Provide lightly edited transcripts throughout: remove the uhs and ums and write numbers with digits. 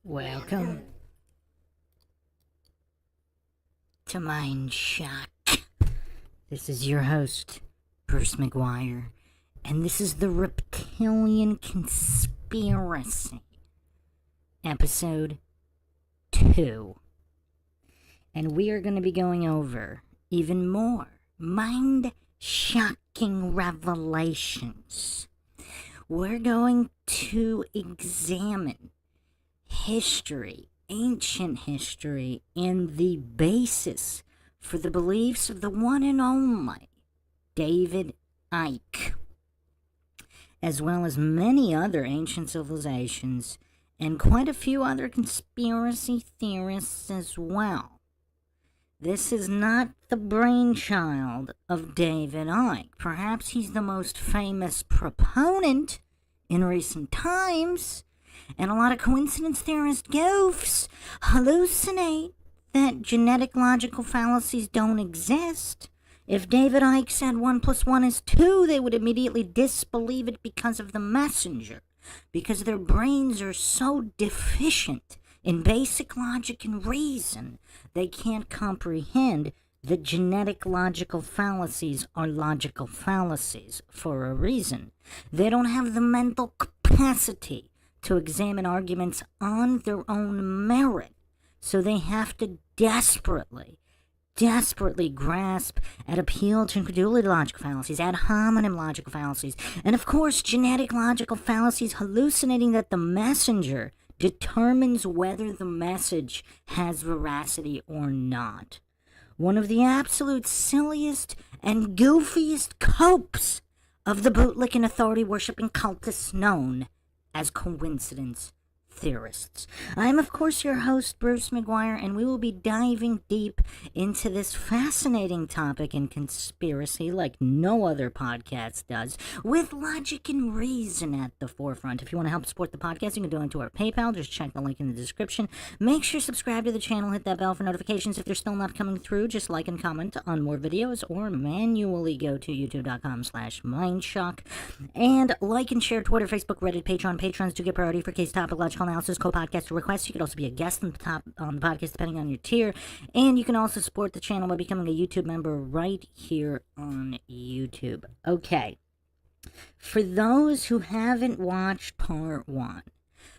Welcome to Mindshock. This is your host, Bruce McGuire, and this is the Reptilian Conspiracy, Episode 2. And we are going to be going over even more mind-shocking revelations. We're going to examine history, ancient history, and the basis for the beliefs of the one and only David Icke, as well as many other ancient civilizations and quite a few other conspiracy theorists as well. This is not the brainchild of David Icke. Perhaps he's the most famous proponent in recent times, and a lot of coincidence theorist goofs hallucinate that genetic logical fallacies don't exist. If David Icke said 1 + 1 is 2, they would immediately disbelieve it because of the messenger, because their brains are so deficient in basic logic and reason, they can't comprehend that genetic logical fallacies are logical fallacies for a reason. They don't have the mental capacity to examine arguments on their own merit, so they have to desperately grasp at appeal to incredulity logical fallacies, ad hominem logical fallacies, and of course genetic logical fallacies, hallucinating that the messenger determines whether the message has veracity or not. One of the absolute silliest and goofiest copes of the bootlick and authority-worshipping cultists known as coincidence theorists. I am, of course, your host, Bruce McGuire, and we will be diving deep into this fascinating topic in conspiracy like no other podcast does, with logic and reason at the forefront. If you want to help support the podcast, you can donate to our PayPal. Just check the link in the description. Make sure you subscribe to the channel, hit that bell for notifications. If they're still not coming through, just like and comment on more videos, or manually go to youtube.com/Mindshock. And like and share Twitter, Facebook, Reddit, Patreon. Patrons do get priority for case topic logical analysis, co-podcast requests. You could also be a guest on the podcast depending on your tier, and you can also support the channel by becoming a YouTube member right here on YouTube. Okay, for those who haven't watched part 1,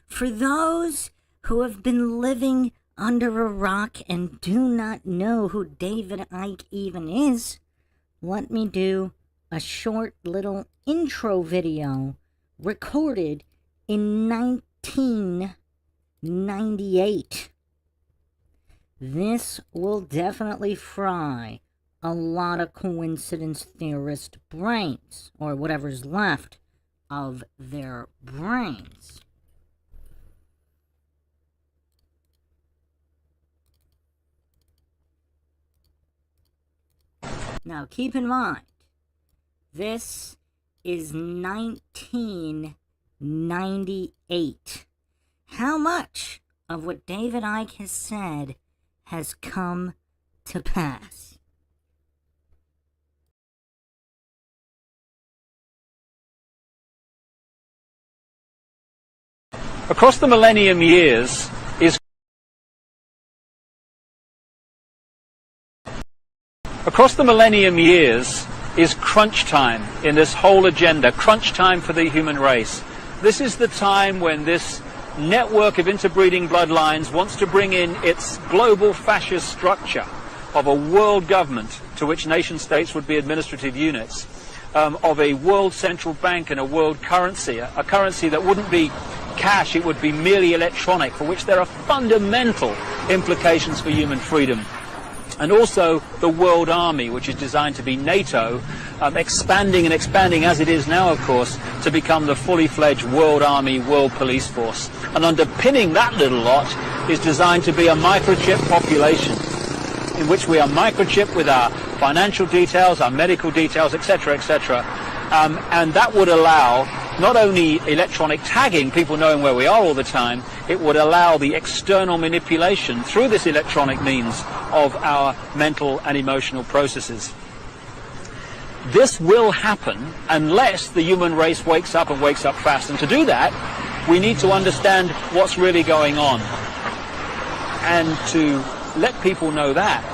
for those who have been living under a rock and do not know who David Icke even is, let me do a short little intro video recorded in 1998. This will definitely fry a lot of coincidence theorist brains, or whatever's left of their brains. Now keep in mind, this is 1998. How much of what David Icke has said has come to pass? Across the millennium years is crunch time in this whole agenda, crunch time for the human race. This is the time when this network of interbreeding bloodlines wants to bring in its global fascist structure of a world government to which nation states would be administrative units, of a world central bank and a world currency, a currency that wouldn't be cash, it would be merely electronic, for which there are fundamental implications for human freedom. And also the world army, which is designed to be NATO, expanding as it is now, of course, to become the fully fledged world army, world police force. And underpinning that little lot is designed to be a microchip population, in which we are microchipped with our financial details, our medical details, etc., etc. And that would allow not only electronic tagging, people knowing where we are all the time, it would allow the external manipulation through this electronic means of our mental and emotional processes. This will happen unless the human race wakes up and wakes up fast. And to do that, We need to understand what's really going on. And to let people know that,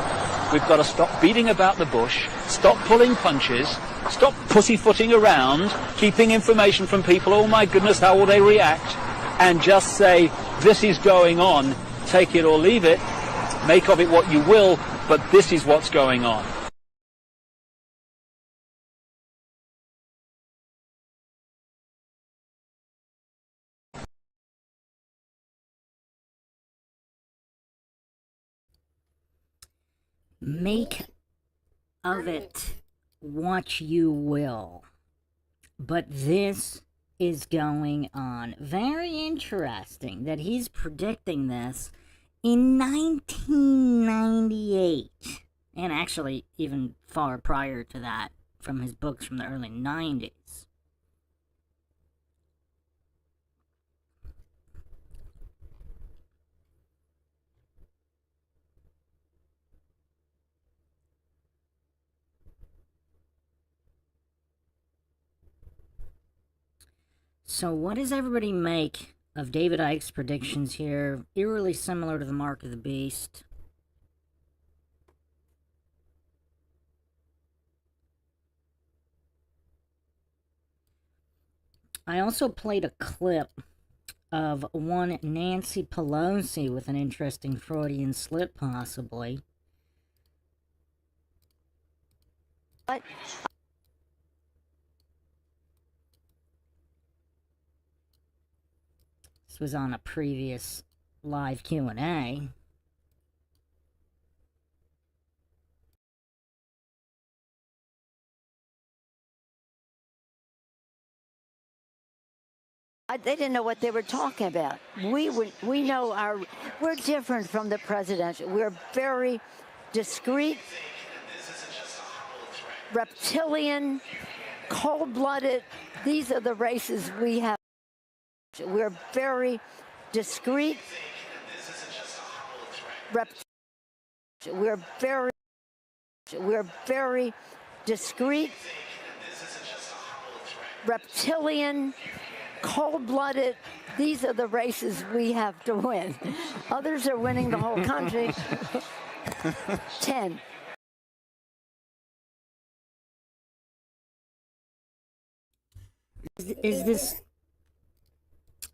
we've got to stop beating about the bush, stop pulling punches, stop pussyfooting around, keeping information from people, oh my goodness, how will they react, and just say, this is going on, take it or leave it, make of it what you will, but this is what's going on. Make of it what you will. But this is going on. Very interesting that he's predicting this in 1998. And actually, even far prior to that, from his books from the early 90s. So what does everybody make of David Icke's predictions here? Eerily similar to the Mark of the Beast. I also played a clip of one Nancy Pelosi with an interesting Freudian slip, possibly. But this was on a previous live Q&A. they didn't know what they were talking about. We know we're different from the presidential. We're very discreet, reptilian, cold-blooded. These are the races we have. We're very discreet, we're very discreet, reptilian, cold-blooded. These are the races we have to win. Others are winning the whole country. 10.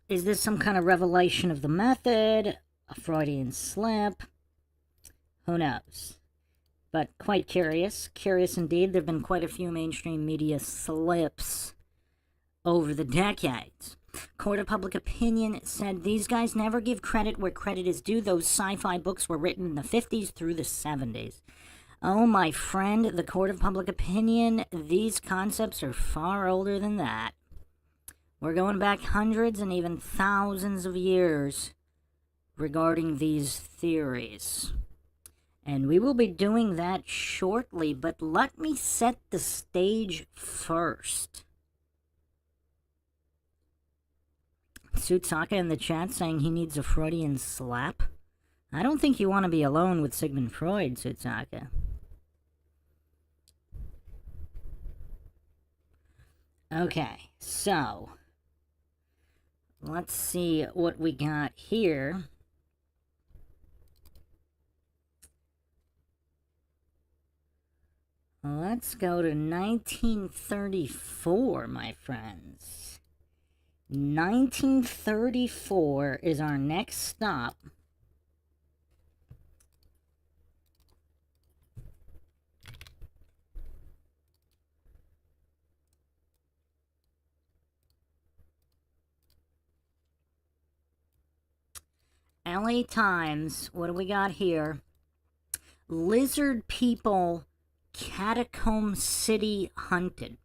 Is this some kind of revelation of the method? A Freudian slip? Who knows? But quite curious. Curious indeed. There have been quite a few mainstream media slips over the decades. Court of Public Opinion said these guys never give credit where credit is due. Those sci-fi books were written in the 50s through the 70s. Oh, my friend, the Court of Public Opinion, these concepts are far older than that. We're going back hundreds and even thousands of years regarding these theories. And we will be doing that shortly, but let me set the stage first. Sutsaka in the chat saying he needs a Freudian slap. I don't think you want to be alone with Sigmund Freud, Sutsaka. Okay, so let's see what we got here. Let's go to 1934, my friends. 1934 is our next stop. LA Times, what do we got here? Lizard people Catacomb City hunted.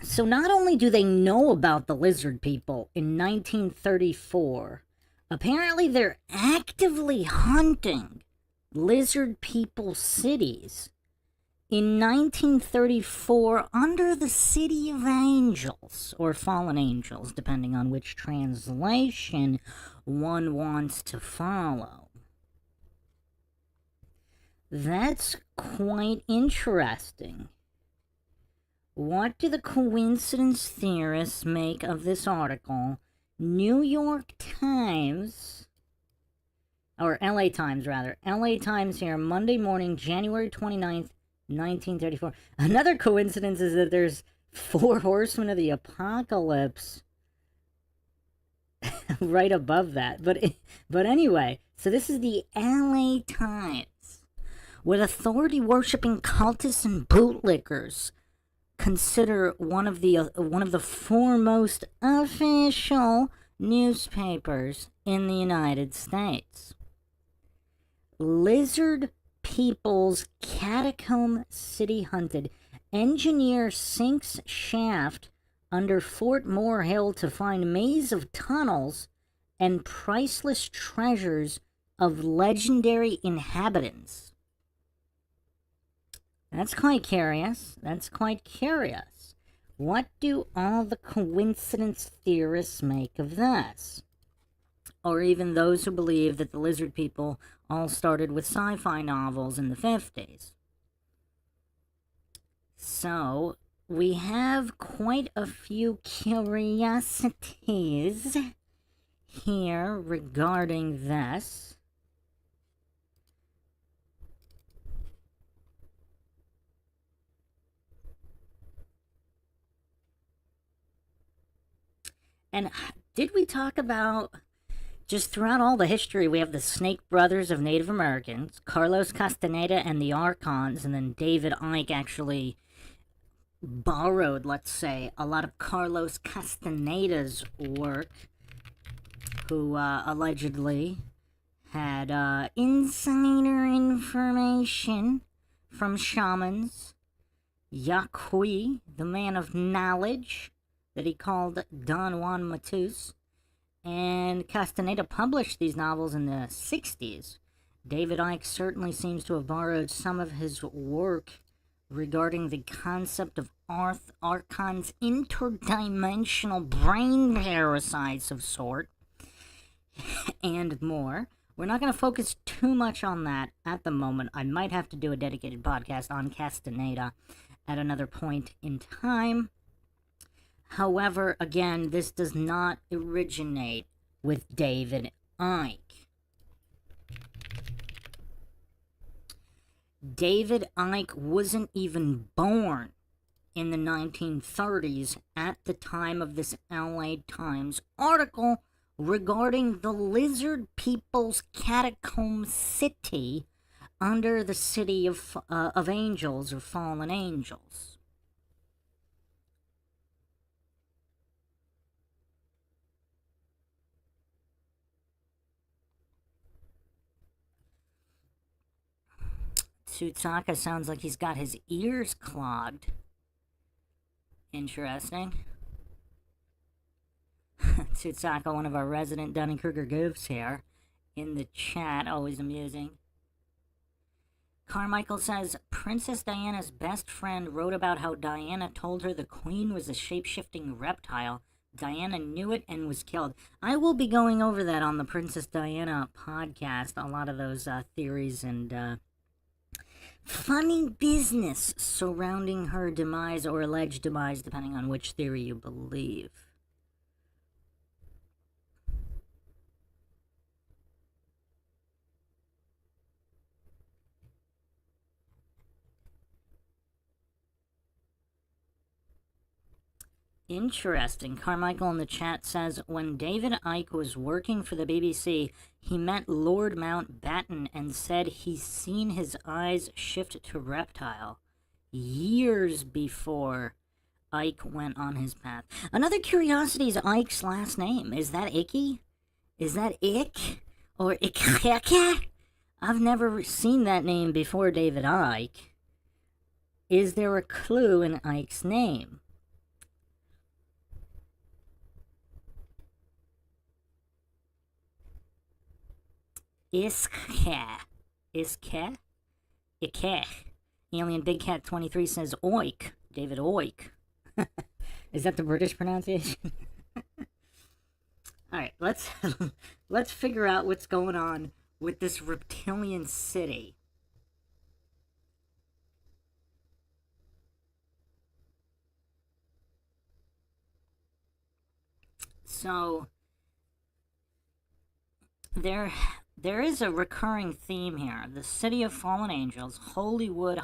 So not only do they know about the lizard people in 1934, apparently they're actively hunting lizard people cities in 1934 under the City of Angels, or Fallen Angels, depending on which translation one wants to follow. That's quite interesting. What do the coincidence theorists make of this article? New York Times, or LA Times rather. LA Times here, Monday morning, January 29th, 1934. Another coincidence is that there's 4 horsemen of the apocalypse right above that. But anyway, so this is the LA Times. With authority-worshipping cultists and bootlickers consider one of the foremost official newspapers in the United States. Lizard people's catacomb city hunted. Engineer sinks shaft under Fort Moore Hill to find maze of tunnels and priceless treasures of legendary inhabitants. That's quite curious. What do all the coincidence theorists make of this? Or even those who believe that the lizard people all started with sci-fi novels in the 50s. So, we have quite a few curiosities here regarding this. And did we talk about, just throughout all the history, we have the Snake Brothers of Native Americans, Carlos Castaneda and the Archons, and then David Icke actually borrowed, let's say, a lot of Carlos Castaneda's work, who allegedly had insider information from shamans, Yaqui, the man of knowledge, that he called Don Juan Matus, and Castaneda published these novels in the 60s. David Icke certainly seems to have borrowed some of his work regarding the concept of Archon's interdimensional brain parasites of sort, and more. We're not going to focus too much on that at the moment. I might have to do a dedicated podcast on Castaneda at another point in time. However, again, this does not originate with David Icke. David Icke wasn't even born in the 1930s at the time of this LA Times article regarding the lizard people's catacomb city under the city of angels or fallen angels. Tsutsaka sounds like he's got his ears clogged. Interesting. Tsutsaka, one of our resident Dunning-Kruger goofs here, in the chat, always amusing. Carmichael says, Princess Diana's best friend wrote about how Diana told her the queen was a shape-shifting reptile. Diana knew it and was killed. I will be going over that on the Princess Diana podcast, a lot of those theories and funny business surrounding her demise or alleged demise, depending on which theory you believe. Interesting. Carmichael in the chat says, when David Icke was working for the BBC, he met Lord Mountbatten and said he's seen his eyes shift to reptile years before Icke went on his path. Another curiosity is Icke's last name. Is that Icke? Is that Icke? Or Icke? I've never seen that name before David Icke. Is there a clue in Icke's name? Icke. Icke. Alien Big Cat 23 says Oik. David Oik. Is that the British pronunciation? Alright, let's figure out what's going on with this reptilian city. So there is a recurring theme here. The City of Fallen Angels, Hollywood,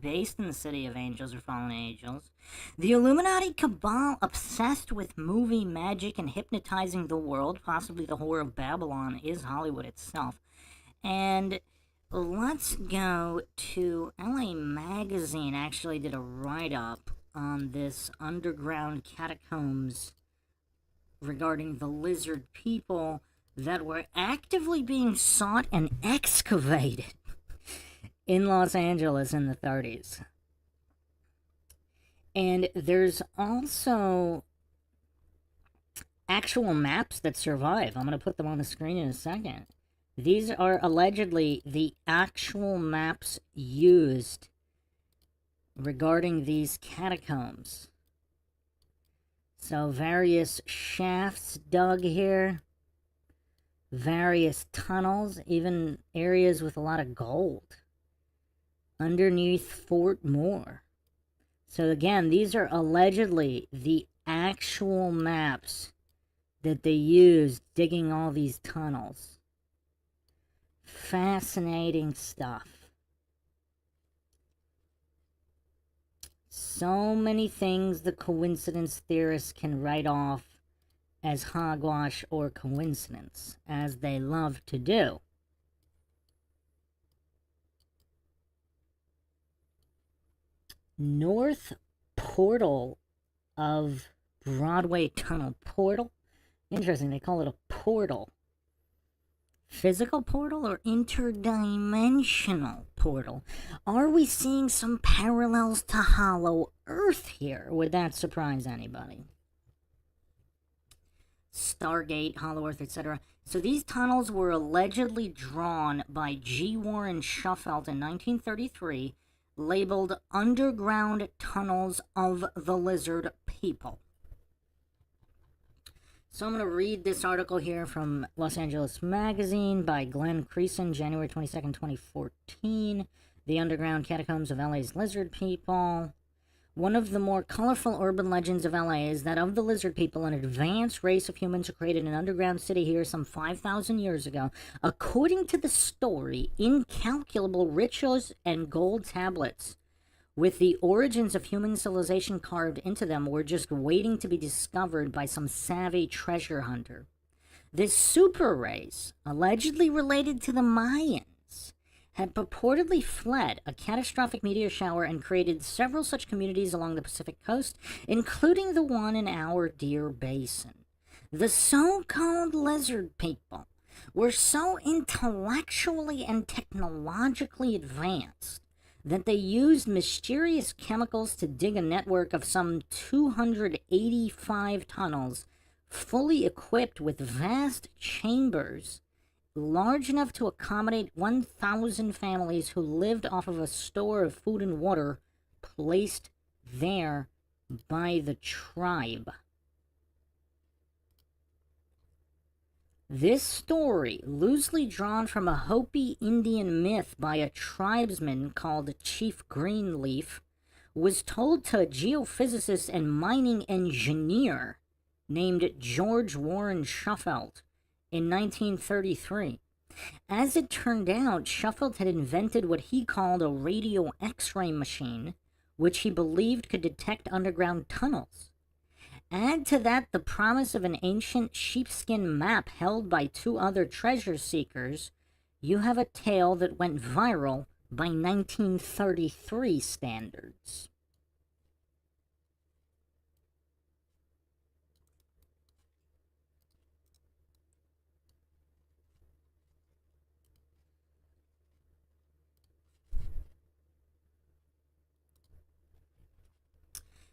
based in the City of Angels or Fallen Angels. The Illuminati cabal obsessed with movie magic and hypnotizing the world. Possibly the Whore of Babylon is Hollywood itself. And let's go to LA Magazine. Actually did a write-up on this underground catacombs regarding the lizard people that were actively being sought and excavated in Los Angeles in the 30s. And there's also actual maps that survive. I'm going to put them on the screen in a second. These are allegedly the actual maps used regarding these catacombs. So various shafts dug here, various tunnels, even areas with a lot of gold underneath Fort Moore. So again, these are allegedly the actual maps that they used digging all these tunnels. Fascinating stuff. So many things the coincidence theorists can write off as hogwash or coincidence, as they love to do. North portal of Broadway Tunnel. Portal? Interesting, they call it a portal. Physical portal or interdimensional portal? Are we seeing some parallels to Hollow Earth here? Would that surprise anybody? Stargate, Hollow Earth, etc. So these tunnels were allegedly drawn by G. Warren Shuffelt in 1933, labeled Underground Tunnels of the Lizard People. So I'm going to read this article here from Los Angeles Magazine by Glenn Creason, January 22nd, 2014. The Underground Catacombs of LA's Lizard People. One of the more colorful urban legends of LA is that of the lizard people, an advanced race of humans who created an underground city here some 5,000 years ago. According to the story, incalculable riches and gold tablets with the origins of human civilization carved into them were just waiting to be discovered by some savvy treasure hunter. This super race, allegedly related to the Mayans, had purportedly fled a catastrophic meteor shower and created several such communities along the Pacific coast, including the one in our Deer Basin. The so-called lizard people were so intellectually and technologically advanced that they used mysterious chemicals to dig a network of some 285 tunnels, fully equipped with vast chambers large enough to accommodate 1,000 families who lived off of a store of food and water placed there by the tribe. This story, loosely drawn from a Hopi Indian myth by a tribesman called Chief Greenleaf, was told to a geophysicist and mining engineer named George Warren Shuffelt in 1933. As it turned out, Shuffelt had invented what he called a radio X-ray machine, which he believed could detect underground tunnels. Add to that the promise of an ancient sheepskin map held by two other treasure seekers, you have a tale that went viral by 1933 standards.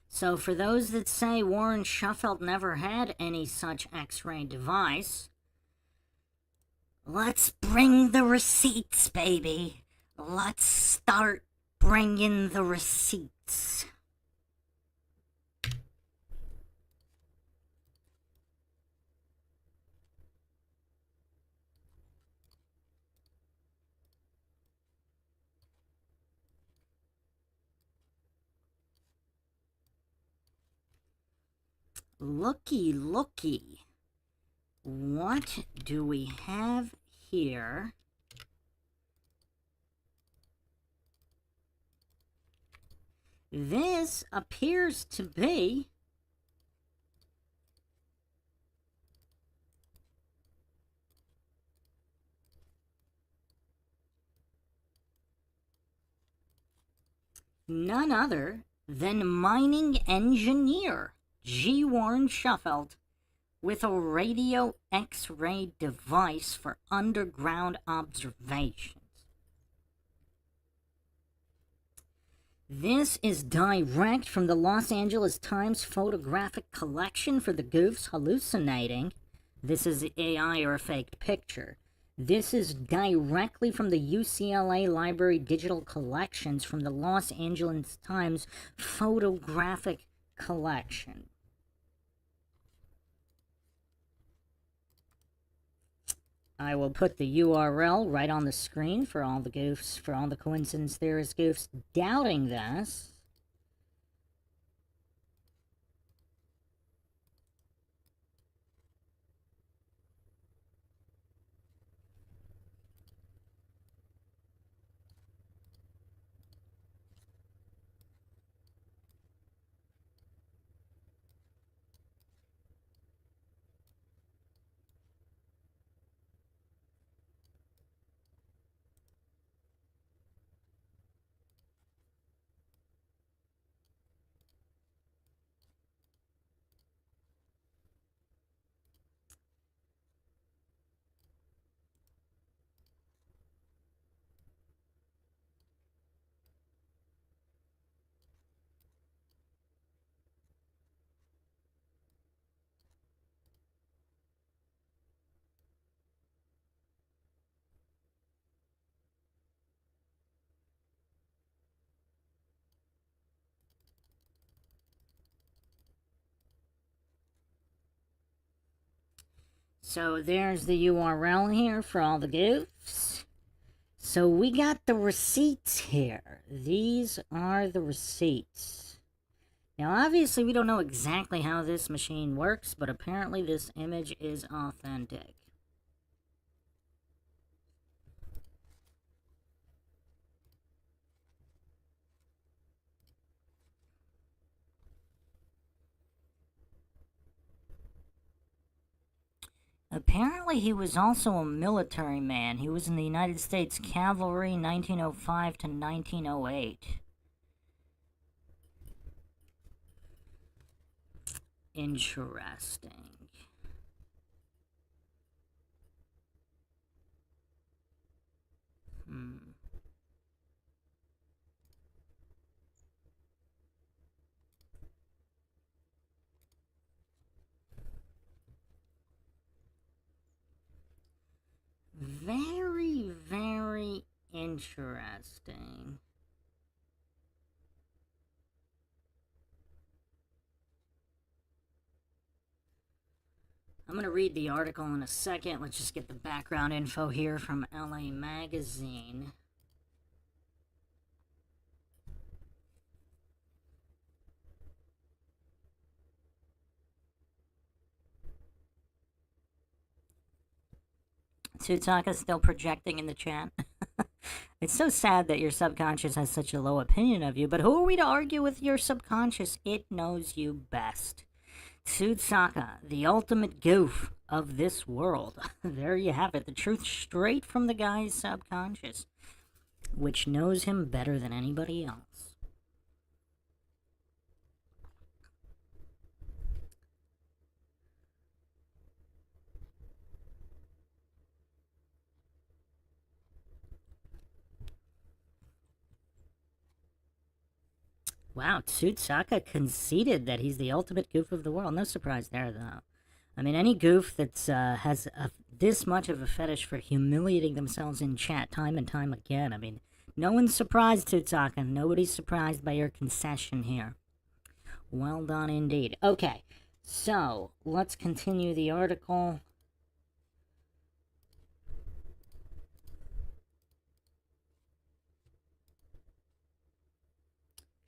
So for those that say Warren Shuffelt never had any such X-ray device, let's bring the receipts, baby. Let's start bringing the receipts. Looky, looky. what do we have here? This appears to be none other than mining engineer G. Warren Shuffeld with a radio X-ray device for underground observations. This is direct from the Los Angeles Times photographic collection for the goofs hallucinating. This is AI or a faked picture. This is directly from the UCLA Library digital collections from the Los Angeles Times photographic collection. I will put the URL right on the screen for all the goofs, for all the coincidence theorist goofs doubting this. So there's the URL here for all the goofs. So we got the receipts here. These are the receipts. Now obviously we don't know exactly how this machine works, but apparently this image is authentic. Apparently he was also a military man. He was in the United States Cavalry 1905 to 1908. Interesting. Very, very interesting. I'm going to read the article in a second. Let's just get the background info here from LA Magazine. Tsutsaka's still projecting in the chat. It's so sad that your subconscious has such a low opinion of you, but who are we to argue with your subconscious? It knows you best. Tsutsaka, the ultimate goof of this world. There you have it, the truth straight from the guy's subconscious, which knows him better than anybody else. Wow, Tsutsaka conceded that he's the ultimate goof of the world. No surprise there, though. I mean, any goof that has this much of a fetish for humiliating themselves in chat time and time again. I mean, no one's surprised, Tsutsaka. Nobody's surprised by your concession here. Well done indeed. Okay, so let's continue the article.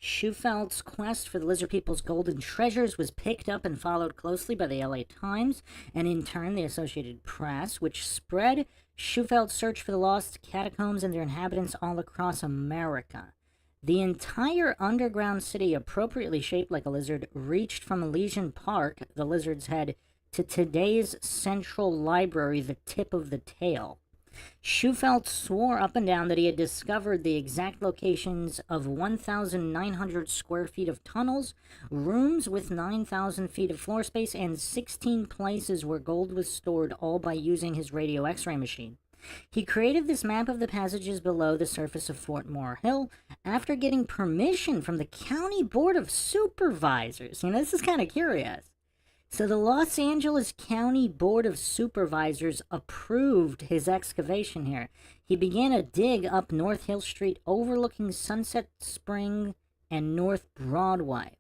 Schufeld's quest for the lizard people's golden treasures was picked up and followed closely by the LA Times, and in turn the Associated Press, which spread Schufeld's search for the lost catacombs and their inhabitants all across America. The entire underground city, appropriately shaped like a lizard, reached from Elysian Park, the lizard's head, to today's Central Library, the tip of the tail. Schufelt swore up and down that he had discovered the exact locations of 1,900 square feet of tunnels, rooms with 9,000 feet of floor space, and 16 places where gold was stored, all by using his radio X-ray machine. He created this map of the passages below the surface of Fort Moore Hill after getting permission from the County Board of Supervisors. You know, this is kind of curious. So the Los Angeles County Board of Supervisors approved his excavation here. He began a dig up North Hill Street overlooking Sunset Spring and North Broadway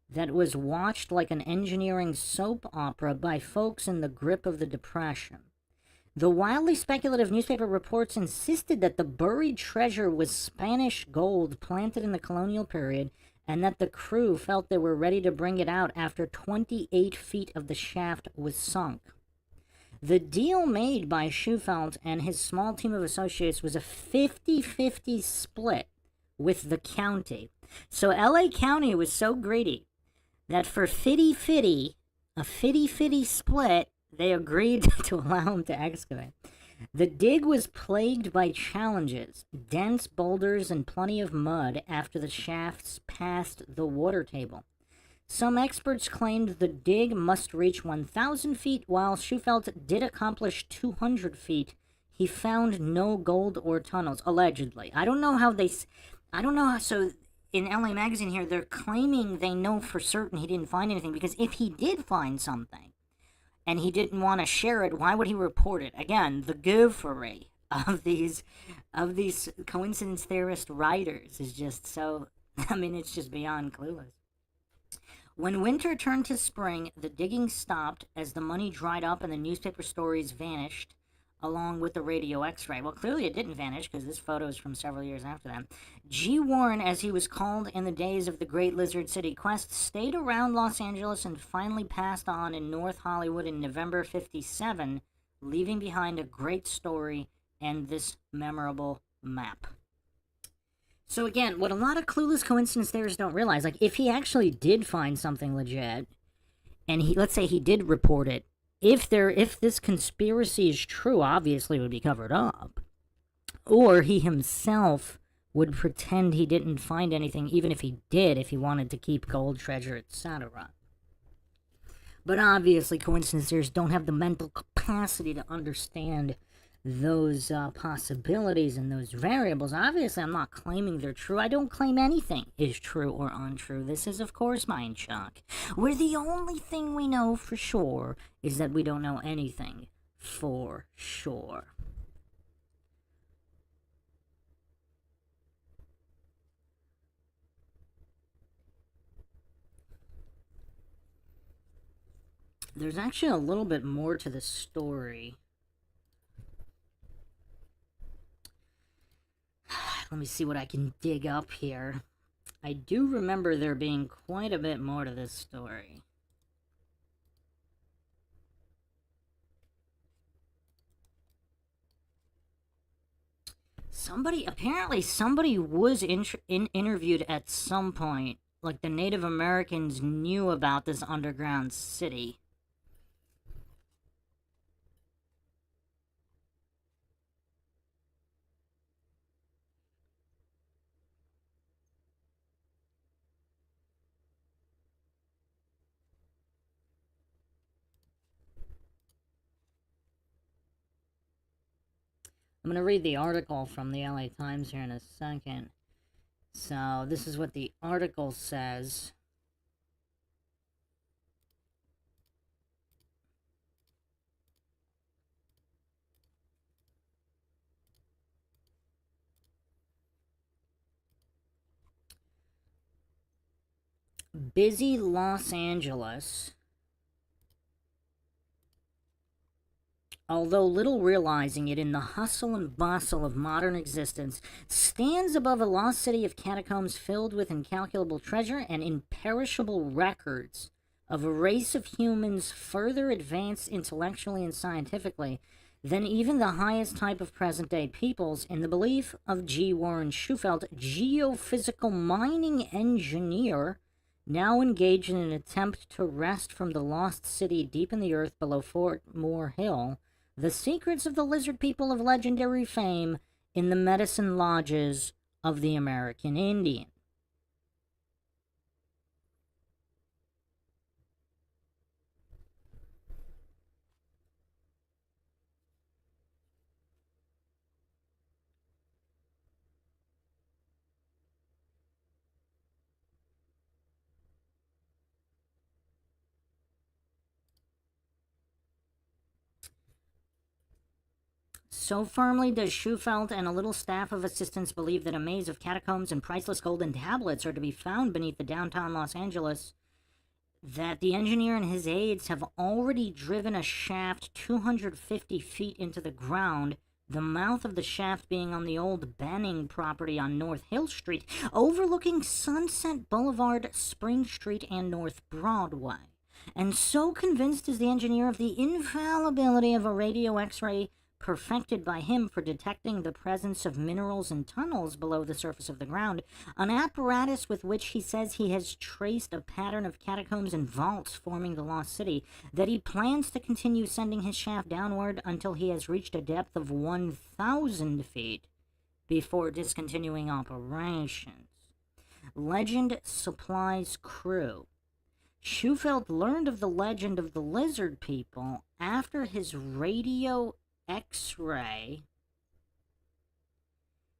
that was watched like an engineering soap opera by folks in the grip of the Depression. The wildly speculative newspaper reports insisted that the buried treasure was Spanish gold planted in the colonial period, and that the crew felt they were ready to bring it out after 28 feet of the shaft was sunk. The deal made by Schufelt and his small team of associates was a 50-50 split with the county. So LA County was so greedy that for a 50-50 split, they agreed to allow him to excavate. The dig was plagued by challenges, dense boulders and plenty of mud after the shafts passed the water table. Some experts claimed the dig must reach 1,000 feet, while Schufelt did accomplish 200 feet. He found no gold or tunnels, allegedly. I don't know how, so in LA Magazine here, they're claiming they know for certain he didn't find anything, because if he did find something, and he didn't want to share it, why would he report it? Again, the goofery of these coincidence theorist writers is just so, it's just beyond clueless. When winter turned to spring, the digging stopped as the money dried up and the newspaper stories vanished, along with the radio X-ray. Well, clearly it didn't vanish, because this photo is from several years after that. G. Warren, as he was called in the days of the Great Lizard City Quest, stayed around Los Angeles and finally passed on in North Hollywood in November '57, leaving behind a great story and this memorable map. So again, what a lot of clueless coincidence theorists don't realize, like, if he actually did find something legit, and let's say he did report it, if this conspiracy is true, obviously it would be covered up. Or he himself would pretend he didn't find anything, even if he did, if he wanted to keep gold treasure, etc. But obviously coincidence theorists don't have the mental capacity to understand those possibilities and those variables. Obviously, I'm not claiming they're true. I don't claim anything is true or untrue. This is, of course, Mindshock, where the only thing we know for sure is that we don't know anything for sure. There's actually a little bit more to the story. Let me see what I can dig up here. I do remember there being quite a bit more to this story. Apparently somebody was interviewed at some point. Like, the Native Americans knew about this underground city. I'm going to read the article from the LA Times here in a second. So, this is what the article says. Busy Los Angeles although little realizing it in the hustle and bustle of modern existence, stands above a lost city of catacombs filled with incalculable treasure and imperishable records of a race of humans further advanced intellectually and scientifically than even the highest type of present-day peoples, in the belief of G. Warren Schufelt, geophysical mining engineer, now engaged in an attempt to wrest from the lost city deep in the earth below Fort Moore Hill the secrets of the lizard people of legendary fame in the medicine lodges of the American Indian. So firmly does Schufelt and a little staff of assistants believe that a maze of catacombs and priceless golden tablets are to be found beneath the downtown Los Angeles that the engineer and his aides have already driven a shaft 250 feet into the ground, the mouth of the shaft being on the old Banning property on North Hill Street, overlooking Sunset Boulevard, Spring Street, and North Broadway. And so convinced is the engineer of the infallibility of a radio X-ray perfected by him for detecting the presence of minerals and tunnels below the surface of the ground, an apparatus with which he says he has traced a pattern of catacombs and vaults forming the lost city, that he plans to continue sending his shaft downward until he has reached a depth of 1,000 feet before discontinuing operations. Legend supplies crew. Schufelt learned of the legend of the lizard people after his radio X-ray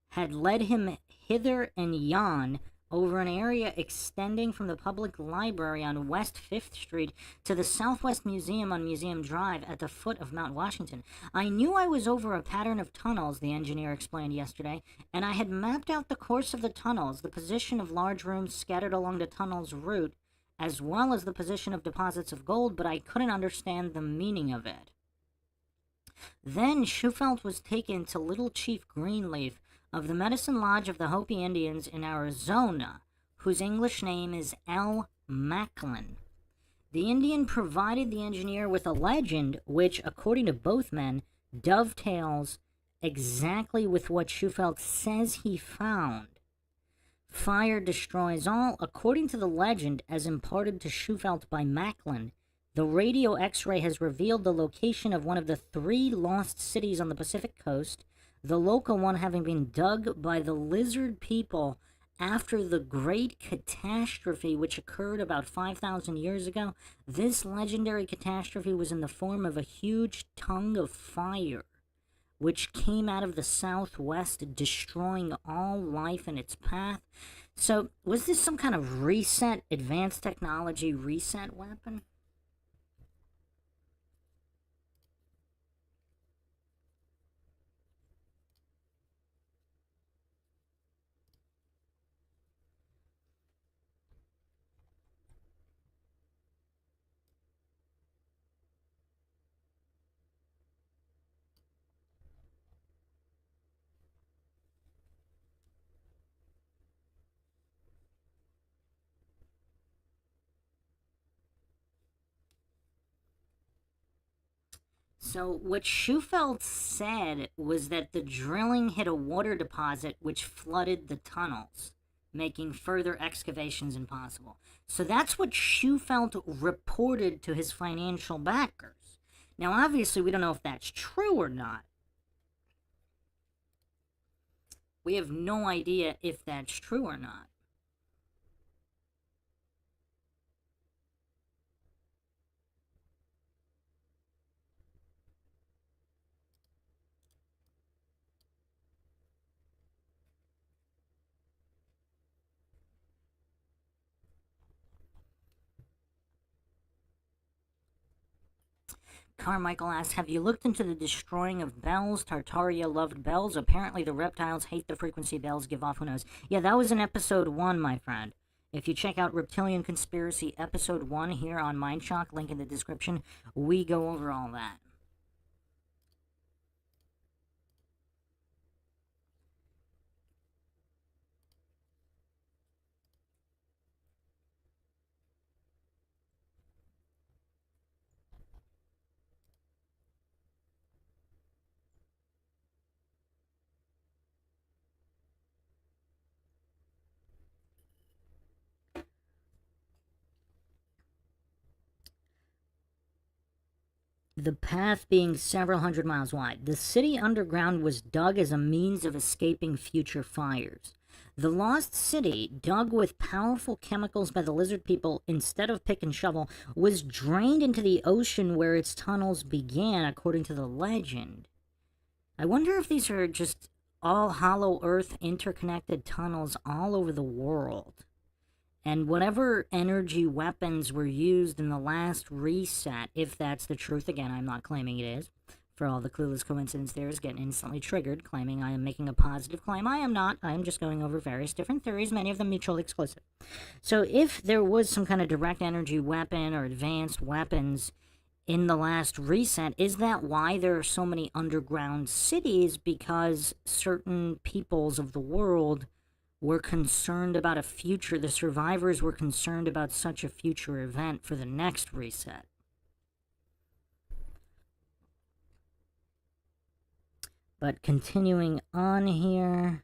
had led him hither and yon over an area extending from the public library on West 5th Street to the Southwest Museum on Museum Drive at the foot of Mount Washington. I knew I was over a pattern of tunnels, the engineer explained yesterday, and I had mapped out the course of the tunnels, the position of large rooms scattered along the tunnel's route, as well as the position of deposits of gold, but I couldn't understand the meaning of it. Then Schufelt was taken to Little Chief Greenleaf of the Medicine Lodge of the Hopi Indians in Arizona, whose English name is L. Macklin. The Indian provided the engineer with a legend which, according to both men, dovetails exactly with what Schufelt says he found. Fire destroys all. According to the legend, as imparted to Schufelt by Macklin, the radio X-ray has revealed the location of one of the 3 lost cities on the Pacific coast, the local one having been dug by the lizard people after the great catastrophe which occurred about 5,000 years ago. This legendary catastrophe was in the form of a huge tongue of fire, which came out of the southwest, destroying all life in its path. So, was this some kind of reset, advanced technology reset weapon? So what Schufelt said was that the drilling hit a water deposit which flooded the tunnels, making further excavations impossible. So that's what Schufelt reported to his financial backers. Now, obviously, we don't know if that's true or not. We have no idea if that's true or not. Carmichael asks, have you looked into the destroying of bells? Tartaria loved bells. Apparently the reptiles hate the frequency bells give off. Who knows? Yeah, that was in episode 1, my friend. If you check out Reptilian Conspiracy episode 1 here on Mindshock, link in the description, we go over all that. the path being several hundred miles wide. The city underground was dug as a means of escaping future fires. The lost city, dug with powerful chemicals by the lizard people instead of pick and shovel, was drained into the ocean where its tunnels began, according to the legend. I wonder if these are just all hollow earth interconnected tunnels all over the world. And whatever energy weapons were used in the last reset, if that's the truth, again, I'm not claiming it is, for all the clueless coincidence theorists getting instantly triggered, claiming I am making a positive claim. I am not. I am just going over various different theories, many of them mutually exclusive. So if there was some kind of direct energy weapon or advanced weapons in the last reset, is that why there are so many underground cities? Because certain peoples of the world were concerned about a future, the survivors were concerned about such a future event for the next reset. But continuing on here,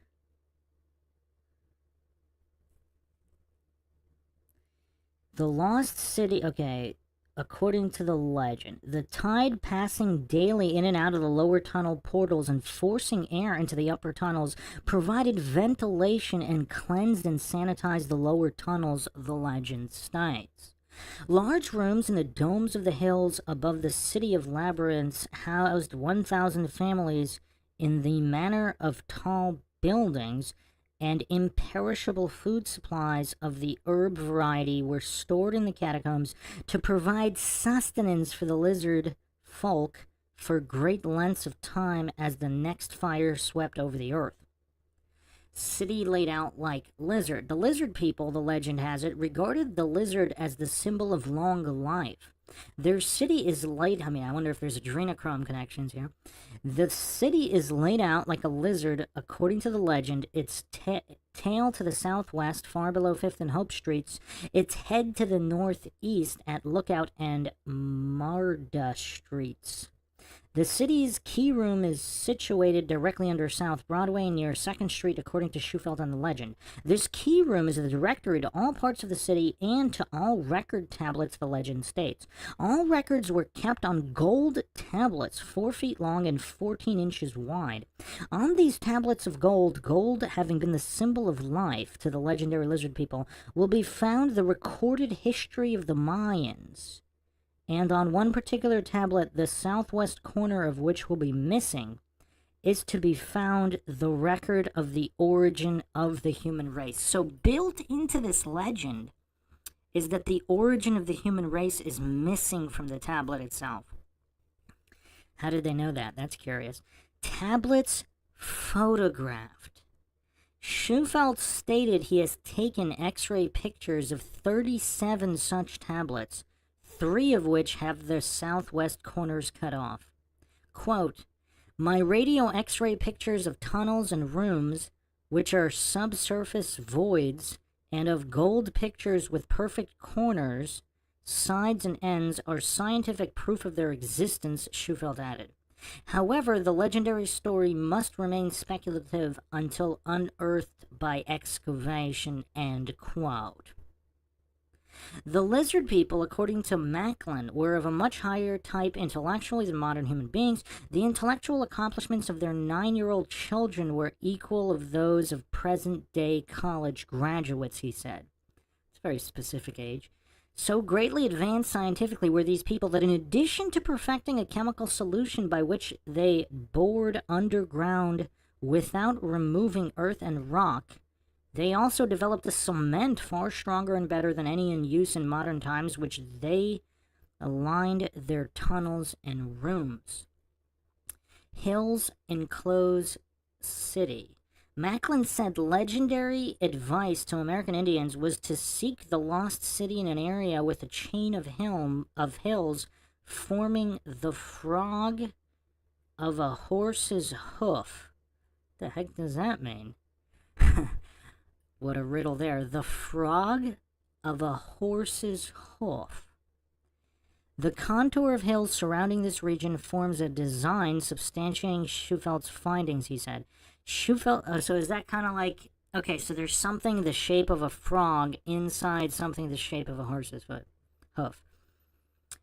the lost city, okay, according to the legend, the tide passing daily in and out of the lower tunnel portals and forcing air into the upper tunnels provided ventilation and cleansed and sanitized the lower tunnels, the legend states. Large rooms in the domes of the hills above the city of Labyrinths housed 1,000 families in the manner of tall buildings, and imperishable food supplies of the herb variety were stored in the catacombs to provide sustenance for the lizard folk for great lengths of time as the next fire swept over the earth. City laid out like lizard. The lizard people, the legend has it, regarded the lizard as the symbol of long life. Their city is laid, I wonder if there's adrenochrome connections here. The city is laid out like a lizard, according to the legend, its tail to the southwest, far below 5th and Hope Streets, its head to the northeast at Lookout and Marda Streets. The city's key room is situated directly under South Broadway near 2nd Street, according to Shufelt and the legend. This key room is the directory to all parts of the city and to all record tablets, the legend states. All records were kept on gold tablets, 4 feet long and 14 inches wide. On these tablets of gold, gold having been the symbol of life to the legendary lizard people, will be found the recorded history of the Mayans. And on one particular tablet, the southwest corner of which will be missing, is to be found the record of the origin of the human race. So built into this legend is that the origin of the human race is missing from the tablet itself. How did they know that? That's curious. Tablets photographed. Shufelt stated he has taken X-ray pictures of 37 such tablets, 3 of which have their southwest corners cut off. Quote, "My radio X-ray pictures of tunnels and rooms, which are subsurface voids, and of gold pictures with perfect corners, sides and ends, are scientific proof of their existence," Shufelt added. However, the legendary story must remain speculative until unearthed by excavation, end quote. The lizard people, according to Macklin, were of a much higher type intellectually than modern human beings. The intellectual accomplishments of their 9-year-old children were equal of those of present-day college graduates, he said. It's a very specific age. So greatly advanced scientifically were these people that in addition to perfecting a chemical solution by which they bored underground without removing earth and rock, they also developed a cement far stronger and better than any in use in modern times, which they aligned their tunnels and rooms. Hills enclose city. Macklin said legendary advice to American Indians was to seek the lost city in an area with a chain of hills forming the frog of a horse's hoof. The heck does that mean? What a riddle there. The frog of a horse's hoof. The contour of hills surrounding this region forms a design substantiating Schufelt's findings, he said. Schufelt, so is that kind of like, okay, so there's something the shape of a frog inside something the shape of a horse's hoof.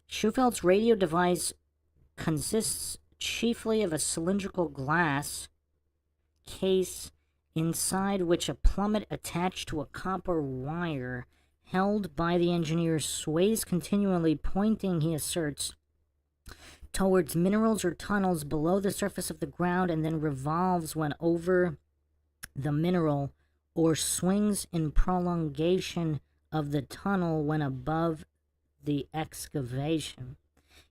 Schufelt's radio device consists chiefly of a cylindrical glass case inside which a plummet attached to a copper wire held by the engineer sways continually, pointing, he asserts, towards minerals or tunnels below the surface of the ground, and then revolves when over the mineral, or swings in prolongation of the tunnel when above the excavation.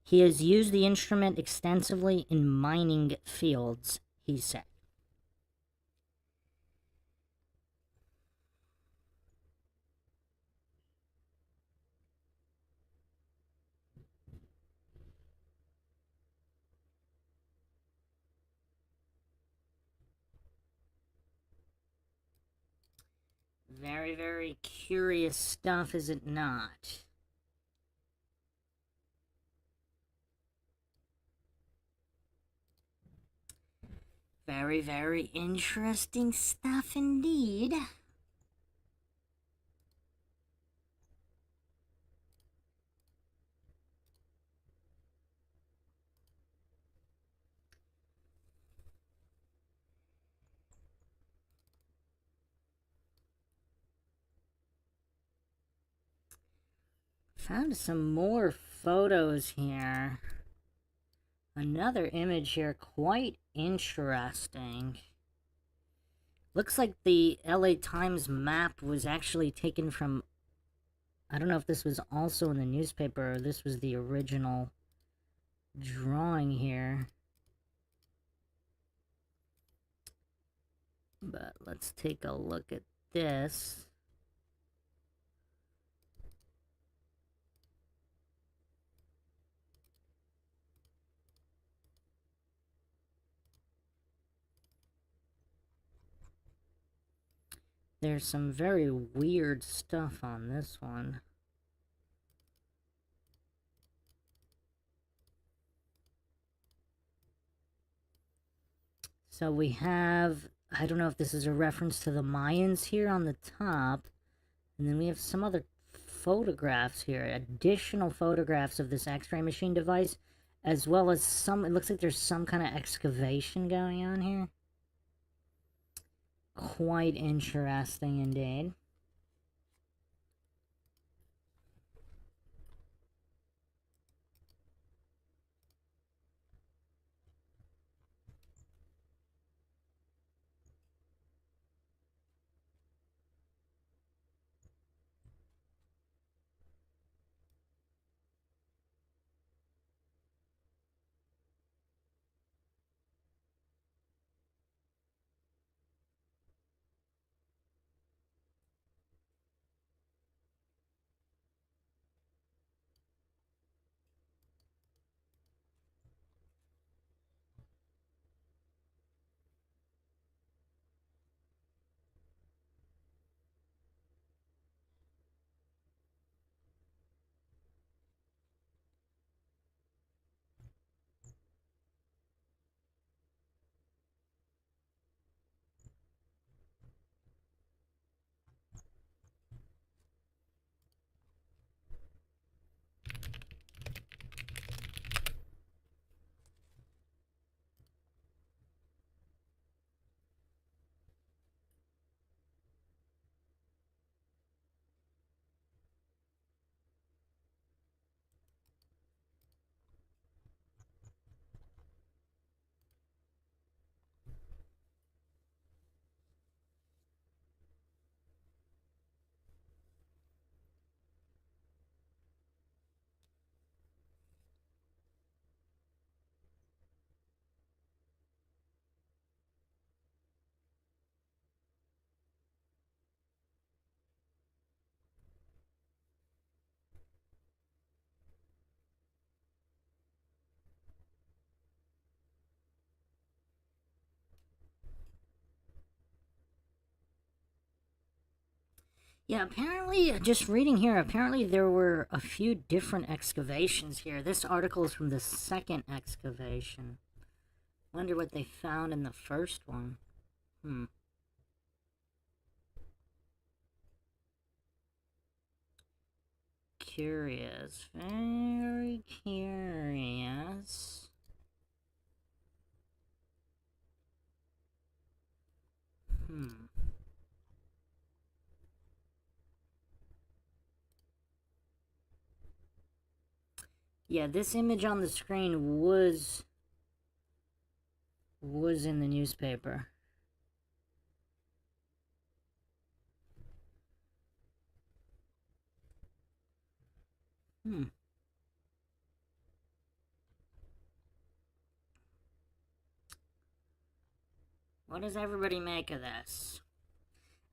He has used the instrument extensively in mining fields, he said. Very, very curious stuff, is it not? Very, very interesting stuff indeed. Found some more photos here. Another image here, quite interesting. Looks like the LA Times map was actually taken from, I don't know if this was also in the newspaper or this was the original drawing here. But let's take a look at this. There's some very weird stuff on this one. So we have, I don't know if this is a reference to the Mayans here on the top. And then we have some other photographs here, additional photographs of this X-ray machine device, as well as some, it looks like there's some kind of excavation going on here. Quite interesting indeed. Yeah, apparently, just reading here, apparently there were a few different excavations here. This article is from the second excavation. Wonder what they found in the first one. Curious. Very curious. Yeah, this image on the screen was in the newspaper. What does everybody make of this?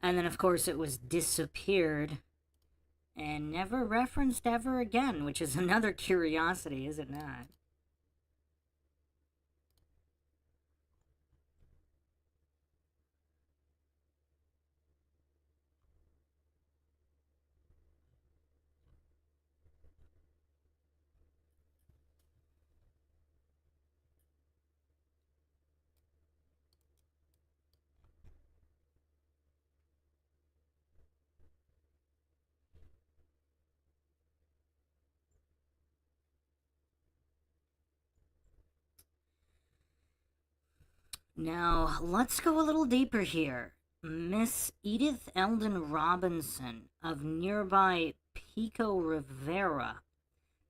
And then, of course, it was disappeared and never referenced ever again, which is another curiosity, is it not? Now, let's go a little deeper here. Miss Edith Eldon Robinson of nearby Pico Rivera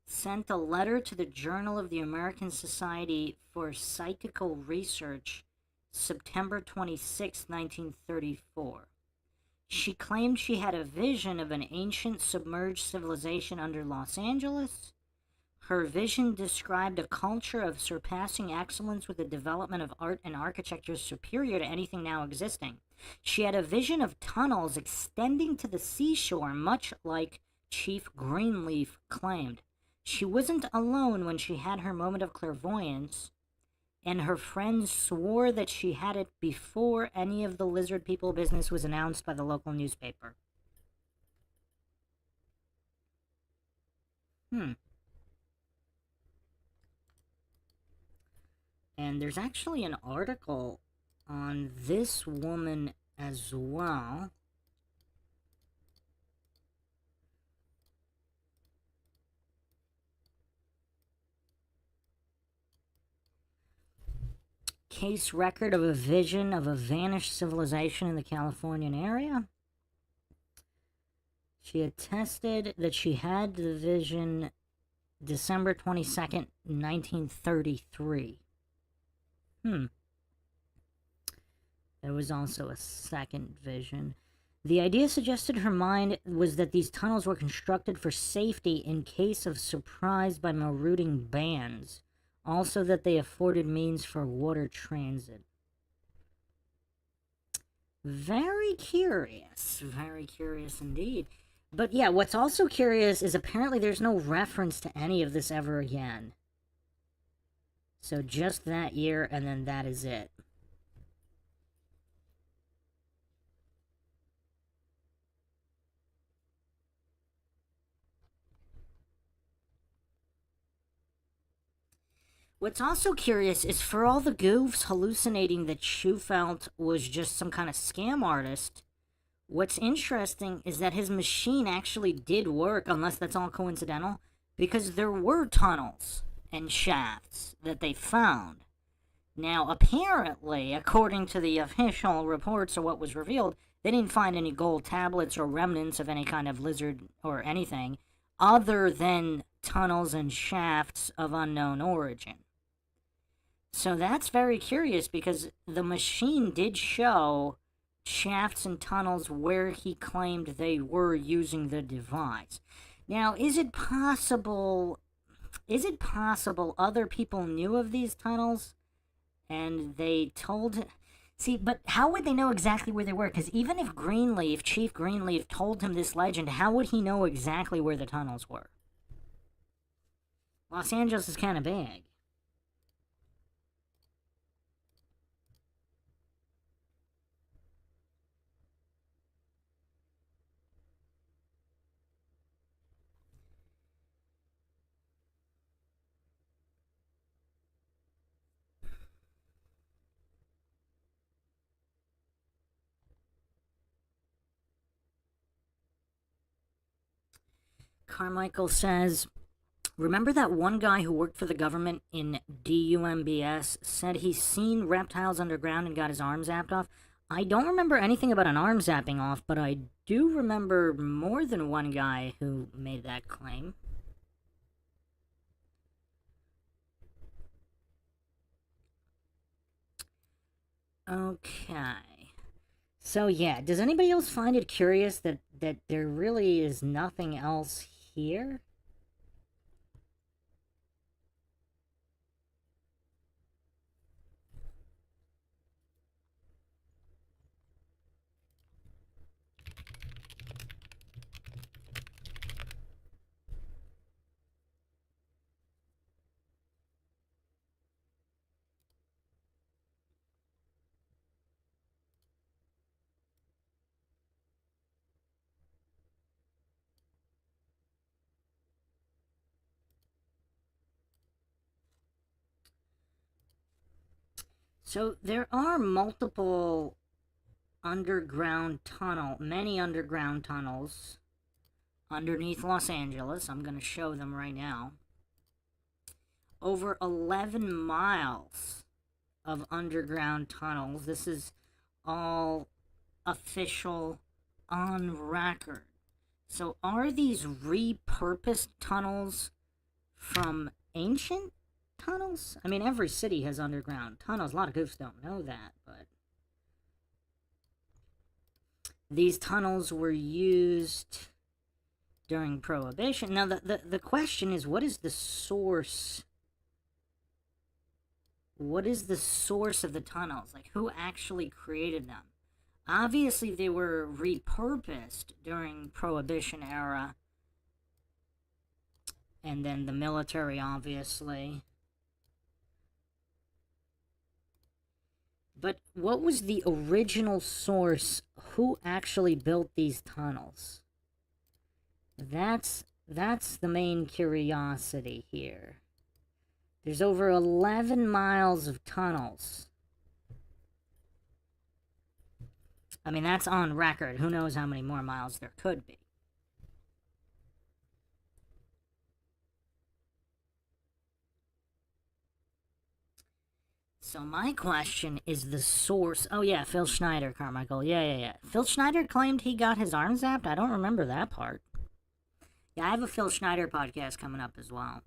sent a letter to the Journal of the American Society for Psychical Research, September 26, 1934. She claimed she had a vision of an ancient submerged civilization under Los Angeles. Her vision described a culture of surpassing excellence with a development of art and architecture superior to anything now existing. She had a vision of tunnels extending to the seashore, much like Chief Greenleaf claimed. She wasn't alone when she had her moment of clairvoyance, and her friends swore that she had it before any of the lizard people business was announced by the local newspaper. And there's actually an article on this woman as well. Case record of a vision of a vanished civilization in the Californian area. She attested that she had the vision December 22nd, 1933. There was also a second vision. The idea suggested her mind was that these tunnels were constructed for safety in case of surprise by marauding bands. Also that they afforded means for water transit. Very curious indeed. But yeah, what's also curious is apparently there's no reference to any of this ever again. So just that year, and then that is it. What's also curious is for all the goofs hallucinating that Shufelt was just some kind of scam artist, what's interesting is that his machine actually did work, unless that's all coincidental, because there were tunnels and shafts that they found. Now, apparently, according to the official reports or what was revealed, they didn't find any gold tablets or remnants of any kind of lizard or anything other than tunnels and shafts of unknown origin. So that's very curious because the machine did show shafts and tunnels where he claimed they were using the device. Now, is it possible other people knew of these tunnels and they told... See, but how would they know exactly where they were? Because even if Chief Greenleaf told him this legend, how would he know exactly where the tunnels were? Los Angeles is kind of big. Carmichael says, remember that one guy who worked for the government in DUMBS said he's seen reptiles underground and got his arm zapped off? I don't remember anything about an arm zapping off, but I do remember more than one guy who made that claim. Okay. So yeah, does anybody else find it curious that there really is nothing else here? So there are multiple many underground tunnels underneath Los Angeles. I'm going to show them right now. Over 11 miles of underground tunnels. This is all official, on record. So are these repurposed tunnels from ancient tunnels? I mean, every city has underground tunnels. A lot of goofs don't know that, but these tunnels were used during Prohibition. Now, the question is, what is the source? What is the source of the tunnels? Like, who actually created them? Obviously, they were repurposed during Prohibition era. And then the military, obviously. But what was the original source? Who actually built these tunnels? That's the main curiosity here. There's over 11 miles of tunnels. I mean, that's on record. Who knows how many more miles there could be. So my question is the source. Oh yeah, Phil Schneider, Carmichael. Yeah. Phil Schneider claimed he got his arm zapped? I don't remember that part. Yeah, I have a Phil Schneider podcast coming up as well.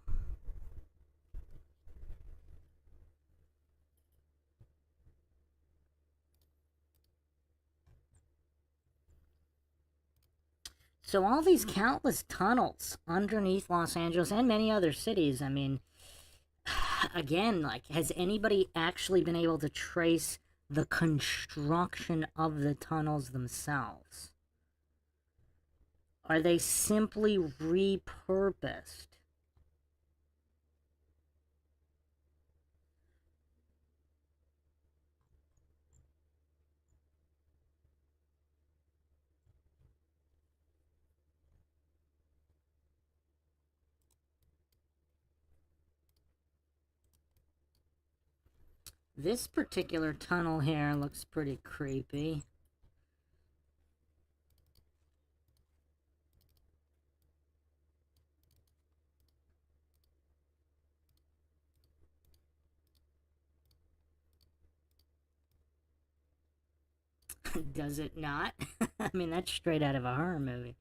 So all these countless tunnels underneath Los Angeles and many other cities, I mean, again, like, has anybody actually been able to trace the construction of the tunnels themselves? Are they simply repurposed? This particular tunnel here looks pretty creepy. Does it not? I mean, that's straight out of a horror movie.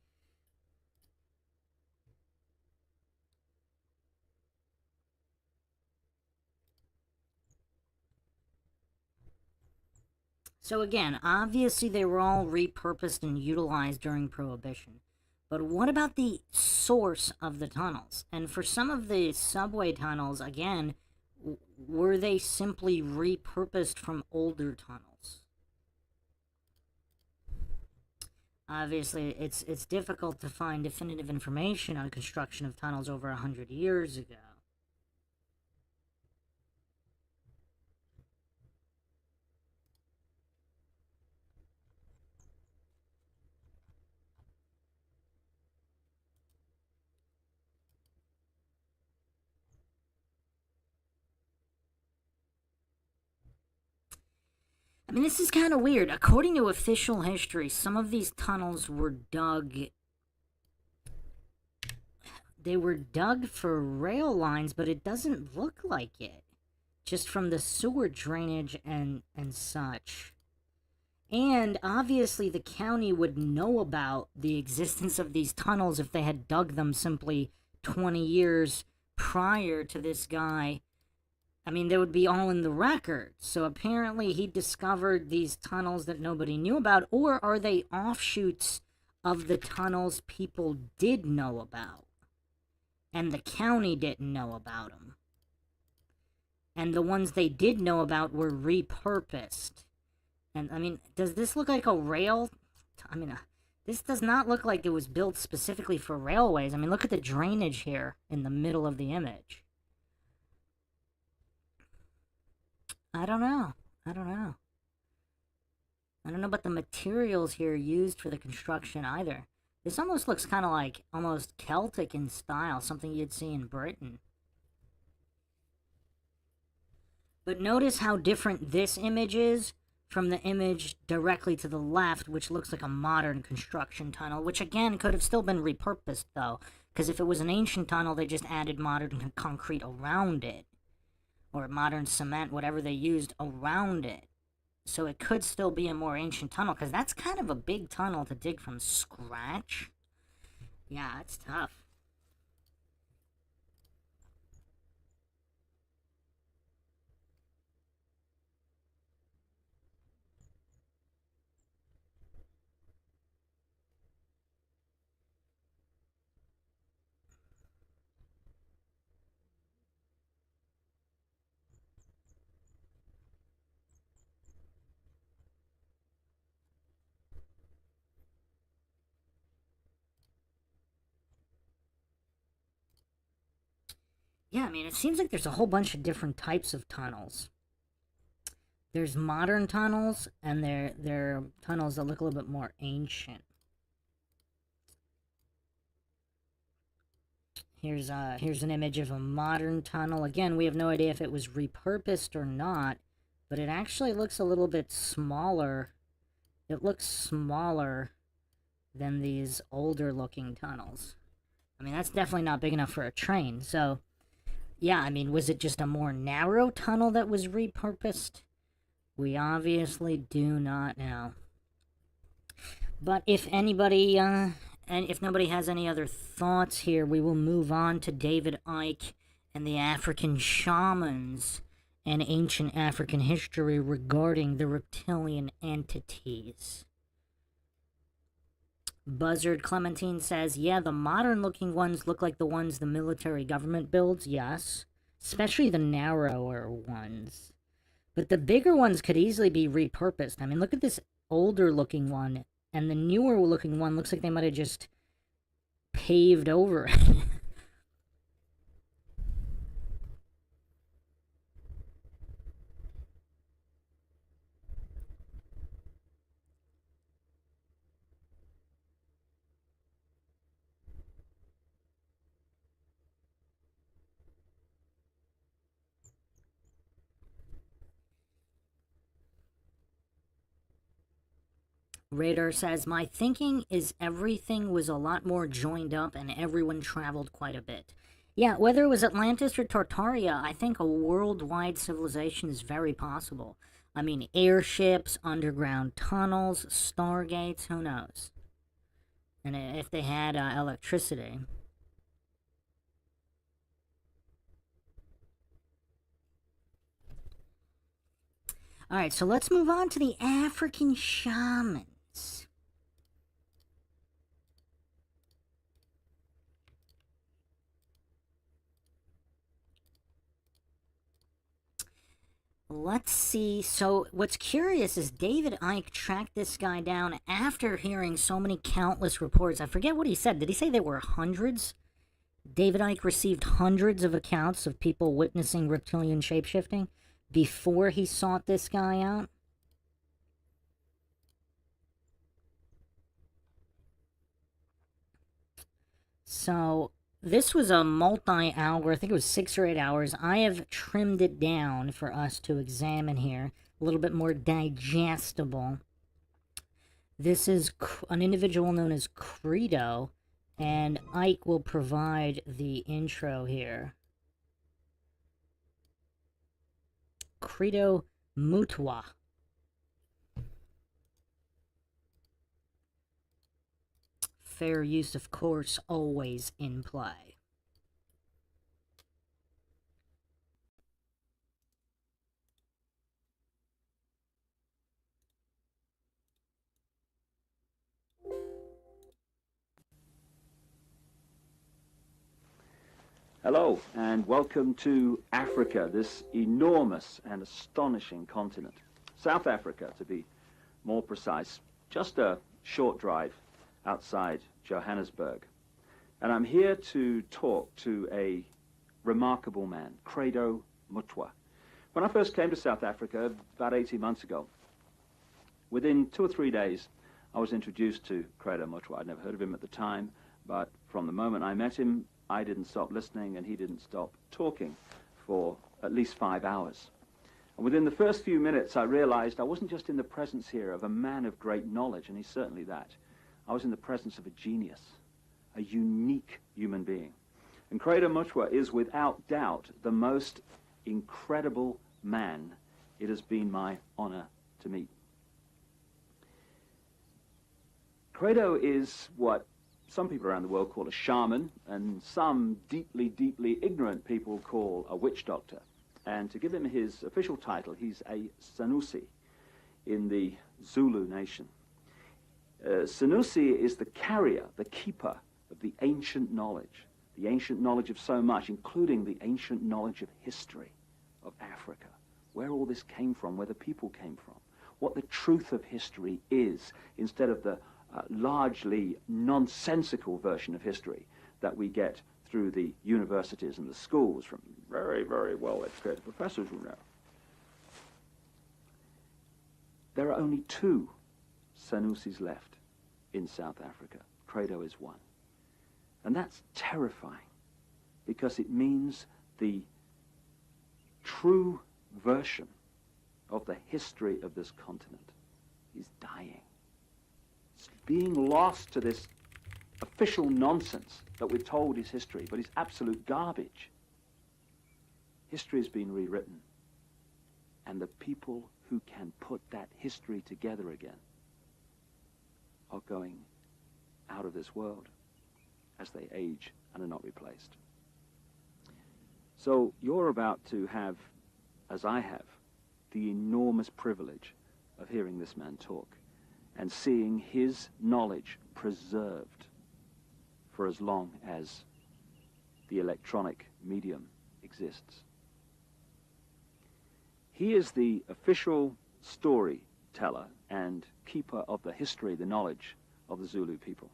So again, obviously they were all repurposed and utilized during Prohibition. But what about the source of the tunnels? And for some of the subway tunnels, again, were they simply repurposed from older tunnels? Obviously, it's difficult to find definitive information on construction of tunnels over 100 years ago. I mean, this is kind of weird. According to official history, some of these tunnels were dug. They were dug for rail lines, but it doesn't look like it. Just from the sewer drainage and such. And obviously the county would know about the existence of these tunnels if they had dug them simply 20 years prior to this guy. I mean, they would be all in the record. So apparently he discovered these tunnels that nobody knew about, or are they offshoots of the tunnels people did know about and the county didn't know about them? And the ones they did know about were repurposed. And, I mean, does this look like a rail? I mean, this does not look like it was built specifically for railways. I mean, look at the drainage here in the middle of the image. I don't know. I don't know about the materials here used for the construction either. This almost looks kind of like almost Celtic in style, something you'd see in Britain. But notice how different this image is from the image directly to the left, which looks like a modern construction tunnel, which again could have still been repurposed though, because if it was an ancient tunnel, they just added modern concrete around it, or modern cement, whatever they used around it. So it could still be a more ancient tunnel, because that's kind of a big tunnel to dig from scratch. Yeah, it's tough. Yeah, I mean, it seems like there's a whole bunch of different types of tunnels. There's modern tunnels, and they're tunnels that look a little bit more ancient. Here's an image of a modern tunnel. Again, we have no idea if it was repurposed or not, but it actually looks a little bit smaller. It looks smaller than these older looking tunnels. I mean, that's definitely not big enough for a train, so yeah, I mean, was it just a more narrow tunnel that was repurposed? We obviously do not know. But if anybody, and if nobody has any other thoughts here, we will move on to David Icke and the African shamans and ancient African history regarding the reptilian entities. Buzzard Clementine says, yeah, the modern-looking ones look like the ones the military government builds, yes. Especially the narrower ones. But the bigger ones could easily be repurposed. I mean, look at this older-looking one, and the newer-looking one looks like they might have just paved over it. Radar says, my thinking is everything was a lot more joined up and everyone traveled quite a bit. Yeah, whether it was Atlantis or Tartaria, I think a worldwide civilization is very possible. I mean, airships, underground tunnels, stargates, who knows? And if they had electricity. Alright, so let's move on to the African shamans. Let's see. So what's curious is David Icke tracked this guy down after hearing so many countless reports. I forget what he said. Did he say there were hundreds? David Icke received hundreds of accounts of people witnessing reptilian shapeshifting before he sought this guy out. So this was a multi-hour, I think it was 6 or 8 hours. I have trimmed it down for us to examine here, a little bit more digestible. This is an individual known as Credo, and Icke will provide the intro here. Credo Mutwa. fair use of course always in play. Hello, and welcome to Africa, this enormous and astonishing continent. South Africa, to be more precise, just a short drive outside Johannesburg. And I'm here to talk to a remarkable man, Credo Mutwa. When I first came to South Africa about 18 months ago, within 2 or 3 days, I was introduced to Credo Mutwa. I'd never heard of him at the time, but from the moment I met him, I didn't stop listening and he didn't stop talking for at least 5 hours. And within the first few minutes, I realized I wasn't just in the presence here of a man of great knowledge, and he's certainly that. I was in the presence of a genius, a unique human being. And Credo Mutwa is without doubt the most incredible man it has been my honor to meet. Credo is what some people around the world call a shaman, and some deeply, deeply ignorant people call a witch doctor. And to give him his official title, he's a Sanusi in the Zulu nation. Sanusi is the carrier, the keeper of the ancient knowledge of so much, including the ancient knowledge of history of Africa, where all this came from, where the people came from, what the truth of history is, instead of the largely nonsensical version of history that we get through the universities and the schools from very, very well-educated professors who know. There are only 2 Sanusis left in South Africa. Credo is one. And that's terrifying, because it means the true version of the history of this continent is dying. It's being lost to this official nonsense that we're told is history, but it's absolute garbage. History has been rewritten, and the people who can put that history together again are going out of this world as they age and are not replaced. So you're about to have, as I have, the enormous privilege of hearing this man talk and seeing his knowledge preserved for as long as the electronic medium exists. He is the official storyteller and keeper of the history, the knowledge of the Zulu people.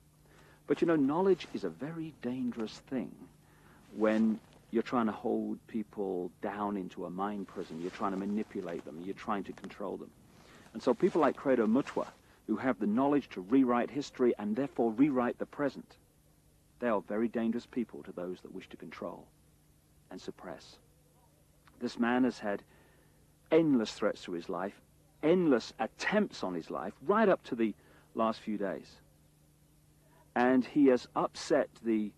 But you know, knowledge is a very dangerous thing when you're trying to hold people down into a mind prison, you're trying to manipulate them, you're trying to control them. And so people like Credo Mutwa, who have the knowledge to rewrite history and therefore rewrite the present, they are very dangerous people to those that wish to control and suppress. This man has had endless threats to his life, endless attempts on his life, right up to the last few days. And he has upset the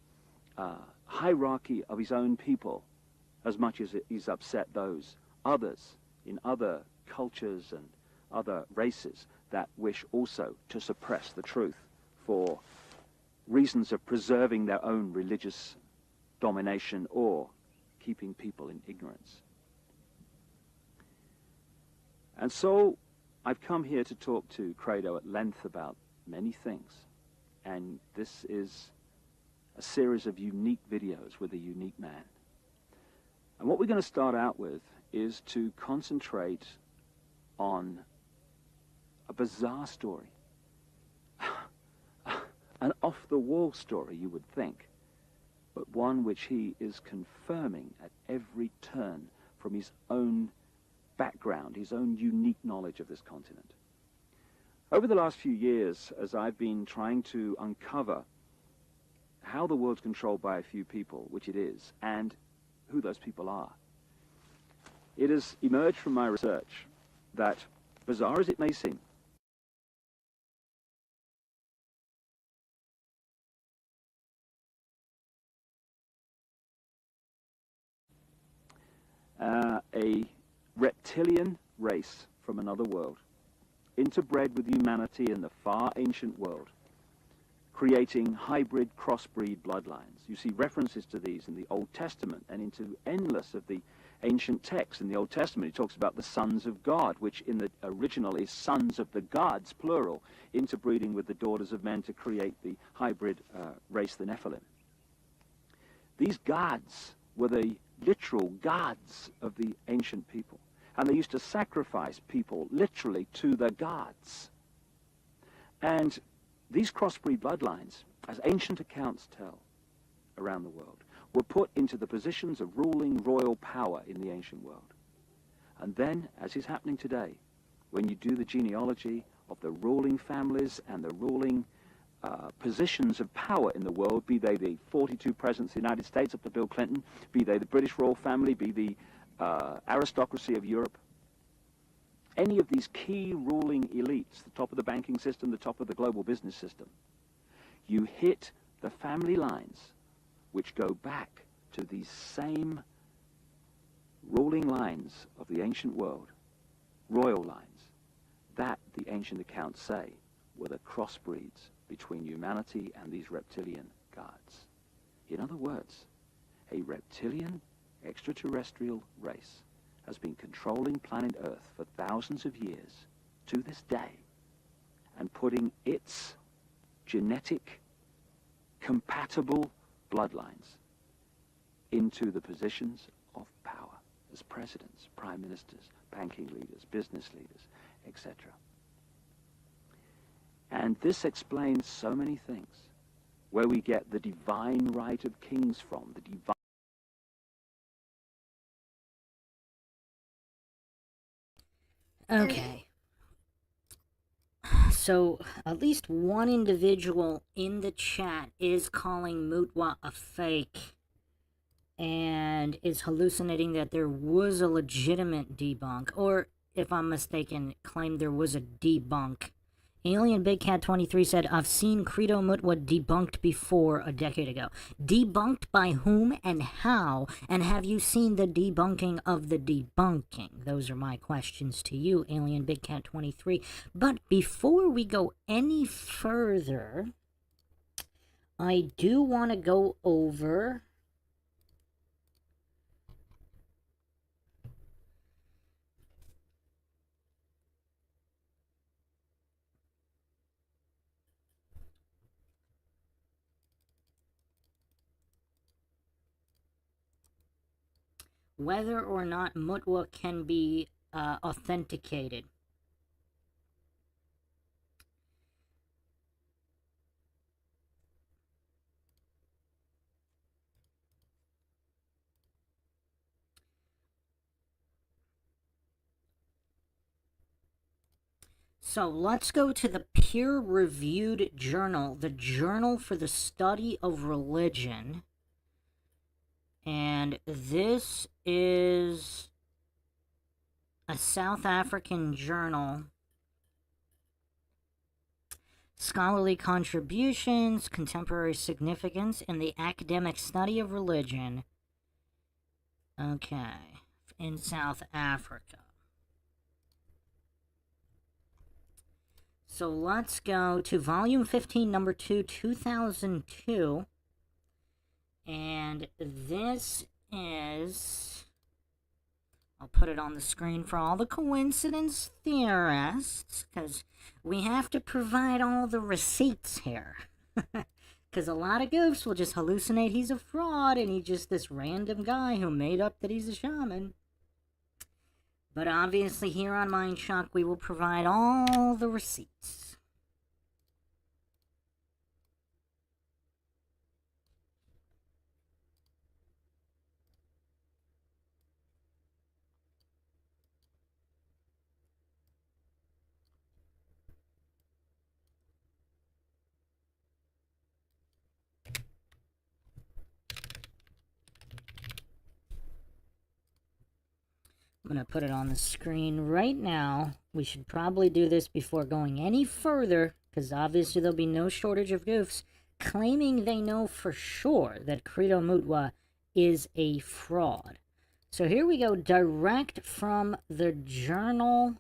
hierarchy of his own people as much as he's upset those others in other cultures and other races that wish also to suppress the truth for reasons of preserving their own religious domination or keeping people in ignorance. And so I've come here to talk to Credo at length about many things. And this is a series of unique videos with a unique man. And what we're going to start out with is to concentrate on a bizarre story. An off-the-wall story, you would think, but one which he is confirming at every turn from his own background, his own unique knowledge of this continent. Over the last few years, as I've been trying to uncover how the world's controlled by a few people, which it is, and who those people are, it has emerged from my research that, bizarre as it may seem, a reptilian race from another world, interbred with humanity in the far ancient world, creating hybrid crossbreed bloodlines. You see references to these in the Old Testament and into endless of the ancient texts. In the Old Testament, it talks about the sons of God, which in the original is sons of the gods, plural, interbreeding with the daughters of men to create the hybrid race, the Nephilim. These gods were the literal gods of the ancient people, and they used to sacrifice people literally to the gods. And these crossbreed bloodlines, as ancient accounts tell around the world, were put into the positions of ruling royal power in the ancient world. And then, as is happening today, when you do the genealogy of the ruling families and the ruling positions of power in the world, be they the 42 presidents of the United States up to Bill Clinton, be they the British royal family, be the aristocracy of Europe, any of these key ruling elites, the top of the banking system, the top of the global business system, you hit the family lines which go back to these same ruling lines of the ancient world, royal lines, that the ancient accounts say were the crossbreeds between humanity and these reptilian gods. In other words, a reptilian extraterrestrial race has been controlling planet Earth for thousands of years to this day and putting its genetic compatible bloodlines into the positions of power as presidents, prime ministers, banking leaders, business leaders, etc. And this explains so many things, where we get the divine right of kings from, the divine... Okay. So, at least one individual in the chat is calling Mutwa a fake and is hallucinating that there was a legitimate debunk, or, if I'm mistaken, claimed there was a debunk. Alien Big Cat 23 said, I've seen Credo Mutwa debunked before a decade ago. Debunked by whom and how? And have you seen the debunking of the debunking? Those are my questions to you, Alien Big Cat 23. But before we go any further, I do want to go over... whether or not Mutwa can be authenticated. So let's go to the peer-reviewed journal, the Journal for the Study of Religion. And this is a South African journal. Scholarly Contributions, Contemporary Significance in the Academic Study of Religion. Okay, in South Africa. So let's go to Volume 15, Number 2, 2002. And this is... I'll put it on the screen for all the coincidence theorists, because we have to provide all the receipts here. Because a lot of goofs will just hallucinate he's a fraud and he's just this random guy who made up that he's a shaman. But obviously here on Mindshock we will provide all the receipts. I'm going to put it on the screen right now. We should probably do this before going any further, because obviously there'll be no shortage of goofs claiming they know for sure that Credo Mutwa is a fraud. So here we go, direct from the Journal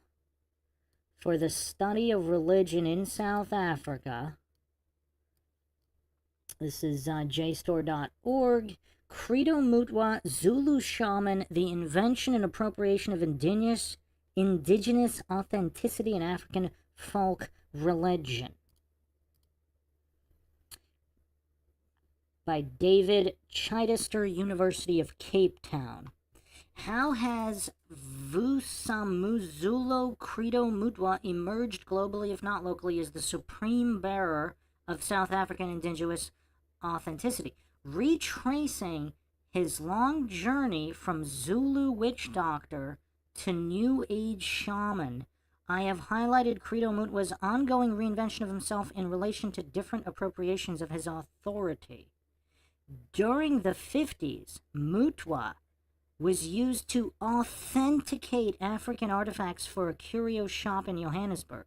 for the Study of Religion in South Africa. This is JSTOR.org. Credo Mutwa, Zulu Shaman, the invention and appropriation of indigenous authenticity in African folk religion. By David Chichester, University of Cape Town. How has Vusamuzulu Credo Mutwa emerged globally, if not locally, as the supreme bearer of South African indigenous authenticity? Retracing his long journey from Zulu witch doctor to New Age shaman, I have highlighted Credo Mutwa's ongoing reinvention of himself in relation to different appropriations of his authority. During the 50s, Mutwa was used to authenticate African artifacts for a curio shop in Johannesburg.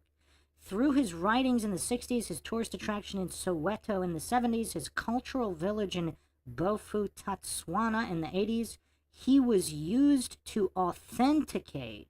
Through his writings in the 60s, his tourist attraction in Soweto in the 70s, his cultural village in Bofu, Tatswana in the 80s, he was used to authenticate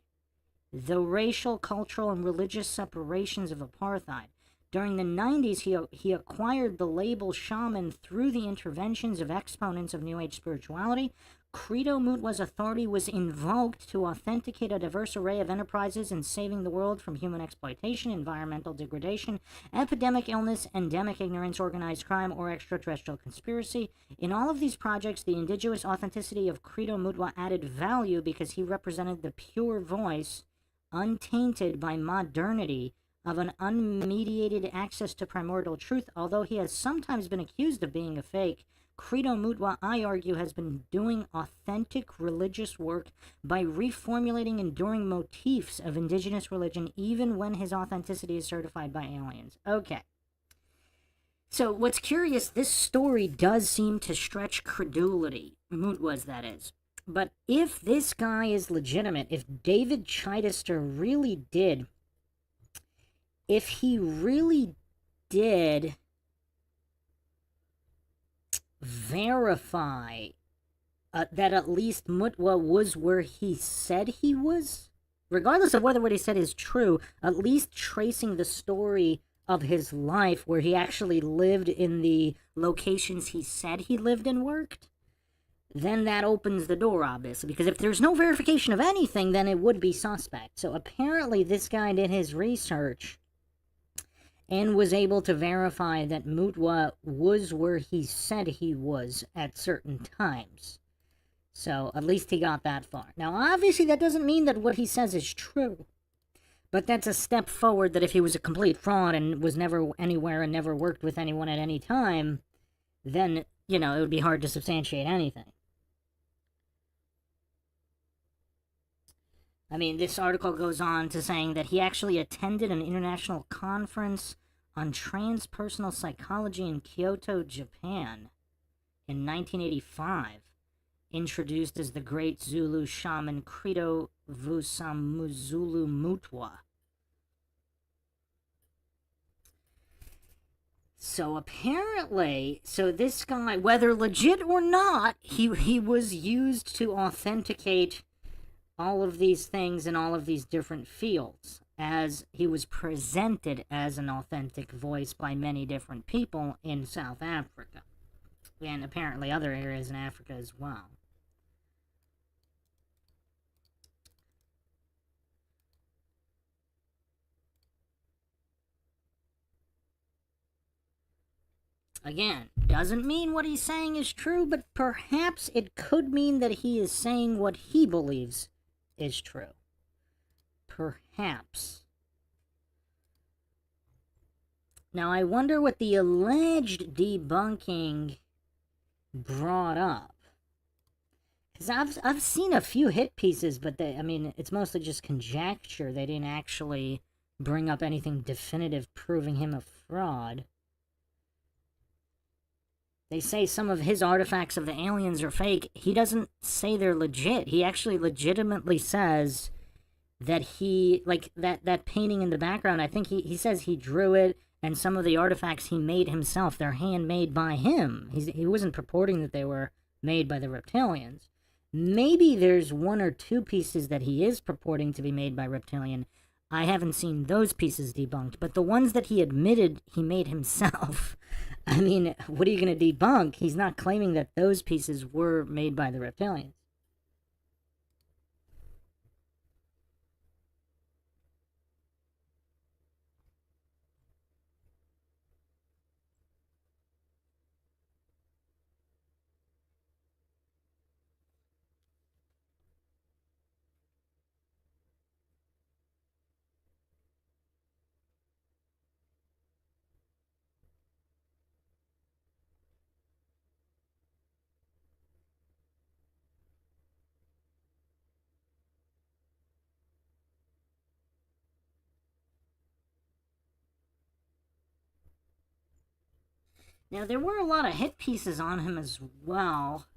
the racial, cultural, and religious separations of apartheid. During the 90s, he acquired the label shaman through the interventions of exponents of New Age spirituality. Credo Mutwa's authority was invoked to authenticate a diverse array of enterprises in saving the world from human exploitation, environmental degradation, epidemic illness, endemic ignorance, organized crime, or extraterrestrial conspiracy. In all of these projects, the indigenous authenticity of Credo Mutwa added value because he represented the pure voice, untainted by modernity, of an unmediated access to primordial truth. Although he has sometimes been accused of being a fake, Credo Mutwa, I argue, has been doing authentic religious work by reformulating enduring motifs of indigenous religion, even when his authenticity is certified by aliens. Okay. So what's curious, this story does seem to stretch credulity. Mutwa's, that is. But if this guy is legitimate, if David Chichester really did, if he really did verify that at least Mutwa was where he said he was, regardless of whether what he said is true, at least tracing the story of his life where he actually lived in the locations he said he lived and worked, then that opens the door, obviously, because if there's no verification of anything, then it would be suspect. So apparently this guy did his research and was able to verify that Mutwa was where he said he was at certain times. So at least he got that far. Now, obviously, that doesn't mean that what he says is true. But that's a step forward that if he was a complete fraud and was never anywhere and never worked with anyone at any time, then, you know, it would be hard to substantiate anything. I mean, this article goes on to saying that he actually attended an international conference on transpersonal psychology in Kyoto, Japan, in 1985, introduced as the great Zulu shaman Credo Vusamuzulu Mutwa. So apparently, this guy, whether legit or not, he was used to authenticate all of these things in all of these different fields, as he was presented as an authentic voice by many different people in South Africa, and apparently other areas in Africa as well. Again, doesn't mean what he's saying is true, but perhaps it could mean that he is saying what he believes is true. Perhaps. Now, I wonder what the alleged debunking brought up. Because I've seen a few hit pieces, but it's mostly just conjecture. They didn't actually bring up anything definitive proving him a fraud. They say some of his artifacts of the aliens are fake. He doesn't say they're legit. He actually legitimately says that he, like, that painting in the background, I think he says he drew it, and some of the artifacts he made himself. They're handmade by him. He wasn't purporting that they were made by the reptilians. Maybe there's one or two pieces that he is purporting to be made by reptilian. I haven't seen those pieces debunked, but the ones that he admitted he made himself, I mean, what are you going to debunk? He's not claiming that those pieces were made by the reptilians. Now, there were a lot of hit pieces on him as well.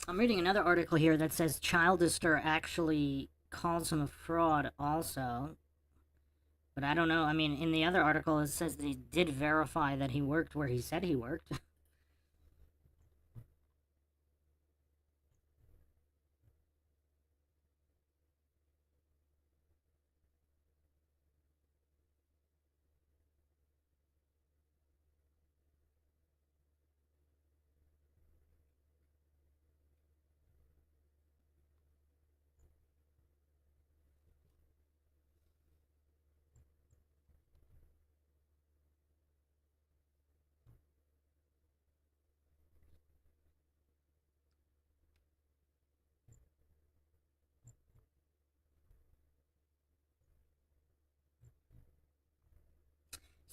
I'm reading another article here that says Childister actually calls him a fraud also. But I don't know. I mean, in the other article, it says that he did verify that he worked where he said he worked.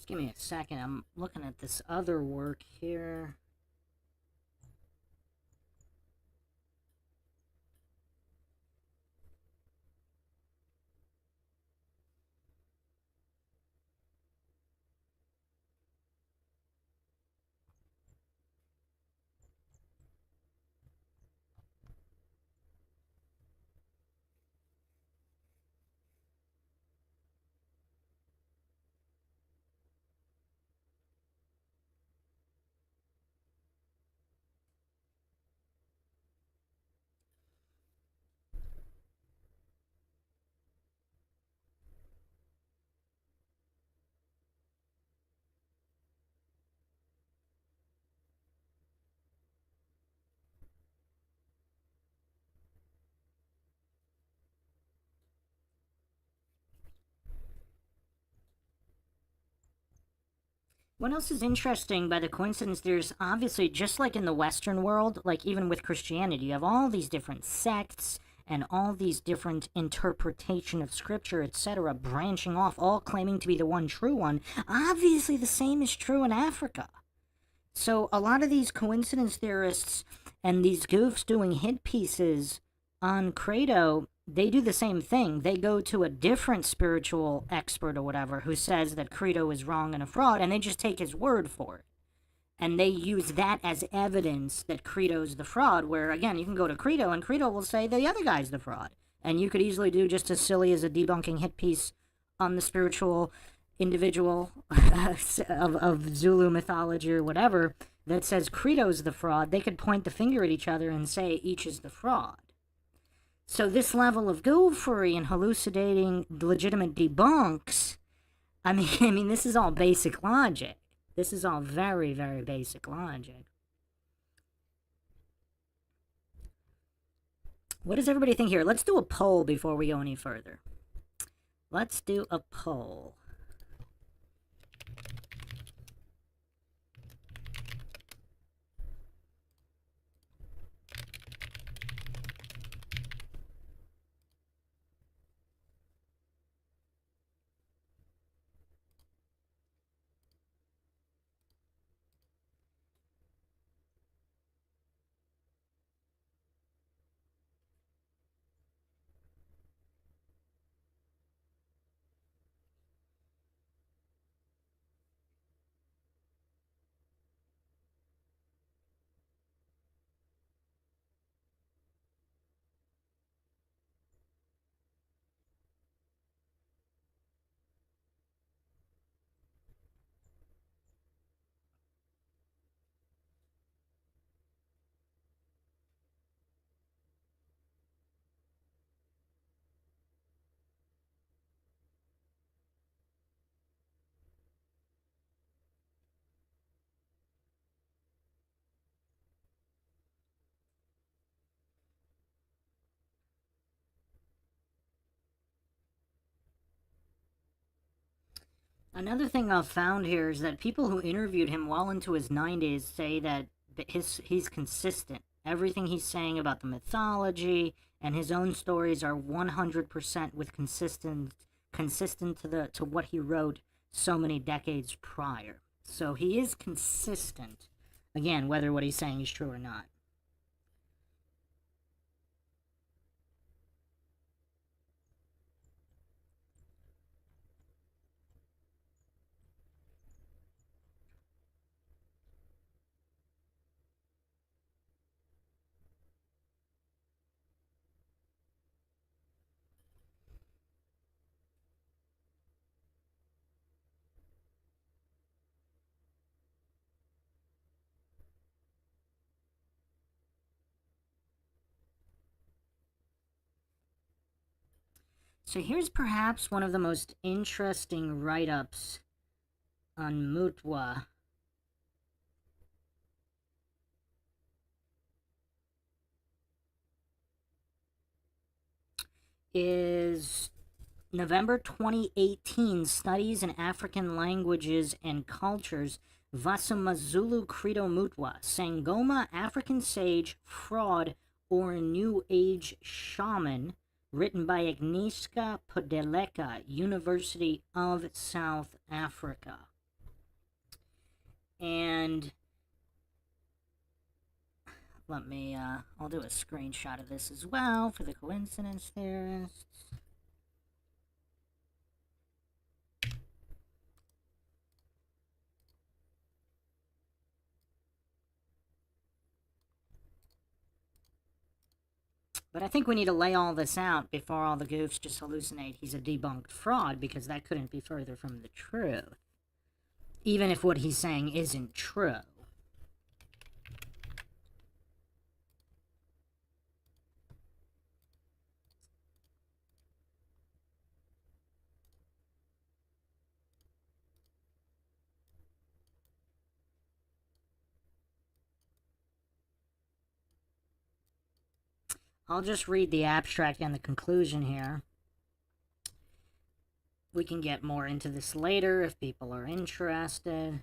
Just give me a second. I'm looking at this other work here. What else is interesting by the coincidence? There's obviously, just like in the Western world, like even with Christianity, you have all these different sects and all these different interpretation of scripture, etc., branching off, all claiming to be the one true one. Obviously, the same is true in Africa. So a lot of these coincidence theorists and these goofs doing hit pieces on Credo, they do the same thing. They go to a different spiritual expert or whatever who says that Credo is wrong and a fraud, and they just take his word for it. And they use that as evidence that Credo's the fraud, where, again, you can go to Credo, and Credo will say the other guy's the fraud. And you could easily do just as silly as a debunking hit piece on the spiritual individual of Zulu mythology or whatever that says Credo's the fraud. They could point the finger at each other and say each is the fraud. So this level of goofery and hallucinating legitimate debunks, I mean, this is all basic logic. This is all very, very basic logic. What does everybody think here? Let's do a poll before we go any further. Let's do a poll. Another thing I've found here is that people who interviewed him well into his 90s say that he's consistent. Everything he's saying about the mythology and his own stories are 100% with consistent to what he wrote so many decades prior. So he is consistent. Again, whether what he's saying is true or not. So here's perhaps one of the most interesting write-ups on Mutwa. Is November 2018, Studies in African Languages and Cultures, Vasumazulu Credo Mutwa, Sangoma, African Sage, Fraud, or New Age Shaman, written by Agnieszka Podeleka, University of South Africa. And let me, I'll do a screenshot of this as well for the coincidence theorists. But I think we need to lay all this out before all the goofs just hallucinate he's a debunked fraud, because that couldn't be further from the truth. Even if what he's saying isn't true. I'll just read the abstract and the conclusion here. We can get more into this later if people are interested.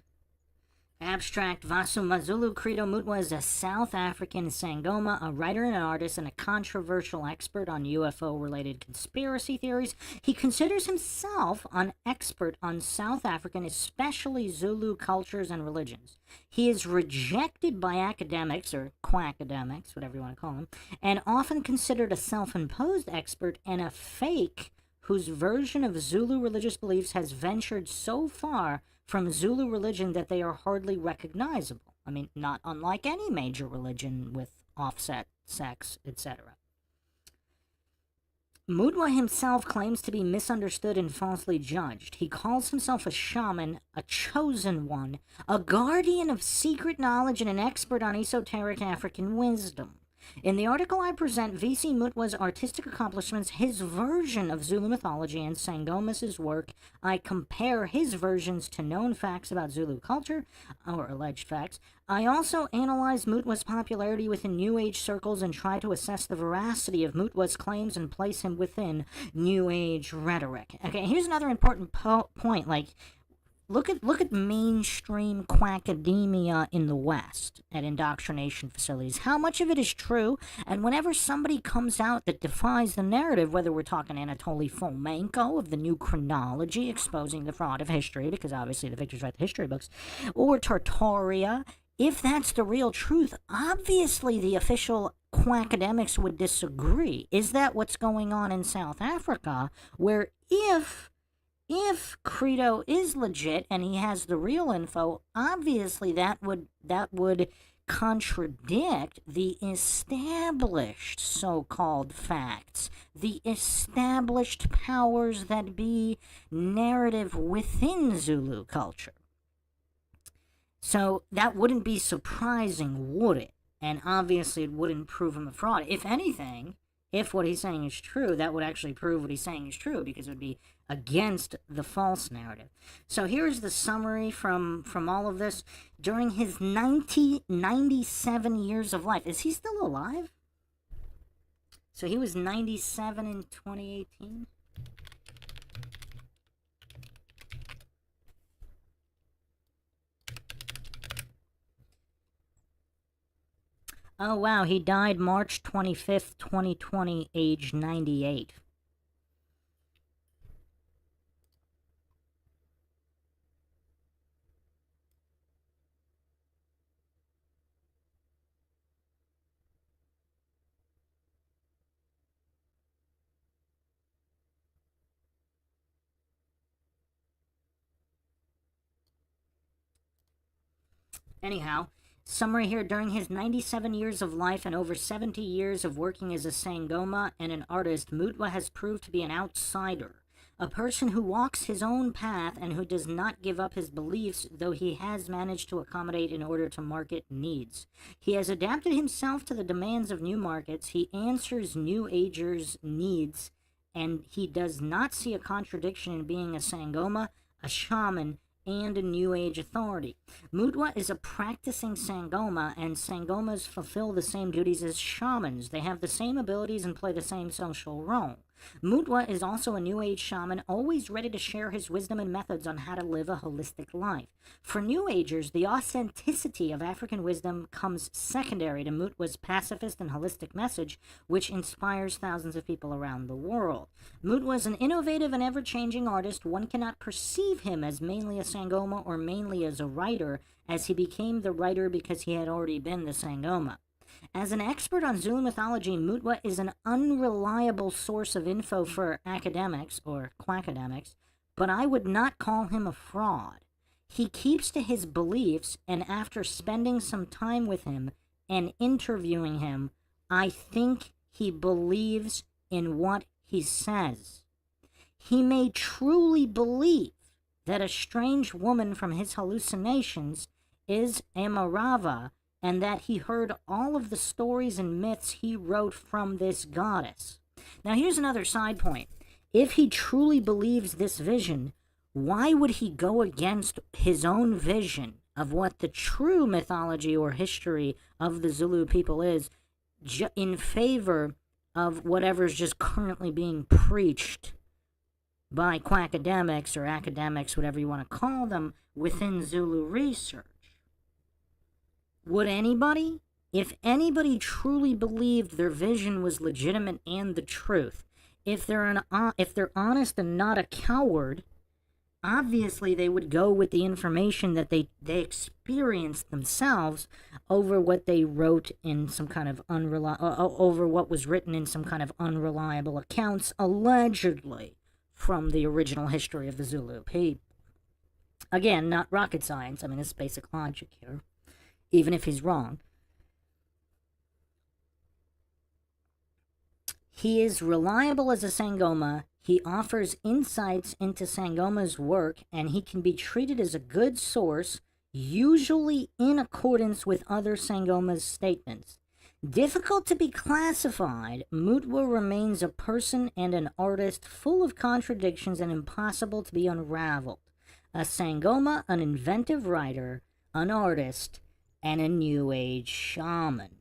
Abstract: Vasumazulu Credo Mutwa is a South African Sangoma, a writer and an artist, and a controversial expert on UFO-related conspiracy theories. He considers himself an expert on South African, especially Zulu cultures and religions. He is rejected by academics, or quackademics, whatever you want to call them, and often considered a self-imposed expert and a fake whose version of Zulu religious beliefs has ventured so far from Zulu religion that they are hardly recognizable. I mean, not unlike any major religion with offset sects, etc. Mutwa himself claims to be misunderstood and falsely judged. He calls himself a shaman, a chosen one, a guardian of secret knowledge, and an expert on esoteric African wisdom. In the article I present VC Mutwa's artistic accomplishments, his version of Zulu mythology, and Sangomas' work, I compare his versions to known facts about Zulu culture, or alleged facts. I also analyze Mutwa's popularity within New Age circles and try to assess the veracity of Mutwa's claims and place him within New Age rhetoric. Okay, here's another important point, like, Look at mainstream quackademia in the West at indoctrination facilities. How much of it is true? And whenever somebody comes out that defies the narrative, whether we're talking Anatoly Fomenko of the New Chronology exposing the fraud of history, because obviously the victors write the history books, or Tartaria, if that's the real truth, obviously the official quackademics would disagree. Is that what's going on in South Africa, where if Credo is legit and he has the real info, obviously that would contradict the established so-called facts, the established powers that be narrative within Zulu culture. So that wouldn't be surprising, would it? And obviously it wouldn't prove him a fraud. If anything, if what he's saying is true, that would actually prove what he's saying is true, because it would be against the false narrative. So here's the summary from all of this. During his 97 years of life, is he still alive? So he was 97 in 2018? Oh, wow, he died March 25th, 2020, age 98. Anyhow, summary here. During his 97 years of life and over 70 years of working as a Sangoma and an artist, Mutwa has proved to be an outsider, a person who walks his own path and who does not give up his beliefs, though he has managed to accommodate in order to market needs. He has adapted himself to the demands of new markets, he answers New Agers' needs, and he does not see a contradiction in being a Sangoma, a shaman, and a New Age authority. Mutwa is a practicing Sangoma, and Sangomas fulfill the same duties as shamans. They have the same abilities and play the same social role. Mutwa is also a New Age shaman, always ready to share his wisdom and methods on how to live a holistic life. For New Agers, the authenticity of African wisdom comes secondary to Mutwa's pacifist and holistic message, which inspires thousands of people around the world. Mutwa is an innovative and ever-changing artist. One cannot perceive him as mainly a Sangoma or mainly as a writer, as he became the writer because he had already been the Sangoma. As an expert on Zulu mythology, Mutwa is an unreliable source of info for academics, or quackademics, but I would not call him a fraud. He keeps to his beliefs, and after spending some time with him and interviewing him, I think he believes in what he says. He may truly believe that a strange woman from his hallucinations is Amarava, and that he heard all of the stories and myths he wrote from this goddess. Now here's another side point. If he truly believes this vision, why would he go against his own vision of what the true mythology or history of the Zulu people is in favor of whatever's just currently being preached by quackademics or academics, whatever you want to call them, within Zulu research? Would anybody, if anybody truly believed their vision was legitimate and the truth, if they're honest and not a coward, obviously they would go with the information that they experienced themselves over what they wrote in some kind of over what was written in some kind of unreliable accounts, allegedly from the original history of the Zulu people. Again, not rocket science. I mean, it's basic logic here, even if he's wrong. He is reliable as a Sangoma. He offers insights into Sangoma's work, and he can be treated as a good source, usually in accordance with other Sangoma's statements. Difficult to be classified, Mutwa remains a person and an artist full of contradictions and impossible to be unraveled. A Sangoma, an inventive writer, an artist, and a New Age shaman.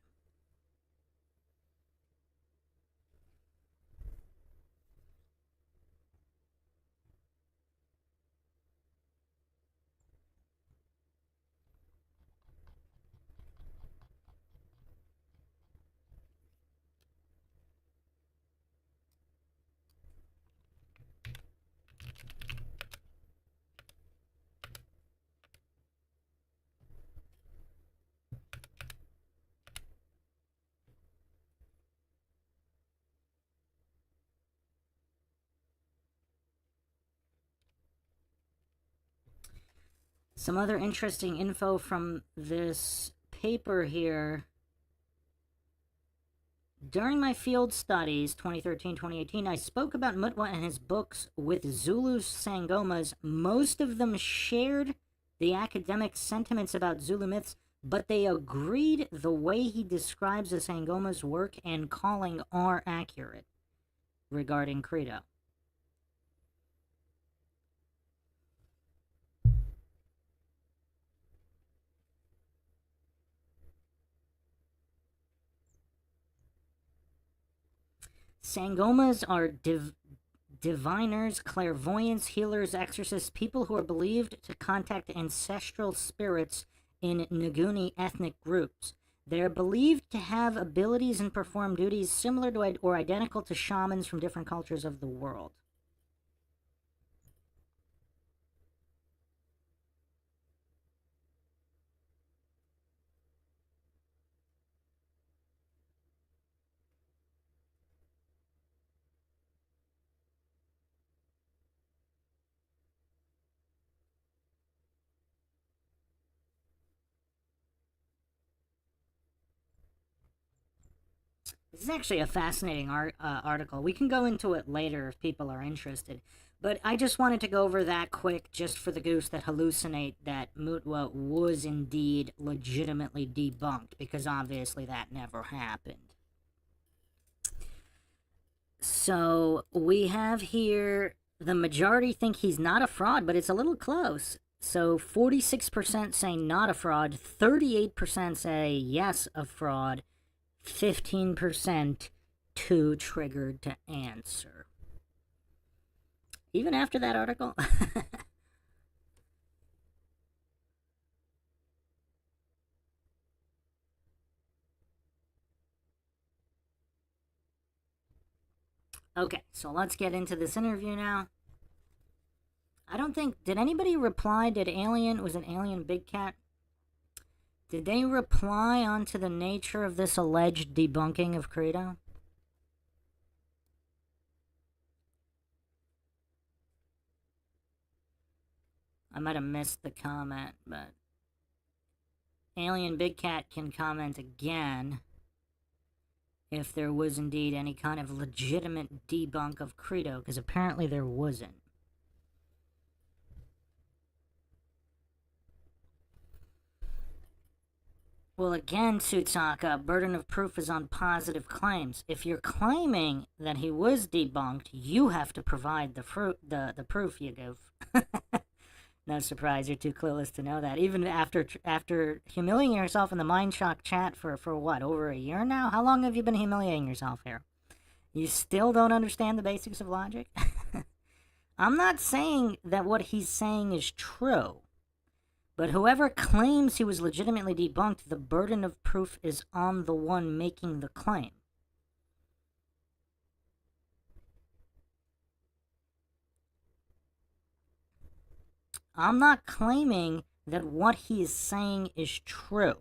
Some other interesting info from this paper here. During my field studies, 2013-2018, I spoke about Mutwa and his books with Zulu Sangomas. Most of them shared the academic sentiments about Zulu myths, but they agreed the way he describes the Sangoma's work and calling are accurate regarding Credo. Sangomas are diviners, clairvoyants, healers, exorcists, people who are believed to contact ancestral spirits in Nguni ethnic groups. They're believed to have abilities and perform duties similar to or identical to shamans from different cultures of the world. This is actually a fascinating article. We can go into it later if people are interested. But I just wanted to go over that quick just for the goose that hallucinate that Mutwa was indeed legitimately debunked, because obviously that never happened. So we have here the majority think he's not a fraud, but it's a little close. So 46% say not a fraud, 38% say yes, a fraud, 15% too triggered to answer. Even after that article? Okay, so let's get into this interview now. I don't think... Did anybody reply? Was it Alien Big Cat? Did they reply onto the nature of this alleged debunking of Credo? I might have missed the comment, but Alien Big Cat can comment again if there was indeed any kind of legitimate debunk of Credo, because apparently there wasn't. Well, again, Tsutsaka, burden of proof is on positive claims. If you're claiming that he was debunked, you have to provide the proof, you goof. No surprise, you're too clueless to know that. Even after humiliating yourself in the Mindshock chat for what, over a year now? How long have you been humiliating yourself here? You still don't understand the basics of logic? I'm not saying that what he's saying is true. But whoever claims he was legitimately debunked, the burden of proof is on the one making the claim. I'm not claiming that what he is saying is true.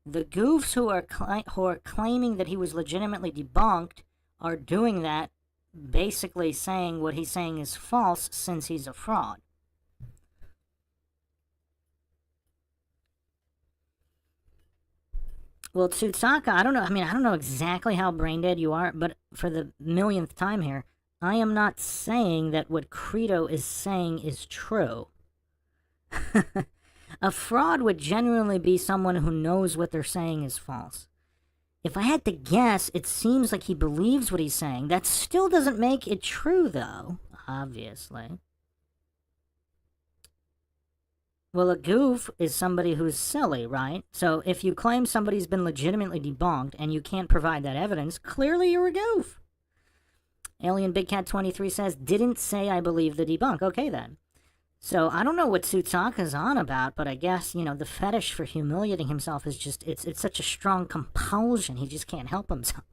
The goofs who are claiming that he was legitimately debunked are doing that, basically saying what he's saying is false since he's a fraud. Well, Tsutsaka, I don't know exactly how brain dead you are, but for the millionth time here, I am not saying that what Credo is saying is true. A fraud would genuinely be someone who knows what they're saying is false. If I had to guess, it seems like he believes what he's saying. That still doesn't make it true, though, obviously. Well, a goof is somebody who's silly, right? So if you claim somebody's been legitimately debunked and you can't provide that evidence, clearly you're a goof. Alien Big Cat 23 says, didn't say I believe the debunk. Okay, then. So I don't know what Tsutsaka's on about, but I guess, the fetish for humiliating himself is just, it's such a strong compulsion, he just can't help himself.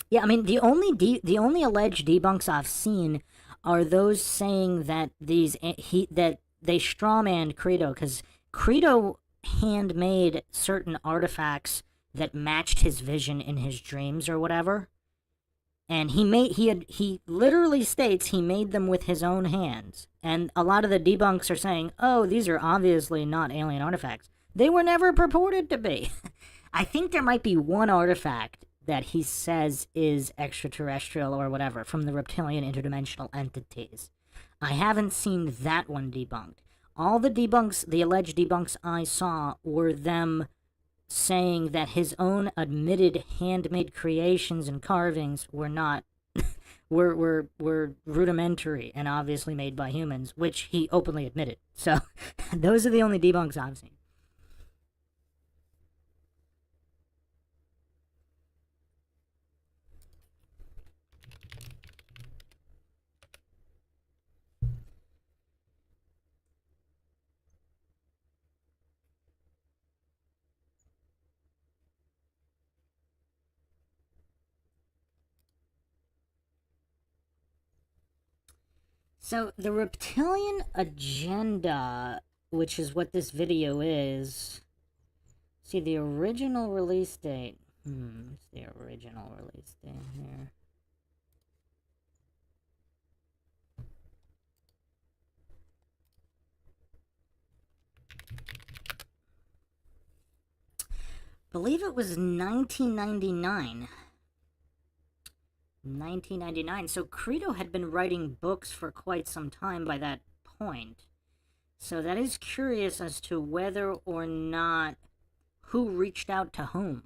Yeah, I mean, the only alleged debunks I've seen are those saying that that they strawmanned Credo, because Credo handmade certain artifacts that matched his vision in his dreams or whatever. And he literally states he made them with his own hands. And a lot of the debunks are saying, oh, these are obviously not alien artifacts. They were never purported to be. I think there might be one artifact that he says is extraterrestrial or whatever from the reptilian interdimensional entities. I haven't seen that one debunked. All the alleged debunks I saw were them saying that his own admitted handmade creations and carvings were not were rudimentary and obviously made by humans, which he openly admitted. So those are the only debunks I've seen. So the Reptilian Agenda, which is what this video is. See, the original release date. It's the original release date here. Believe it was 1999. 1999. So Credo had been writing books for quite some time by that point. So that is curious as to whether or not who reached out to whom.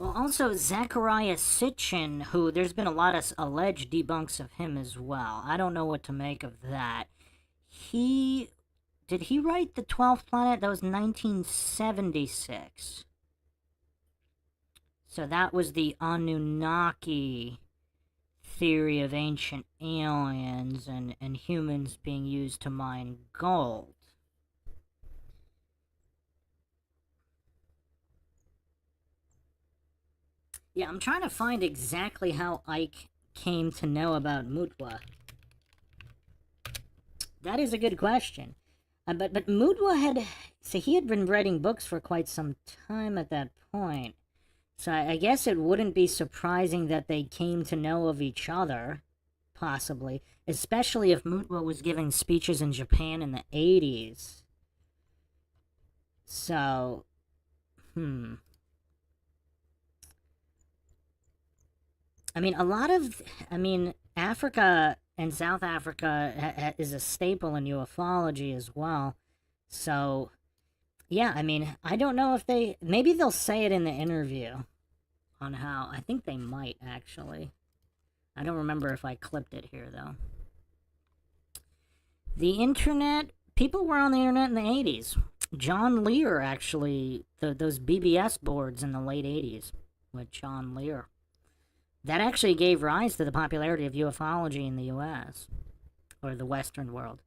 Well, also Zachariah Sitchin, who there's been a lot of alleged debunks of him as well. I don't know what to make of that. Did he write The 12th Planet? That was 1976. So that was the Anunnaki theory of ancient aliens and humans being used to mine gold. Yeah, I'm trying to find exactly how Icke came to know about Mutwa. That is a good question. But Mutwa had... So he had been writing books for quite some time at that point. So I guess it wouldn't be surprising that they came to know of each other, possibly. Especially if Mutwa was giving speeches in Japan in the 80s. So... I mean, Africa and South Africa is a staple in ufology as well. So, yeah, I mean, I don't know if maybe they'll say it in the interview on how, I think they might, actually. I don't remember if I clipped it here, though. The internet, people were on the internet in the 80s. John Lear, actually, those BBS boards in the late 80s with John Lear. That actually gave rise to the popularity of ufology in the U.S. or the Western world.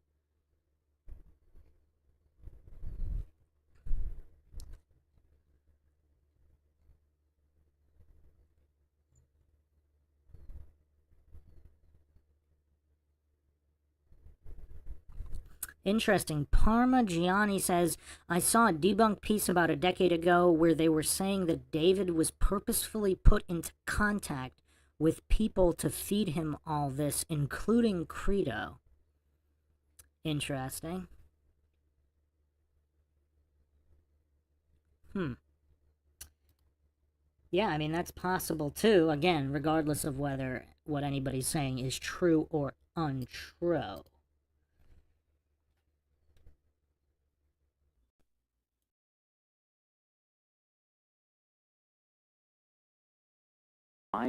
Interesting. Parma Gianni says, I saw a debunked piece about a decade ago where they were saying that David was purposefully put into contact with people to feed him all this, including Credo. Interesting. Yeah, I mean, that's possible too, again, regardless of whether what anybody's saying is true or untrue.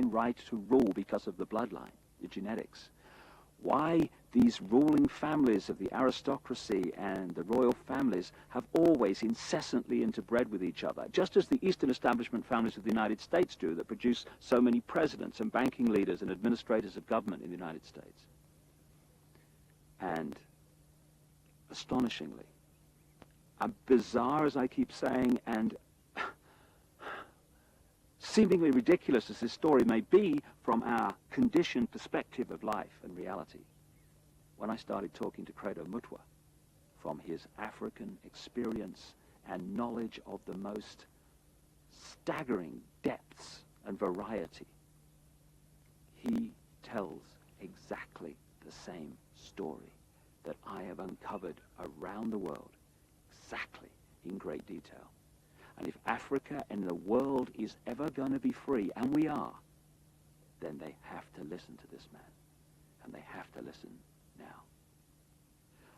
Right to rule because of the bloodline, the genetics. Why these ruling families of the aristocracy and the royal families have always incessantly interbred with each other, just as the Eastern establishment families of the United States do, that produce so many presidents and banking leaders and administrators of government in the United States. And astonishingly, bizarre as I keep saying, and seemingly ridiculous as this story may be from our conditioned perspective of life and reality, when I started talking to Credo Mutwa from his African experience and knowledge of the most staggering depths and variety, he tells exactly the same story that I have uncovered around the world, exactly in great detail. And if Africa and the world is ever going to be free, and we are, then they have to listen to this man. And they have to listen now.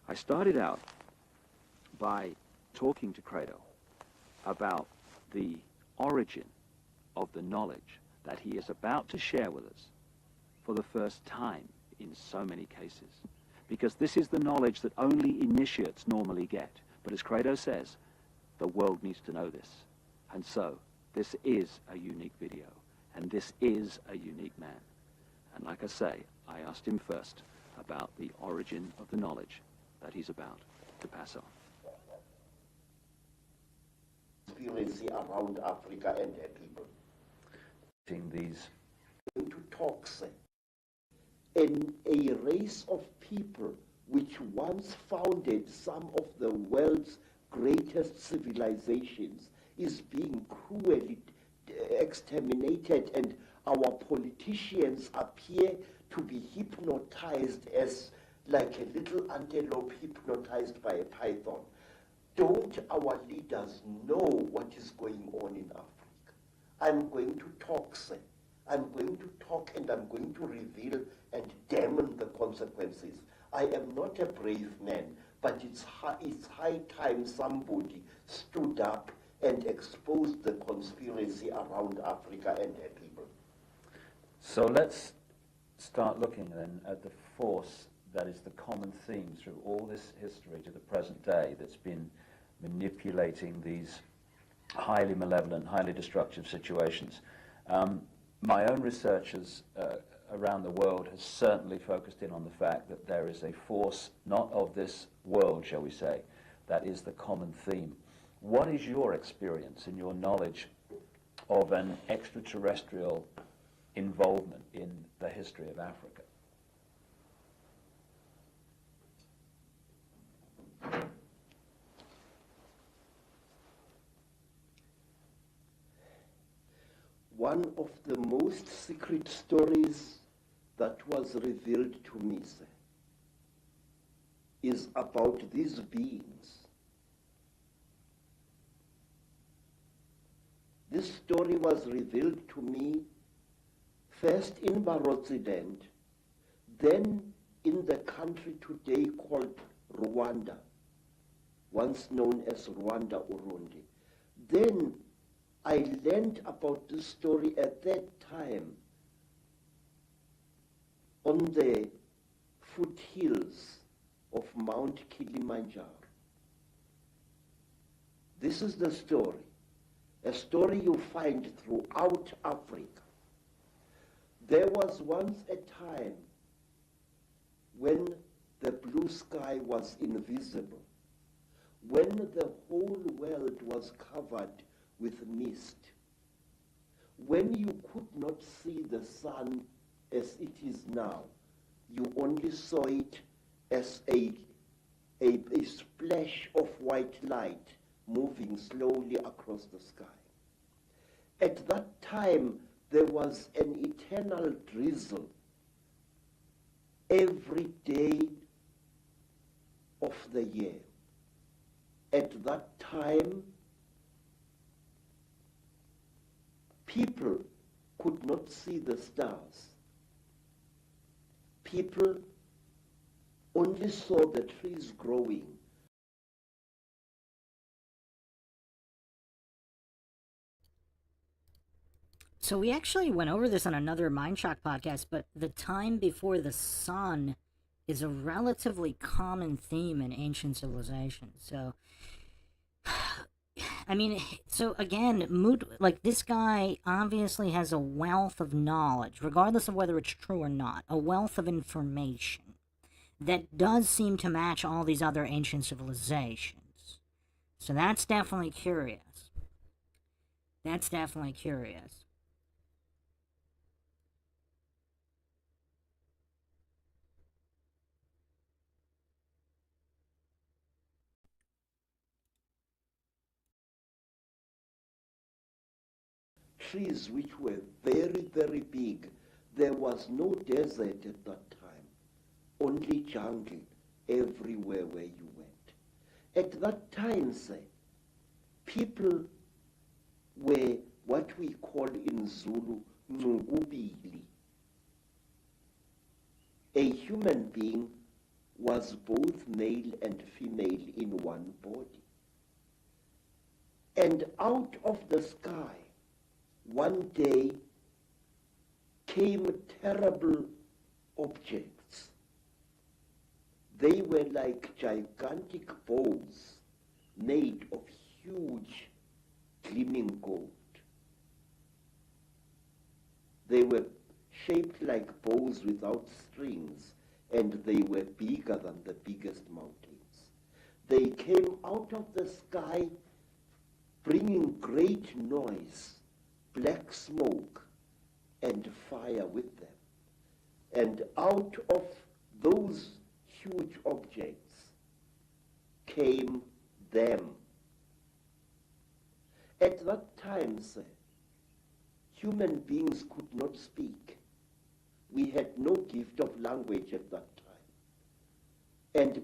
I started out by talking to Credo about the origin of the knowledge that he is about to share with us for the first time in so many cases. Because this is the knowledge that only initiates normally get. But as Credo says, the world needs to know this. And so, this is a unique video. And this is a unique man. And like I say, I asked him first about the origin of the knowledge that he's about to pass on. Conspiracy around Africa and her people. These To talk, sir. In a race of people which once founded some of the world's greatest civilizations is being cruelly exterminated, and our politicians appear to be hypnotized as like a little antelope hypnotized by a python. Don't our leaders know what is going on in Africa? I'm going to talk, sir. I'm going to talk, and I'm going to reveal and damn the consequences. I am not a brave man, but it's high time somebody stood up and exposed the conspiracy around Africa and her people. So let's start looking then at the force that is the common theme through all this history to the present day that's been manipulating these highly malevolent, highly destructive situations. My own researchers around the world has certainly focused in on the fact that there is a force not of this world, shall we say, that is the common theme. What is your experience and your knowledge of an extraterrestrial involvement in the history of Africa? One of the most secret stories that was revealed to me, sir, is about these beings. This story was revealed to me first in Barotsidend, then in the country today called Rwanda, once known as Rwanda Urundi. Then I learned about this story at that time on the foothills of Mount Kilimanjaro. This is the story, a story you find throughout Africa. There was once a time when the blue sky was invisible, when the whole world was covered with mist, when you could not see the sun as it is now, you only saw it as a splash of white light moving slowly across the sky. At that time, there was an eternal drizzle every day of the year. At that time, people could not see the stars. People only saw the trees growing. So we actually went over this on another Mindshock podcast, but the time before the sun is a relatively common theme in ancient civilizations. So, I mean, so again, like this guy obviously has a wealth of knowledge, regardless of whether it's true or not, a wealth of information that does seem to match all these other ancient civilizations. So that's definitely curious. That's definitely curious. Trees which were very, very big. There was no desert at that time, only jungle everywhere where you went. At that time, sir, people were what we call in Zulu, ngubili. A human being was both male and female in one body. And out of the sky, one day came terrible objects. They were like gigantic bows made of huge gleaming gold. They were shaped like bows without strings, and they were bigger than the biggest mountain. They came out of the sky bringing great noise, black smoke, and fire with them. And out of those huge objects came them. At that time, sir, human beings could not speak. We had no gift of language at that time. And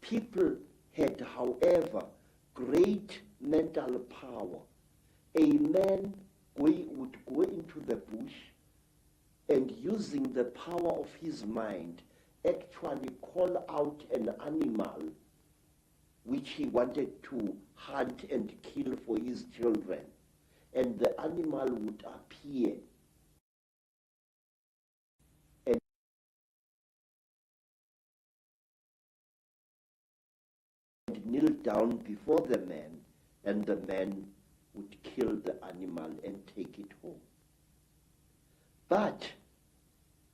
people had, however, great mental power. A man would go into the bush and using the power of his mind actually call out an animal which he wanted to hunt and kill for his children. And the animal would appear and kneel down before the man, and the man would kill the animal and take it home. But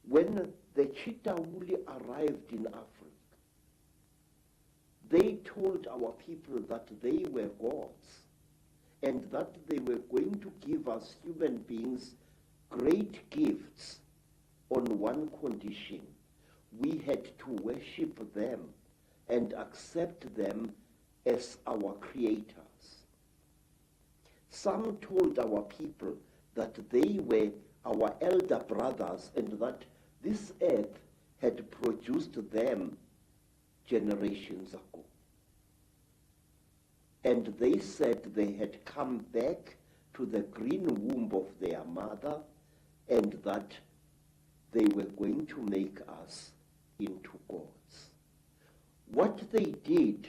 when the Chitauri arrived in Africa, they told our people that they were gods and that they were going to give us human beings great gifts on one condition. We had to worship them and accept them as our creators. Some told our people that they were our elder brothers and that this earth had produced them generations ago. And they said they had come back to the green womb of their mother and that they were going to make us into gods. What they did,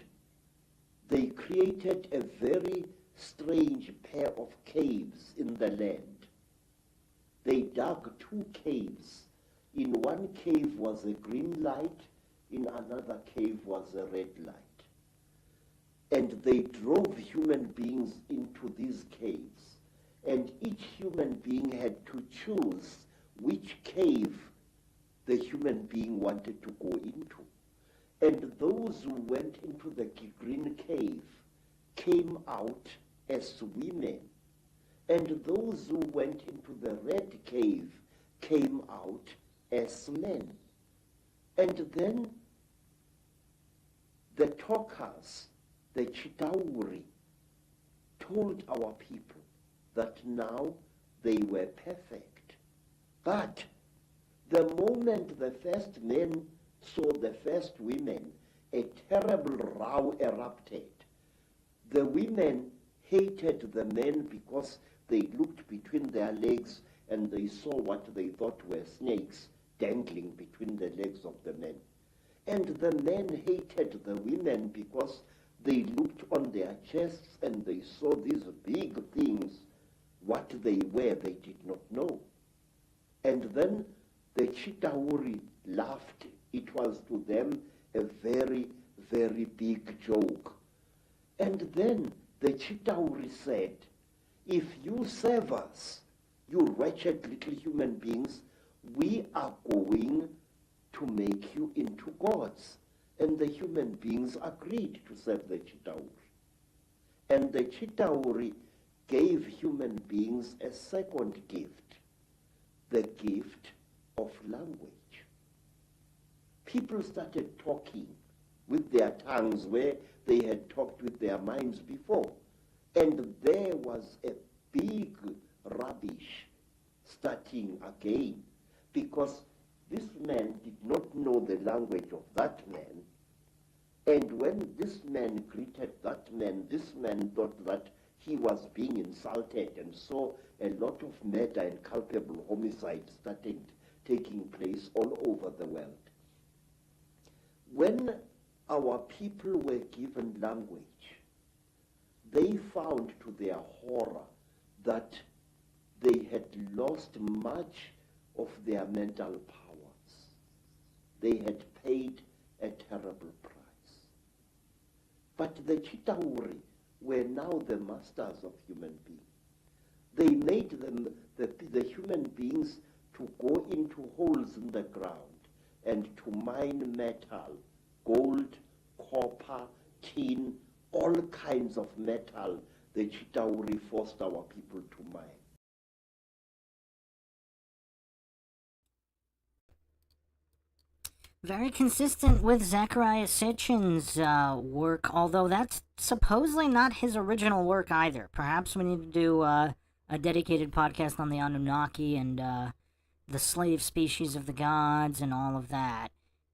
they created a very strange pair of caves in the land. They dug 2 caves. In one cave was a green light, in another cave was a red light. And they drove human beings into these caves. And each human being had to choose which cave the human being wanted to go into. And those who went into the green cave came out as women. And those who went into the red cave came out as men. And then the talkers, the Chitauri, told our people that now they were perfect. But the moment the first men saw the first women, a terrible row erupted. The women hated the men because they looked between their legs and they saw what they thought were snakes dangling between the legs of the men. And the men hated the women because they looked on their chests and they saw these big things. What they were, they did not know. And then the Chitauri laughed. It was to them a very, very big joke. And then the Chitauri said, if you serve us, you wretched little human beings, we are going to make you into gods. And the human beings agreed to serve the Chitauri. And the Chitauri gave human beings a second gift, the gift of language. People started talking with their tongues where they had talked with their minds before. And there was a big rubbish starting again, because this man did not know the language of that man. And when this man greeted that man, this man thought that he was being insulted, and saw a lot of murder and culpable homicide taking place all over the world. When our people were given language, they found to their horror that they had lost much of their mental powers. They had paid a terrible price. But the Chitauri were now the masters of human beings. They made them, the human beings, to go into holes in the ground and to mine metal, gold, copper, tin, all kinds of metal the Chitauri forced our people to mine. Very consistent with Zechariah Sitchin's work, although that's supposedly not his original work either. Perhaps we need to do a dedicated podcast on the Anunnaki and the slave species of the gods and all of that,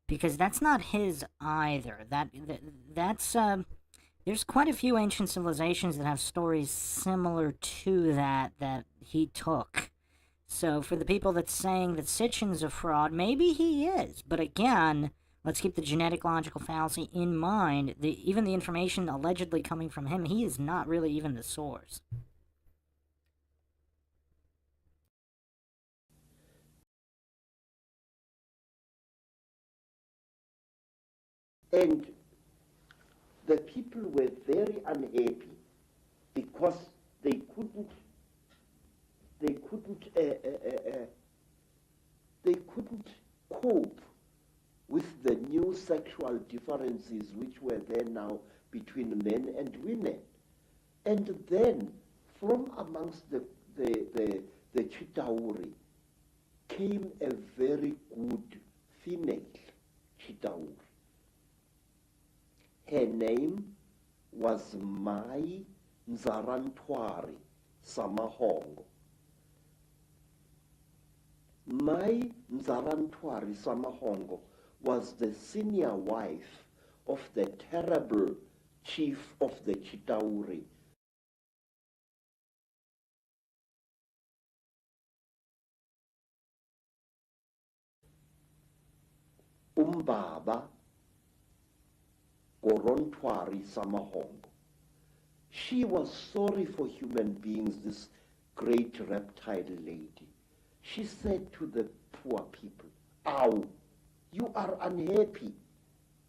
because that's not his either. That's there's quite a few ancient civilizations that have stories similar to that he took. So for the people that's saying that Sitchin's a fraud, maybe he is. But again, let's keep the genetic logical fallacy in mind. Even the information allegedly coming from him, he is not really even the source. And the people were very unhappy because they couldn't cope with the new sexual differences which were there now between men and women. And then from amongst the Chitauri came a very good female Chitauri. Her name was Mai Nzarantwari Samahongo. Mai Nzarantwari Samahongo was the senior wife of the terrible chief of the Chitauri, Umbaba Gorontwari Samahongo. She was sorry for human beings, this great reptile lady. She said to the poor people, "Ow, you are unhappy."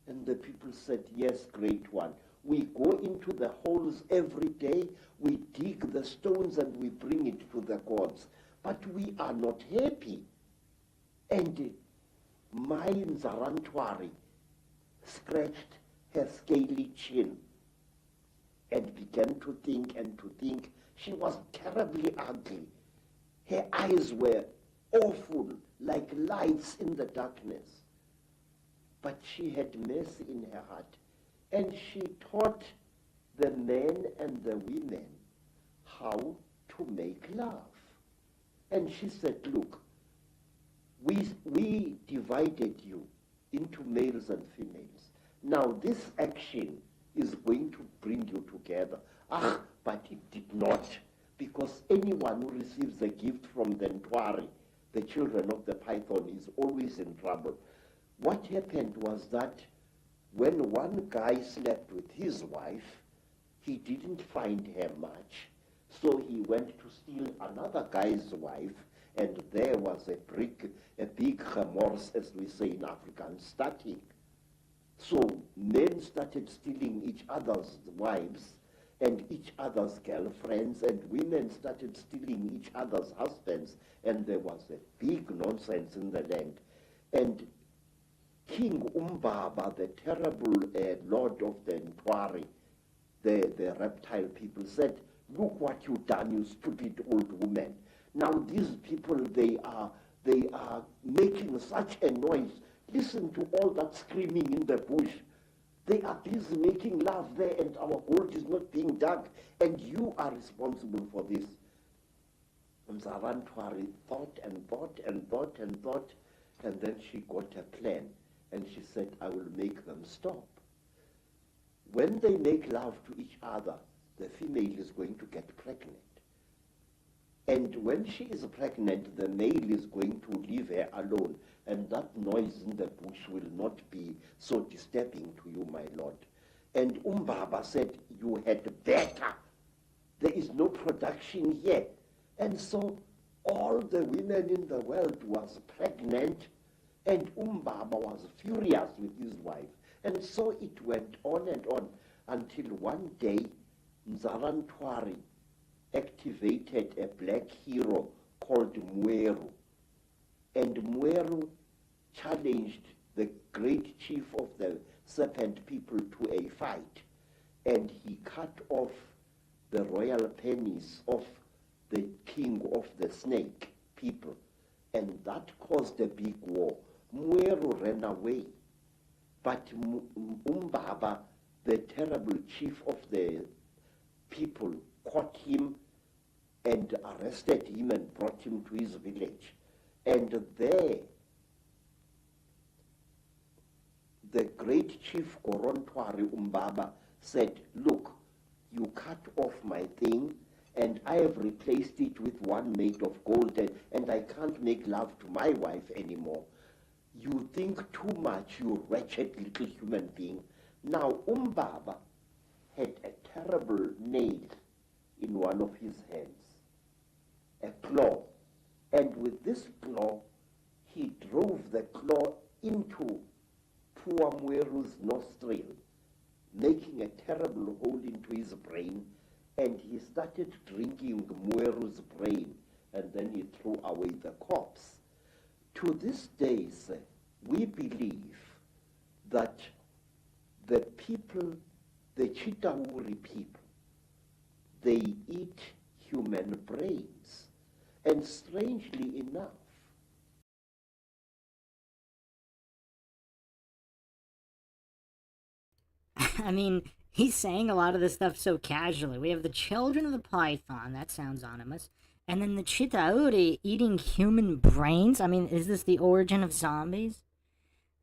And the people said, "Yes, great one. We go into the holes every day, we dig the stones and we bring it to the gods, but we are not happy." And Mai Nzarantwari scratched her scaly chin and began to think and to think. She was terribly ugly. Her eyes were awful, like lights in the darkness. But she had mercy in her heart, and she taught the men and the women how to make love. And she said, "Look, we divided you into males and females. Now this action is going to bring you together." But it did not, because anyone who receives a gift from the Ntwari, the children of the python, is always in trouble. What happened was that when one guy slept with his wife, he didn't find her much, so he went to steal another guy's wife, and there was a big remorse, as we say in Afrikaans, starting. So men started stealing each other's wives and each other's girlfriends, and women started stealing each other's husbands, and there was a big nonsense in the land. And King Umbaba, the terrible lord of the Ntwari, the reptile people, said, "Look what you've done, you stupid old woman. Now these people, they are making such a noise. Listen to all that screaming in the bush. They are busy making love there, and our gold is not being dug, and you are responsible for this." Mzarantwari thought and thought and thought and thought, and then she got a plan, and she said, "I will make them stop. When they make love to each other, the female is going to get pregnant. And when she is pregnant, the male is going to leave her alone, and that noise in the bush will not be so disturbing to you, my lord." And Umbaba said, "You had better. There is no production here." And so all the women in the world was pregnant, and Umbaba was furious with his wife. And so it went on and on until one day Nzarantwari activated a black hero called Mweru. And Mweru challenged the great chief of the serpent people to a fight. and he cut off the royal penis of the king of the snake people, and that caused a big war. Mweru ran away, but Umbaba, the terrible chief of the people, caught him and arrested him and brought him to his village. And there, the great chief Gorontwari Umbaba said, look, you cut off my thing, and I have replaced it with one made of gold, and I can't make love to my wife anymore. You think too much, you wretched little human being. Now, Umbaba had a terrible nail in one of his hands, a claw. And with this claw, he drove the claw into poor Mweru's nostril, making a terrible hole into his brain, and he started drinking Mweru's brain, and then he threw away the corpse. To this day, we believe that the people, the Chitauri people, they eat human brains. And strangely enough, I mean, he's saying a lot of this stuff so casually. We have the children of the python, that sounds ominous, and then the Chitauri eating human brains. I mean, is this the origin of zombies?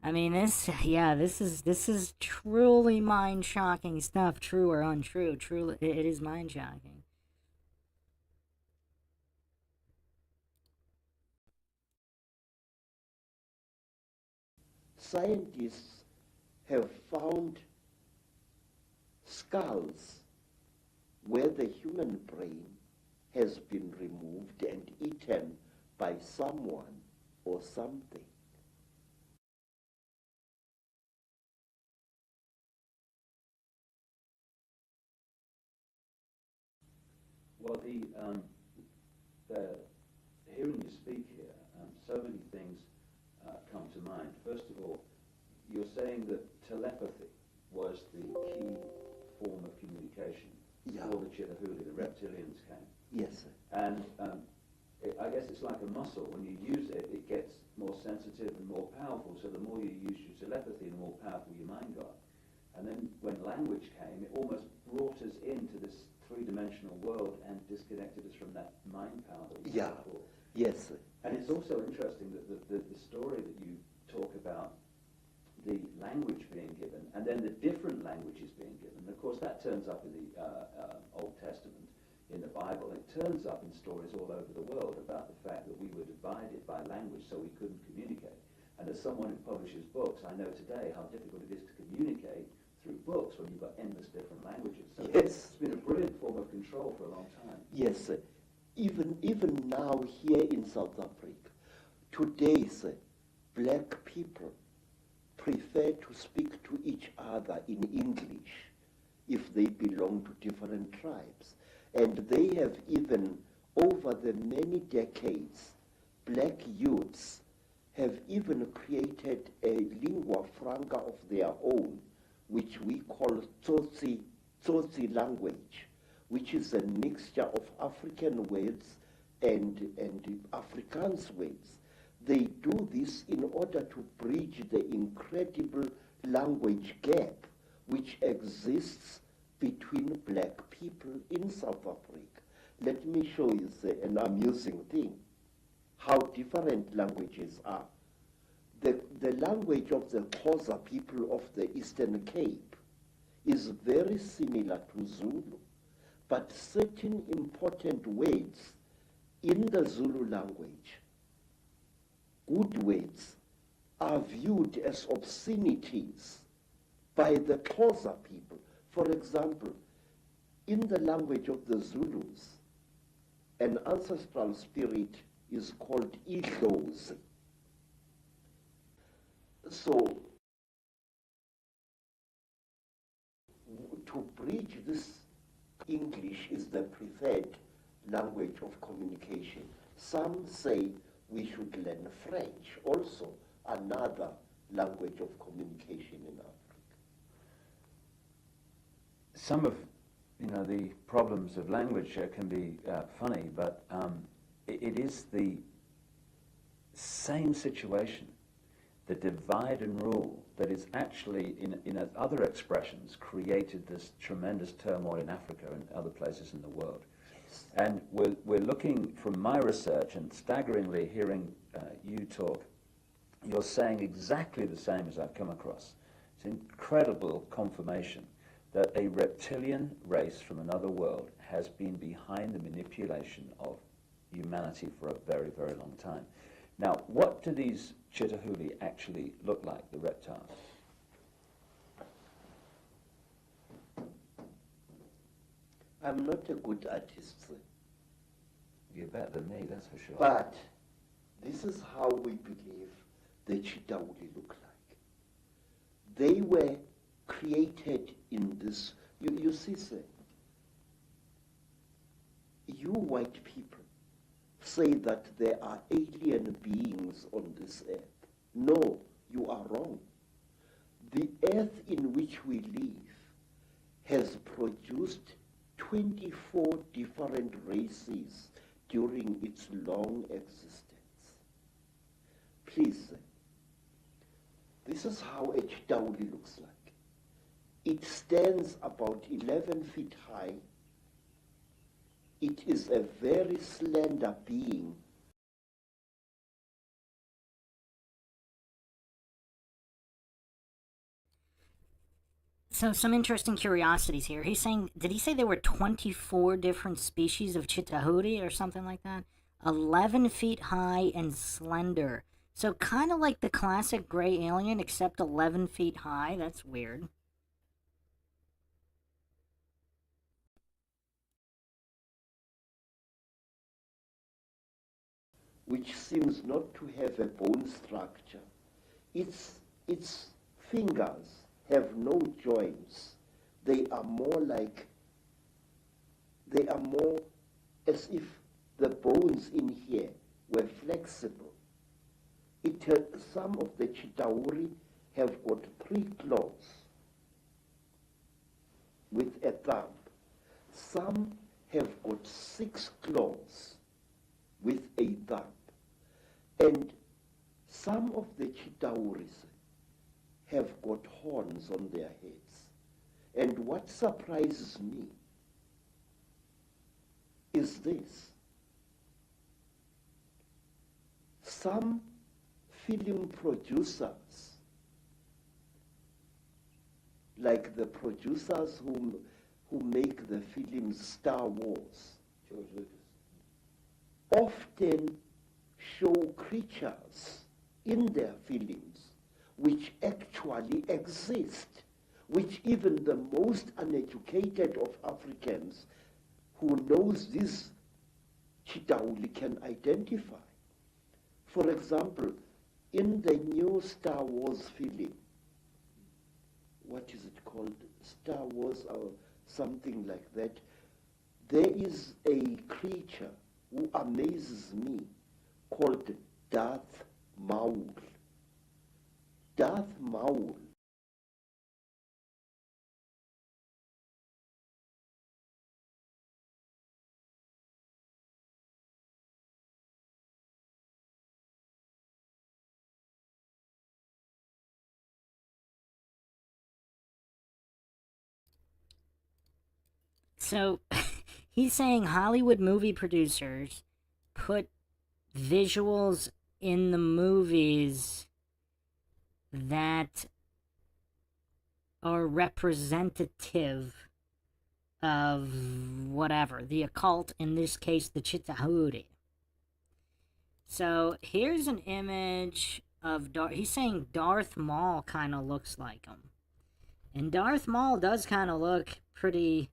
I mean, this is truly mind-shocking stuff, true or untrue. Truly, it is mind-shocking. scientists have found skulls where the human brain has been removed and eaten by someone or something. Well, hearing you speak here, so many things come to mind. First of all, you're saying that telepathy was the key form of communication before the Chitahuli, the reptilians came. Yes, sir. And I guess it's like a muscle. When you use it, it gets more sensitive and more powerful. So the more you use your telepathy, the more powerful your mind got. And then when language came, it almost brought us into this three-dimensional world and disconnected us from that mind power that we had before. Yes, sir. And it's also interesting that the story that you talk about, the language being given, and then the different languages being given. Of course, that turns up in the Old Testament, in the Bible. It turns up in stories all over the world about the fact that we were divided by language, so we couldn't communicate. And as someone who publishes books, I know today how difficult it is to communicate through books when you've got endless different languages. So yes. It's been a brilliant form of control for a long time. Yes, sir. Even now here in South Africa, today, sir, black people prefer to speak to each other in English if they belong to different tribes. And they have even, over the many decades, black youths have even created a lingua franca of their own, which we call Tsotsi language, which is a mixture of African words and Afrikaans words. They do this in order to bridge the incredible language gap which exists between black people in South Africa. Let me show you an amusing thing, how different languages are. The language of the Xhosa people of the Eastern Cape is very similar to Zulu, but certain important words in the Zulu language, good words, are viewed as obscenities by the Xhosa people. For example, in the language of the Zulus, an ancestral spirit is called Idlozi. So, to bridge this, English is the preferred language of communication. Some say we should learn French, also another language of communication in Africa. some of the problems of language can be funny, but it is the same situation, the divide and rule, that is actually, in other expressions, created this tremendous turmoil in Africa and other places in the world. Yes. And we're looking, from my research, and staggeringly hearing you talk, you're saying exactly the same as I've come across. It's incredible confirmation that a reptilian race from another world has been behind the manipulation of humanity for a very, very long time. Now, what do these Chitahuli actually look like, the reptiles? I'm not a good artist, sir. You're better than me, that's for sure. But this is how we believe the Chitahuli look like. They were created in this, you see, sir, you white people say that there are alien beings on this earth. No, you are wrong. The earth in which we live has produced 24 different races during its long existence. Please, sir, this is how a Chitahuli looks like. It stands about 11 feet high. It is a very slender being. So some interesting curiosities here. He's saying, did he say there were 24 different species of Chitahuli or something like that? 11 feet high and slender. So kind of like the classic gray alien, except 11 feet high. That's weird. Which seems not to have a bone structure. Its fingers have no joints. They are more as if the bones in here were flexible. Some of the Chitauri have got 3 claws with a thumb. Some have got 6 claws with a thumb. And some of the Chitauris have got horns on their heads. And what surprises me is this. Some film producers, like the producers who make the film Star Wars, George Lucas, often show creatures in their films which actually exist, which even the most uneducated of Africans who knows this Chitauli can identify. For example, in the new Star Wars film, what is it called? Star Wars or something like that. There is a creature who amazes me called Darth Maul. Darth Maul So he's saying Hollywood movie producers put visuals in the movies that are representative of whatever, the occult, in this case the Chitahuri. So here's an image of he's saying Darth Maul kind of looks like him. And Darth Maul does kind of look pretty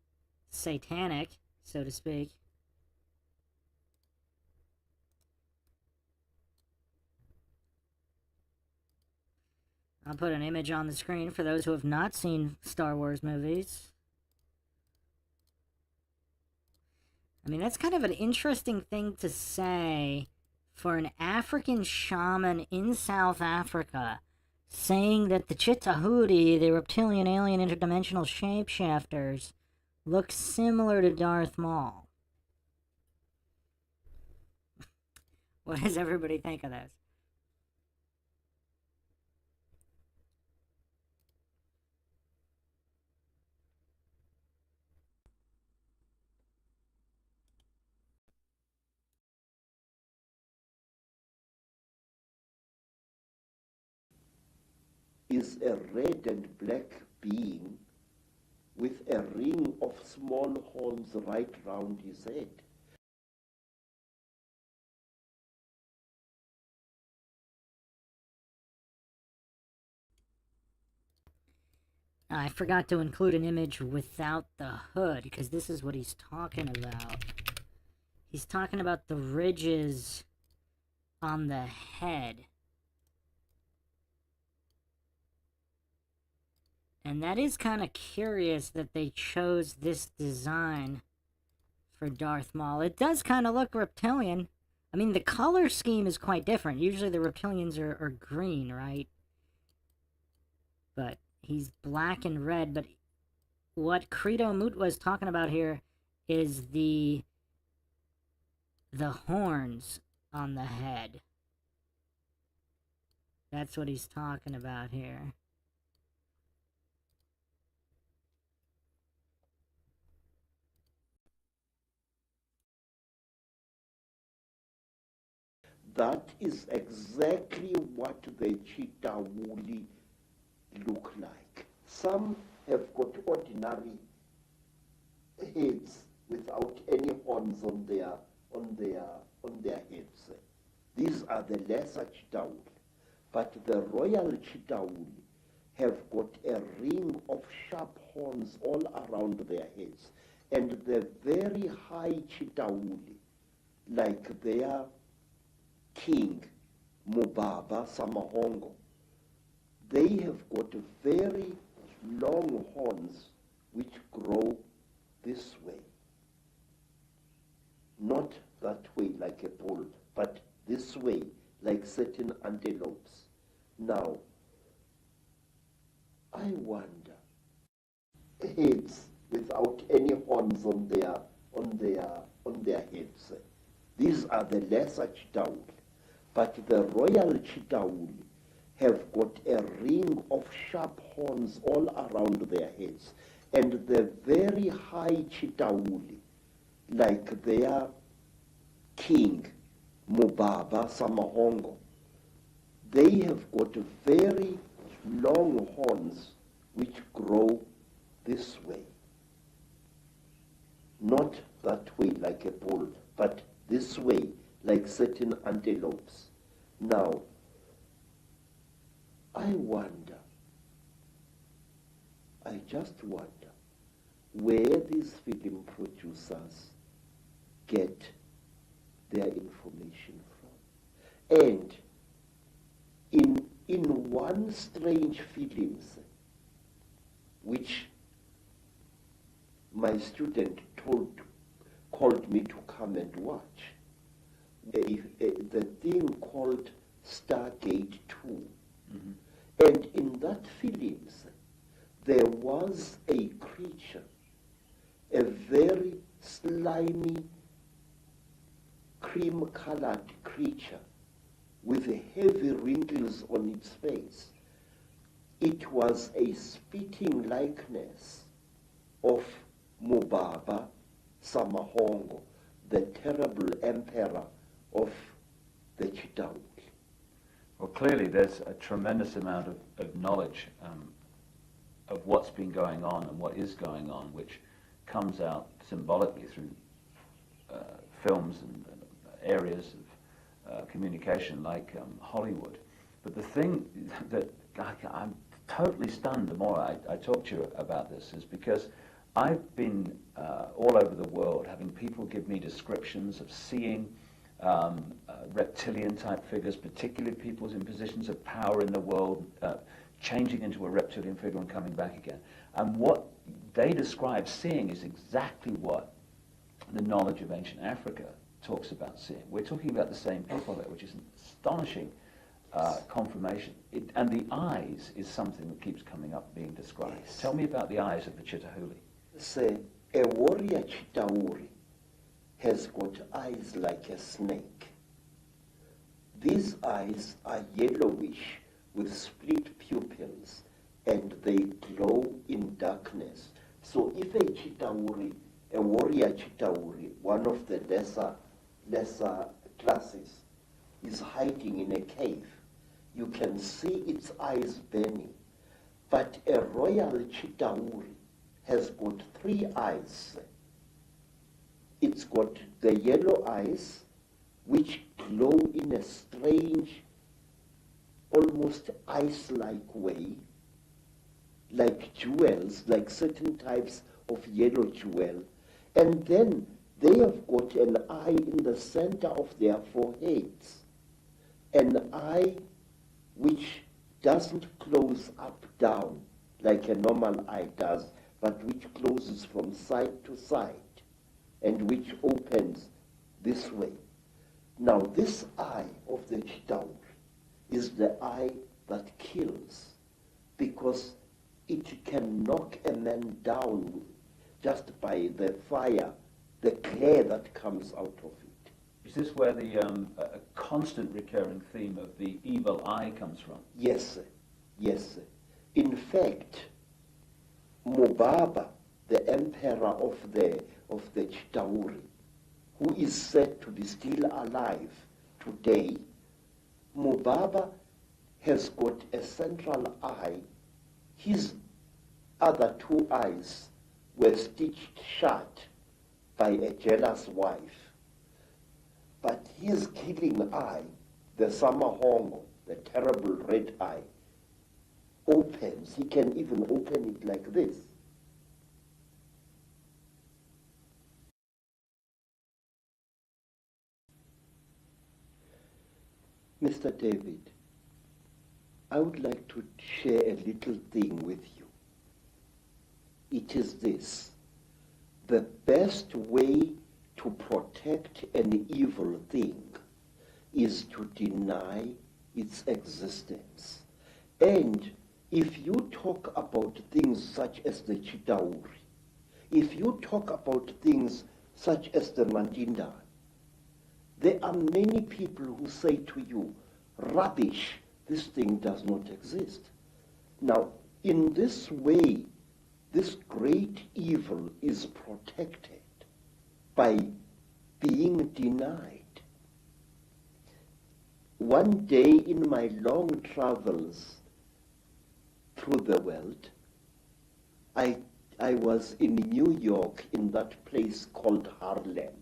satanic, so to speak. I'll put an image on the screen for those who have not seen Star Wars movies. I mean, that's kind of an interesting thing to say for an African shaman in South Africa, saying that the Chitahuri, the reptilian alien interdimensional shapeshifters, looks similar to Darth Maul. What does everybody think of this? Is a red and black being with a ring of small horns right round his head. I forgot to include an image without the hood, because this is what he's talking about. He's talking about the ridges on the head. And that is kind of curious that they chose this design for Darth Maul. It does kind of look reptilian. I mean, the color scheme is quite different. Usually the reptilians are green, right? But he's black and red. But what Credo Mutwa is talking about here is the horns on the head. That's what he's talking about here. That is exactly what the cheetah woolly look like. Some have got ordinary heads without any horns on their heads. These are the lesser cheetah wool. But the royal cheetah wool have got a ring of sharp horns all around their heads. And the very high cheetah wool, like their king, Mubaba Samahongo, they have got very long horns which grow this way. Not that way like a bull, but this way like certain antelopes. Now, I wonder, heads without any horns on their heads. These are the lesser cheetah wool. But the royal cheetah wool have got a ring of sharp horns all around their heads. And the very high cheetah wool, like their king, Mubaba Samahongo, they have got very long horns which grow this way. Not that way like a bull, but this way like certain antelopes. Now, I wonder, I just wonder where these film producers get their information from. And in one strange films, which my student called me to come and watch, the thing called Stargate 2. Mm-hmm. And in that films, there was a creature, a very slimy, cream-colored creature with heavy wrinkles on its face. It was a spitting likeness of Mubaba Samahongo, the terrible emperor of the cheetah wool. Well, clearly there's a tremendous amount of knowledge of what's been going on and what is going on, which comes out symbolically through films and areas of communication like Hollywood. But the thing that I'm totally stunned the more I talk to you about this is because I've been all over the world having people give me descriptions of seeing reptilian type figures, particularly people in positions of power in the world, changing into a reptilian figure and coming back again. And what they describe seeing is exactly what the knowledge of ancient Africa talks about seeing. We're talking about the same people there, which is an astonishing confirmation. And the eyes is something that keeps coming up being described. Yes. Tell me about the eyes of the Chitahuli. Say, A warrior Chitauri has got eyes like a snake. These eyes are yellowish with split pupils, and they glow in darkness. So if a warrior Chitauri, one of the lesser classes, is hiding in a cave, you can see its eyes burning. But a royal Chitauri has got 3 eyes. It's got the yellow eyes, which glow in a strange, almost ice-like way, like jewels, like certain types of yellow jewel. And then they have got an eye in the center of their foreheads, an eye which doesn't close up down like a normal eye does, but which closes from side to side and which opens this way. Now this eye of the Chitauri is the eye that kills, because it can knock a man down just by the fire, the glare that comes out of it. Is this where the constant recurring theme of the evil eye comes from? Yes, sir. Yes, sir. In fact, Mubaba, the emperor of the Chitauri, who is said to be still alive today, Mubaba has got a central eye. His other 2 eyes were stitched shut by a jealous wife. But his killing eye, the Samahongo, the terrible red eye, opens. He can even open it like this. Mr. David, I would like to share a little thing with you. It is this: the best way to protect an evil thing is to deny its existence. And if you talk about things such as the Chitauri, if you talk about things such as the Mandinda, there are many people who say to you, rubbish, this thing does not exist. Now, in this way, this great evil is protected by being denied. One day in my long travels through the world, I was in New York in that place called Harlem,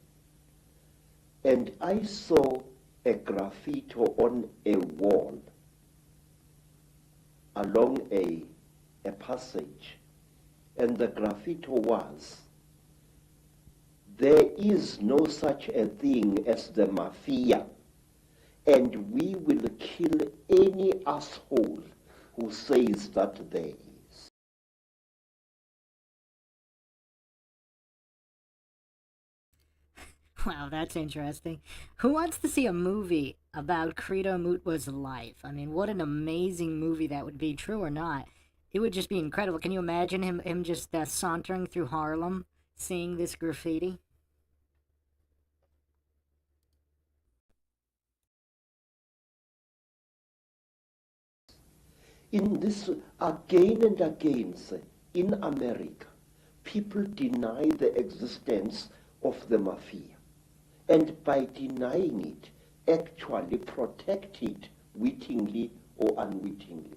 and I saw a graffiti on a wall along a passage, and the graffiti was, "There is no such a thing as the mafia, and we will kill any asshole who says that there is." Wow, that's interesting. Who wants to see a movie about Credo Mutwa's life? I mean, what an amazing movie that would be, true or not. It would just be incredible. Can you imagine him just sauntering through Harlem, seeing this graffiti? In this, again and again, sir, in America, people deny the existence of the mafia, and by denying it, actually protect it wittingly or unwittingly.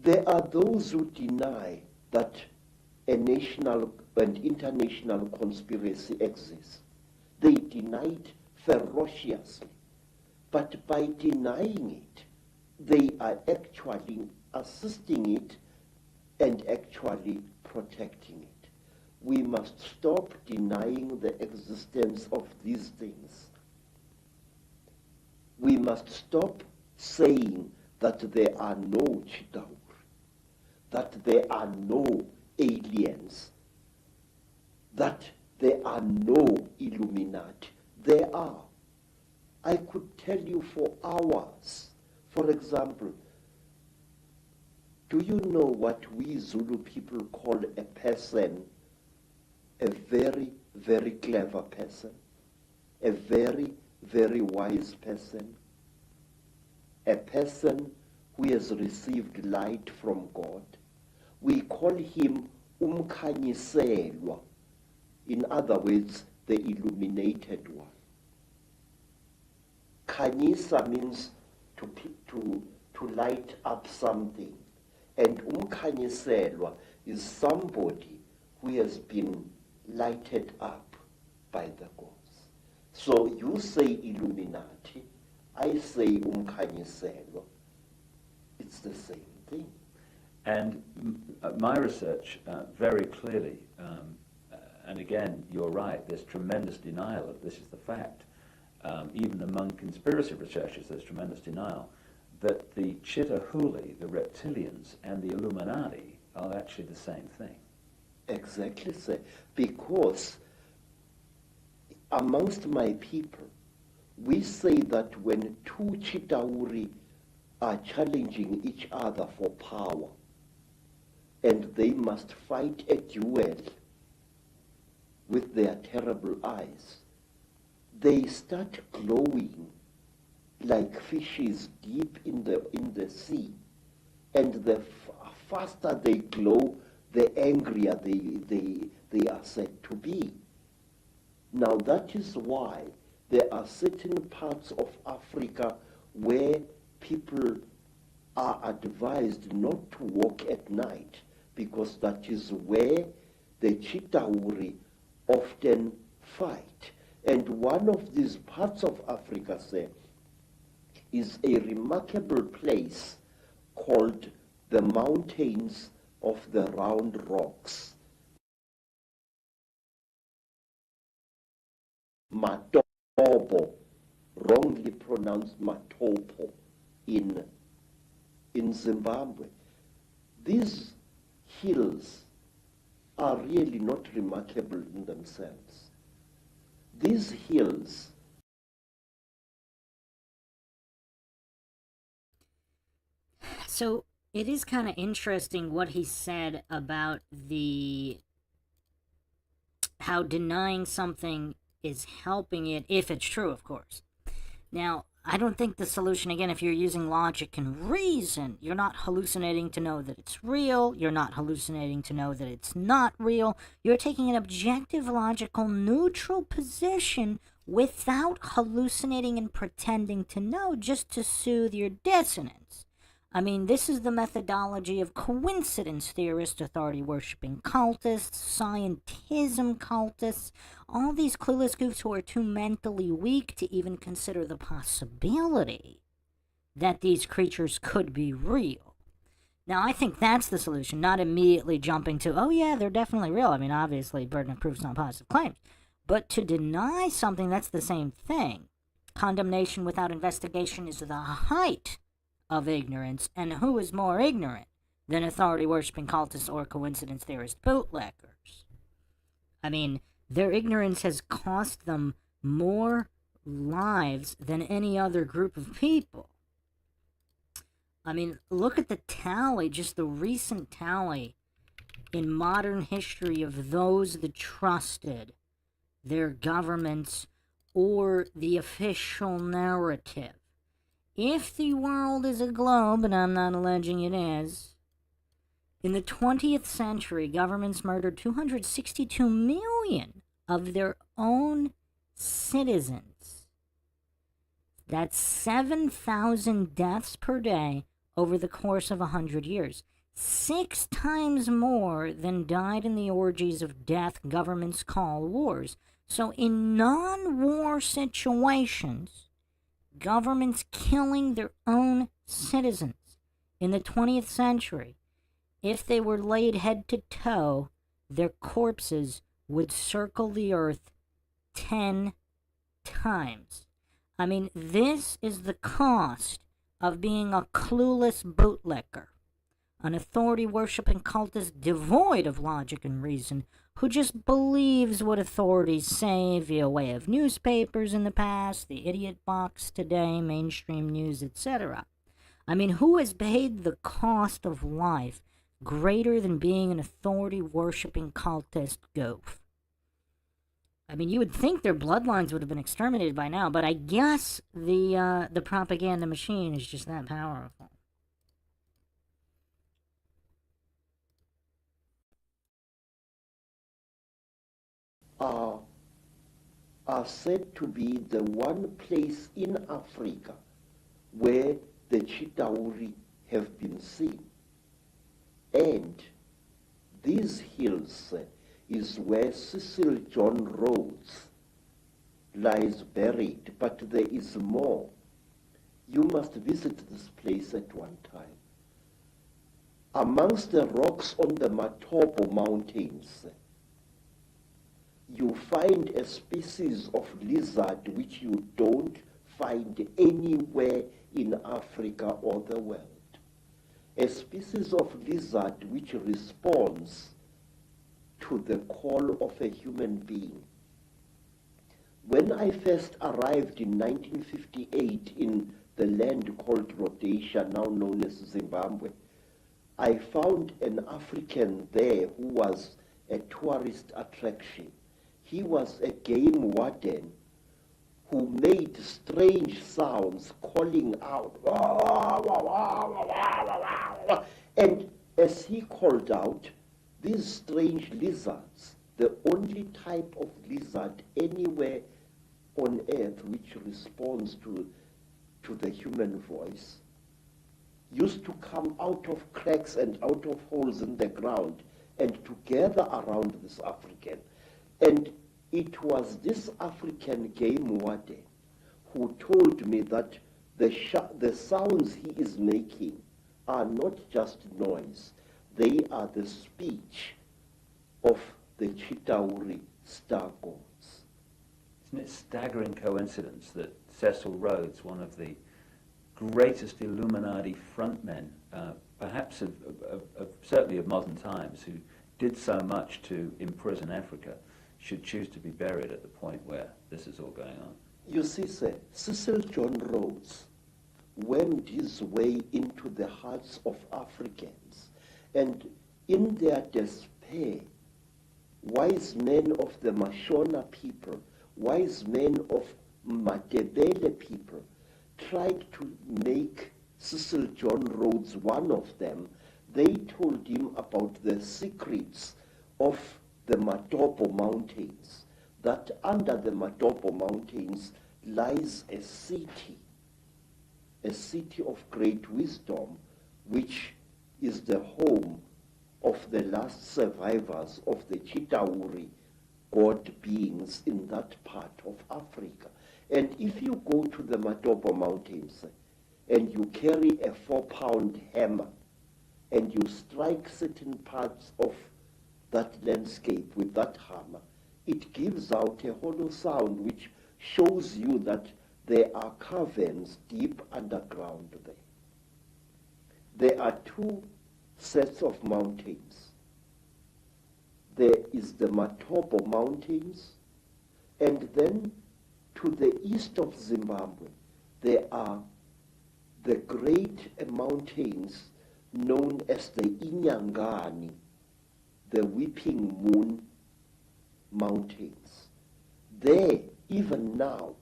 There are those who deny that a national and international conspiracy exists. They deny it ferociously, but by denying it, they are actually assisting it and actually protecting it. We must stop denying the existence of these things. We must stop saying that there are no Chitauri, that there are no aliens, that there are no Illuminati. There are. I could tell you for hours. For example, do you know what we Zulu people call a person a very, very clever person, a very, very wise person, a person who has received light from God. We call him umkhanyiselwa, in other words, the illuminated one. Khanyisa means to light up something, and umkhanyiselwa is somebody who has been lighted up by the gods. So you say Illuminati, I say umkhanyiselwa. It's the same thing. And my research very clearly, and again, you're right, there's tremendous denial of this is the fact. Even among conspiracy researchers, there's tremendous denial that the Chittahuli, the reptilians, and the Illuminati are actually the same thing. Exactly, sir. Because amongst my people, we say that when two Chittahuri are challenging each other for power, and they must fight a duel with their terrible eyes, they start glowing like fishes deep in the sea. And the faster they glow, the angrier they are said to be. Now that is why there are certain parts of Africa where people are advised not to walk at night, because that is where the Chittahuri often fight. And one of these parts of Africa, say, is a remarkable place called the Mountains of the Round Rocks. Matopo, wrongly pronounced Matopo, in Zimbabwe. These hills are really not remarkable in themselves. These hills So it is kind of interesting what he said about how denying something is helping it, if it's true, of course. Now, I don't think the solution, again, if you're using logic and reason, you're not hallucinating to know that it's real, you're not hallucinating to know that it's not real, you're taking an objective, logical, neutral position without hallucinating and pretending to know, just to soothe your dissonance. I mean, this is the methodology of coincidence theorists, authority-worshipping cultists, scientism cultists, all these clueless goofs who are too mentally weak to even consider the possibility that these creatures could be real. Now, I think that's the solution, not immediately jumping to, oh yeah, they're definitely real. I mean, obviously, burden of proof is not positive claims. But to deny something, that's the same thing. Condemnation without investigation is the height of ignorance, and who is more ignorant than authority-worshipping cultists or coincidence theorist bootleggers? I mean, their ignorance has cost them more lives than any other group of people. I mean, look at the tally, just the recent tally in modern history of those that trusted their governments or the official narrative. If the world is a globe, and I'm not alleging it is, in the 20th century, governments murdered 262 million of their own citizens. That's 7,000 deaths per day over the course of 100 years. 6 times more than died in the orgies of death governments call wars. So in non-war situations, governments killing their own citizens in the 20th century, if they were laid head to toe, their corpses would circle the earth 10 times. I mean, this is the cost of being a clueless bootlegger, an authority-worshipping cultist devoid of logic and reason, who just believes what authorities say via way of newspapers in the past, the idiot box today, mainstream news, etc. I mean, who has paid the cost of life greater than being an authority-worshipping cultist goof? I mean, you would think their bloodlines would have been exterminated by now, but I guess the propaganda machine is just that powerful. Are said to be the one place in Africa where the Chitauri have been seen. And these hills is where Cecil John Rhodes lies buried, but there is more. You must visit this place at one time. Amongst the rocks on the Matopo Mountains, you find a species of lizard which you don't find anywhere in Africa or the world. A species of lizard which responds to the call of a human being. When I first arrived in 1958 in the land called Rhodesia, now known as Zimbabwe, I found an African there who was a tourist attraction. He was a game warden who made strange sounds calling out. And as he called out, these strange lizards, the only type of lizard anywhere on earth which responds to the human voice, used to come out of cracks and out of holes in the ground and to gather around this African. And it was this African game warden who told me that the sounds he is making are not just noise, they are the speech of the Chitauri star gods. Isn't it a staggering coincidence that Cecil Rhodes, one of the greatest Illuminati frontmen, perhaps certainly of modern times, who did so much to imprison Africa, should choose to be buried at the point where this is all going on? You see, sir, Cecil John Rhodes wormed his way into the hearts of Africans, and in their despair, wise men of the Mashona people, wise men of Matebele people, tried to make Cecil John Rhodes one of them. They told him about the secrets of the Matopo Mountains, that under the Matopo Mountains lies a city of great wisdom, which is the home of the last survivors of the Chitauri god beings in that part of Africa. And if you go to the Matopo Mountains and you carry a 4-pound hammer and you strike certain parts of that landscape with that hammer, it gives out a hollow sound which shows you that there are caverns deep underground there. There are two sets of mountains. There is the Matopo Mountains, and then to the east of Zimbabwe, there are the great mountains known as the Inyangani, the Weeping Moon Mountains. There, even now,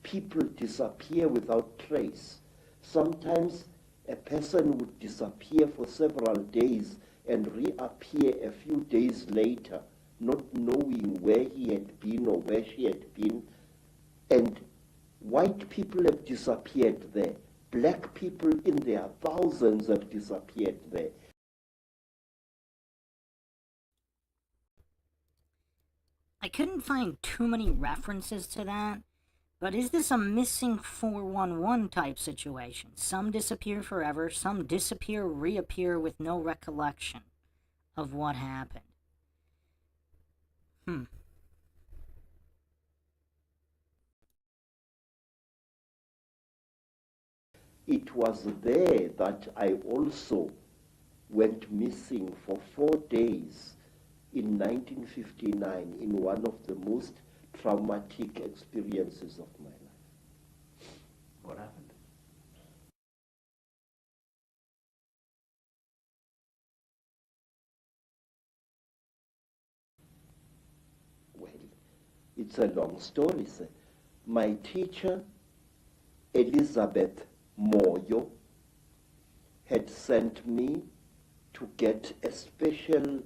people disappear without trace. Sometimes a person would disappear for several days and reappear a few days later, not knowing where he had been or where she had been. And white people have disappeared there. Black people in their thousands have disappeared there. I couldn't find too many references to that, but is this a missing 411 type situation? Some disappear forever, some disappear, reappear with no recollection of what happened. It was there that I also went missing for 4 days in 1959 in one of the most traumatic experiences of my life. What happened? Well, it's a long story, sir. My teacher, Elizabeth Moyo, had sent me to get a special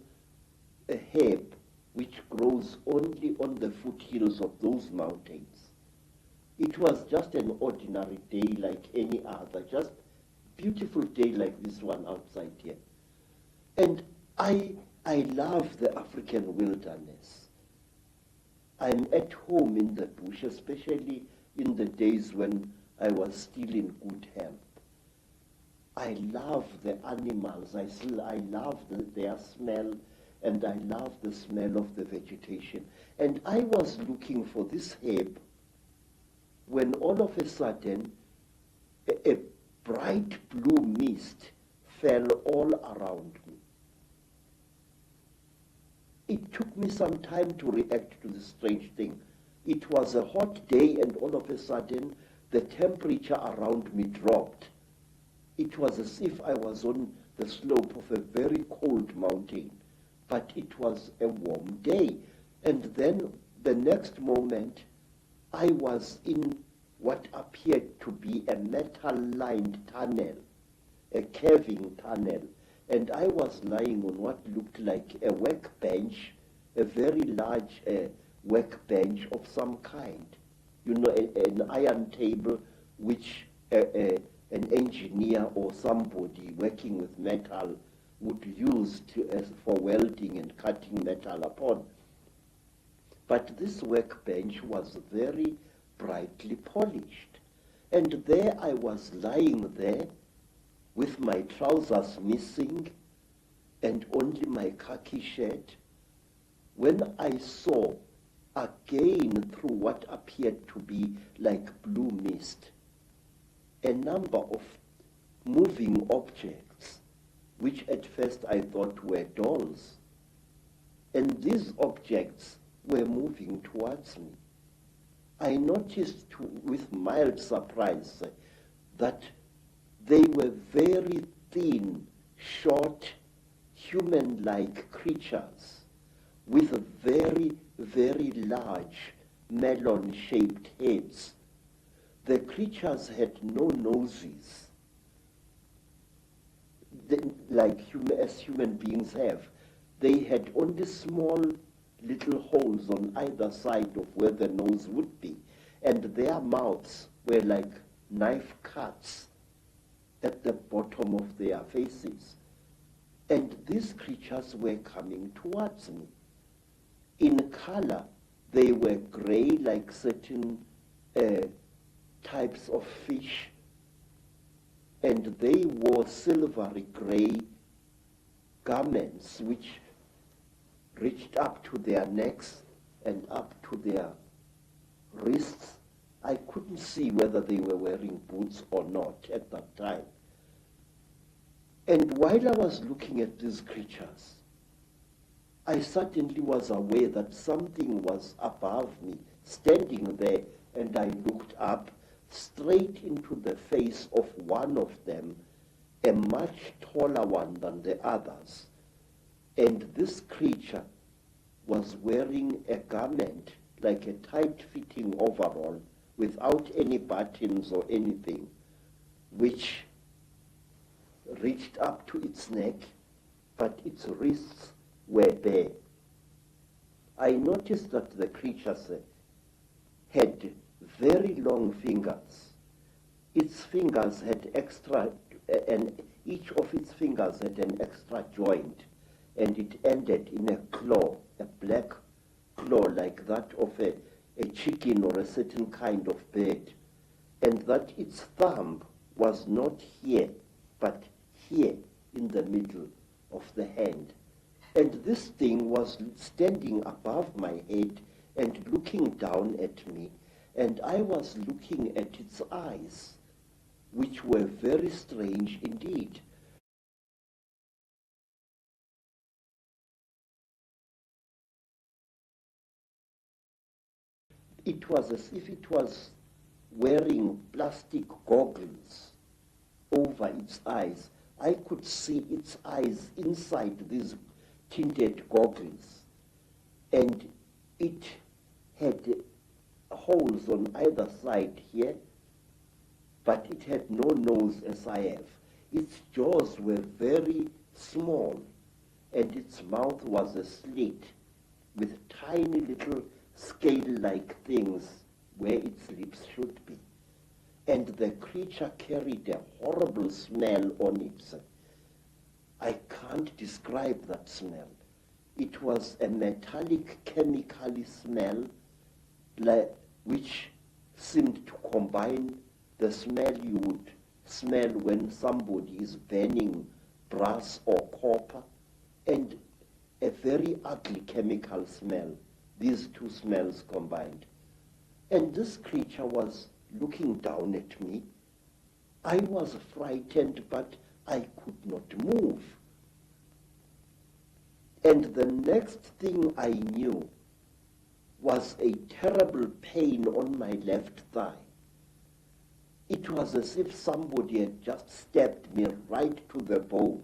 herb which grows only on the foothills of those mountains. It was just an ordinary day like any other, just beautiful day like this one outside here. And I love the African wilderness. I'm at home in the bush, especially in the days when I was still in good health. I love the animals. I love their smell, and I love the smell of the vegetation. And I was looking for this herb when all of a sudden a bright blue mist fell all around me. It took me some time to react to this strange thing. It was a hot day, and all of a sudden the temperature around me dropped. It was as if I was on the slope of a very cold mountain, but it was a warm day. And then the next moment, I was in what appeared to be a metal-lined tunnel, a caving tunnel, and I was lying on what looked like a workbench, a very large workbench of some kind. You know, an iron table which an engineer or somebody working with metal would use for welding and cutting metal upon. But this workbench was very brightly polished. And there I was lying there with my trousers missing and only my khaki shirt, when I saw again through what appeared to be like blue mist a number of moving objects, which at first I thought were dolls. And these objects were moving towards me. I noticed with mild surprise that they were very thin, short, human-like creatures with very, very large melon-shaped heads. The creatures had no noses, as human beings have. They had only small little holes on either side of where the nose would be, and their mouths were like knife cuts at the bottom of their faces. And these creatures were coming towards me. In color, they were gray like certain types of fish, and they wore silvery gray garments which reached up to their necks and up to their wrists. I couldn't see whether they were wearing boots or not at that time. And while I was looking at these creatures, I suddenly was aware that something was above me, standing there, and I looked up straight into the face of one of them, a much taller one than the others. And this creature was wearing a garment like a tight-fitting overall without any buttons or anything, which reached up to its neck, but its wrists were bare. I noticed that the creatures had very long fingers. Its fingers had and each of its fingers had an extra joint, and it ended in a claw, a black claw like that of a chicken or a certain kind of bird, and that its thumb was not here, but here in the middle of the hand. And this thing was standing above my head and looking down at me, and I was looking at its eyes, which were very strange indeed. It was as if it was wearing plastic goggles over its eyes. I could see its eyes inside these tinted goggles, and it had holes on either side here, but it had no nose as I have. Its jaws were very small, and its mouth was a slit with tiny little scale-like things where its lips should be. And the creature carried a horrible smell on it. I can't describe that smell. It was a metallic chemical smell which seemed to combine the smell you would smell when somebody is burning brass or copper and a very ugly chemical smell, these two smells combined. And this creature was looking down at me. I was frightened, but I could not move. And the next thing I knew was a terrible pain on my left thigh. It was as if somebody had just stabbed me right to the bone.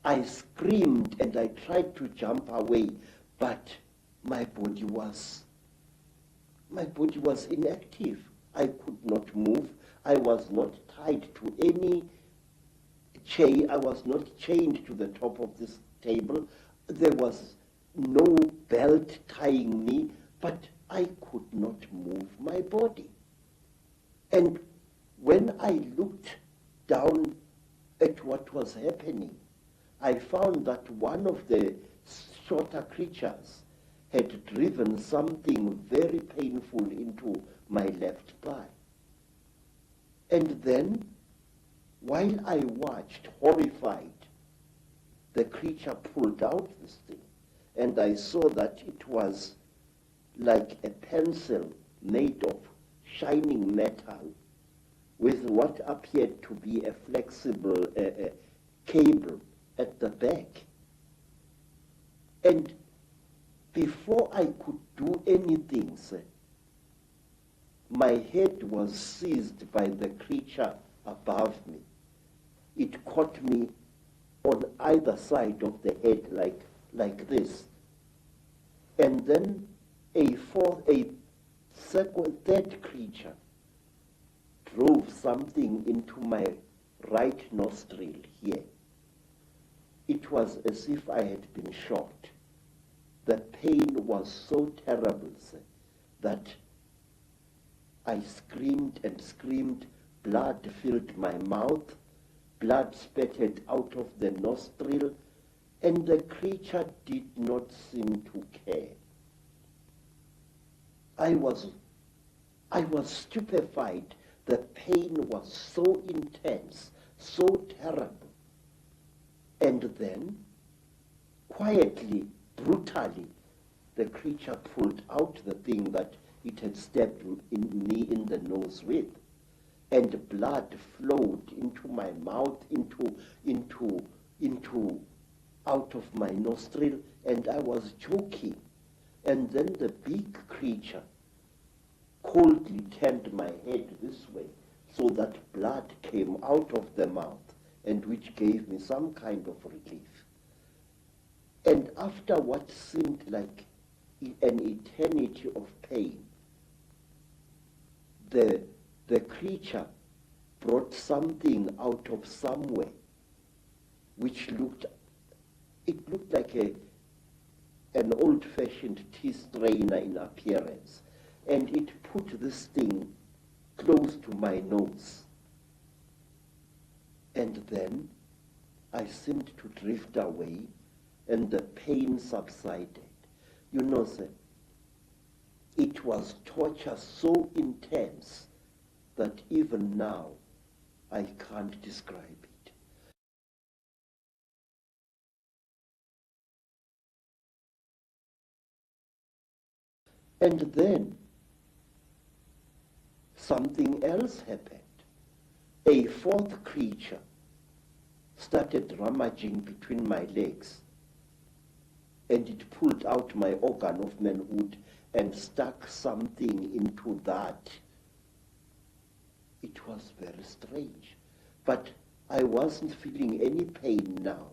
I screamed and I tried to jump away, but my body was inactive. I could not move. I was not tied to any chain. I was not chained to the top of this table. There was no belt tying me, but I could not move my body. And when I looked down at what was happening, I found that one of the shorter creatures had driven something very painful into my left thigh. And then, while I watched, horrified, the creature pulled out this thing, and I saw that it was like a pencil made of shining metal with what appeared to be a flexible cable at the back. And before I could do anything, my head was seized by the creature above me. It caught me on either side of the head like this. And then a third creature drove something into my right nostril here. It was as if I had been shot. The pain was so terrible that I screamed and screamed. Blood filled my mouth. Blood spattered out of the nostril, and the creature did not seem to care. I was stupefied. The pain was so intense, so terrible. And then, quietly, brutally, the creature pulled out the thing that it had stabbed me in the nose with, and blood flowed into my mouth, out of my nostril, and I was choking. And then the big creature coldly turned my head this way, so that blood came out of the mouth, and which gave me some kind of relief. And after what seemed like an eternity of pain, the creature brought something out of somewhere which looked like an old-fashioned tea strainer in appearance, and it put this thing close to my nose. And then I seemed to drift away, and the pain subsided. You know, sir, it was torture so intense that even now I can't describe it. And then something else happened. A fourth creature started rummaging between my legs, and it pulled out my organ of manhood and stuck something into that. It was very strange, but I wasn't feeling any pain now.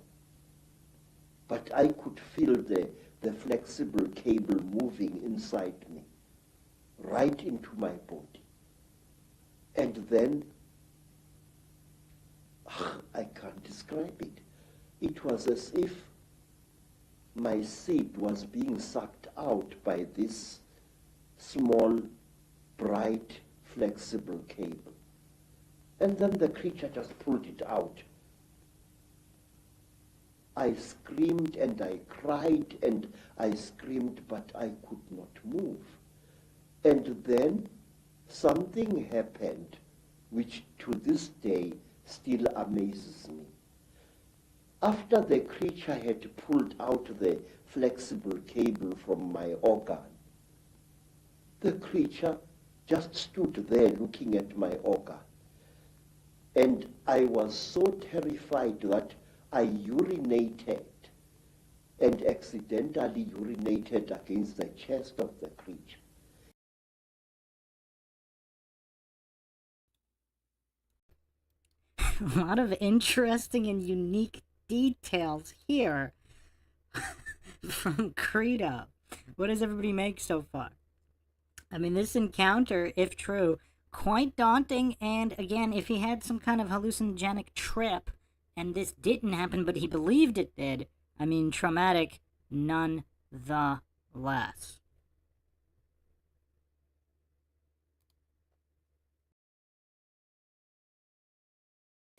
But I could feel the the flexible cable moving inside me, right into my body. And then, I can't describe it. It was as if my seed was being sucked out by this small, bright, flexible cable. And then the creature just pulled it out. I screamed and I cried and I screamed, but I could not move. And then something happened which to this day still amazes me. After the creature had pulled out the flexible cable from my organ, the creature just stood there looking at my organ. And I was so terrified that I urinated and accidentally urinated against the chest of the creature. A lot of interesting and unique details here from Credo. What does everybody make so far? I mean, this encounter, if true, quite daunting, and again, if he had some kind of hallucinogenic trip, and this didn't happen, but he believed it did, I mean, traumatic nonetheless.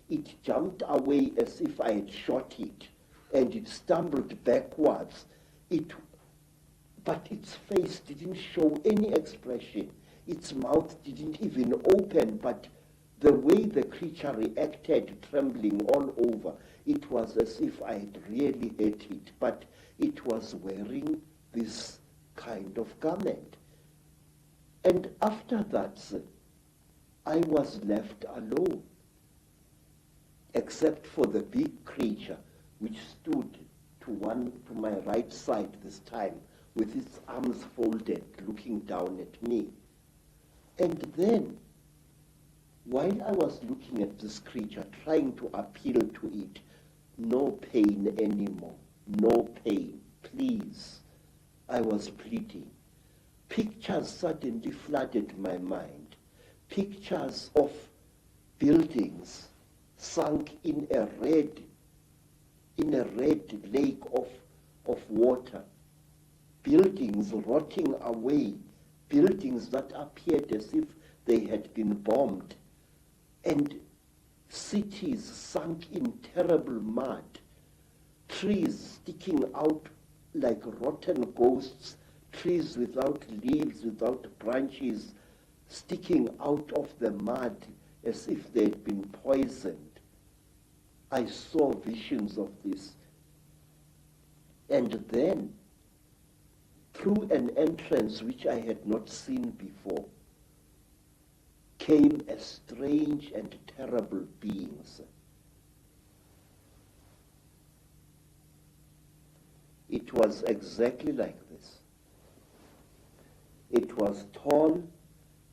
It jumped away as if I had shot it, and it stumbled backwards. But its face didn't show any expression. Its mouth didn't even open, but the way the creature reacted, trembling all over, it was as if I had really hit it, but it was wearing this kind of garment. And after that, I was left alone, except for the big creature, which stood to my right side this time, with its arms folded, looking down at me. And then, while I was looking at this creature, trying to appeal to it, no pain anymore, no pain, please, I was pleading. Pictures suddenly flooded my mind, pictures of buildings sunk in a red lake of water, buildings rotting away, buildings that appeared as if they had been bombed, and cities sunk in terrible mud, trees sticking out like rotten ghosts, trees without leaves, without branches, sticking out of the mud as if they had been poisoned. I saw visions of this. And then, through an entrance which I had not seen before, came a strange and terrible being. It was exactly like this. It was tall,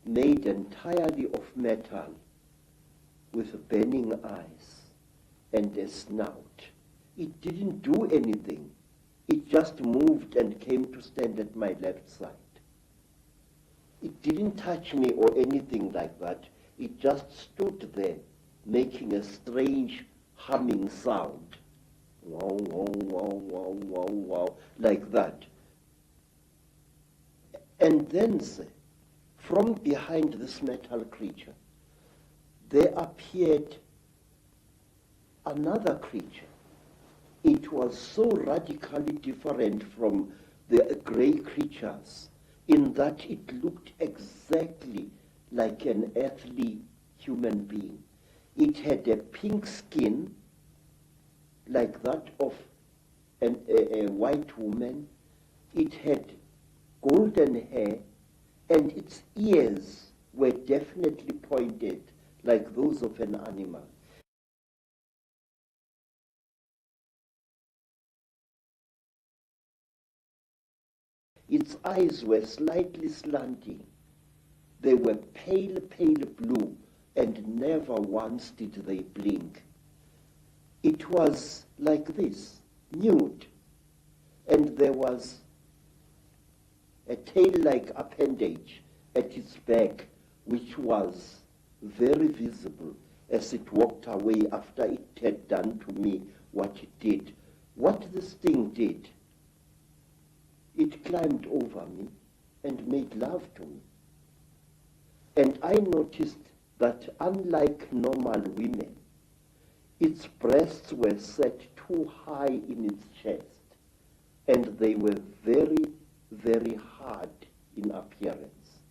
made entirely of metal, with burning eyes and a snout. It didn't do anything. It just moved and came to stand at my left side. It didn't touch me or anything like that. It just stood there, making a strange humming sound. Wow, wow, wow, wow, wow, wow, like that. And then, from behind this metal creature, there appeared another creature. It was so radically different from the gray creatures in that it looked exactly like an earthly human being. It had a pink skin like that of a white woman. It had golden hair, and its ears were definitely pointed like those of an animal. Its eyes were slightly slanting. They were pale, pale blue, and never once did they blink. It was like this, nude, and there was a tail-like appendage at its back, which was very visible as it walked away after it had done to me what it did. What this thing did, it climbed over me and made love to me. And I noticed that unlike normal women, its breasts were set too high in its chest, and they were very, very hard in appearance.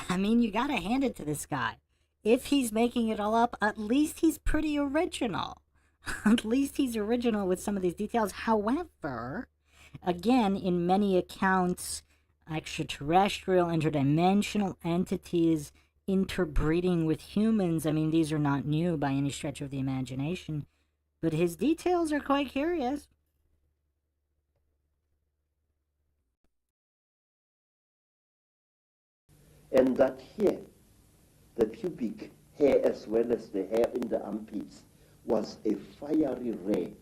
I mean, you gotta hand it to this guy. If he's making it all up, at least he's pretty original. At least he's original with some of these details. However, again, in many accounts, extraterrestrial, interdimensional entities interbreeding with humans, I mean, these are not new by any stretch of the imagination, but his details are quite curious. And that here, the pubic hair as well as the hair in the armpits, was a fiery red,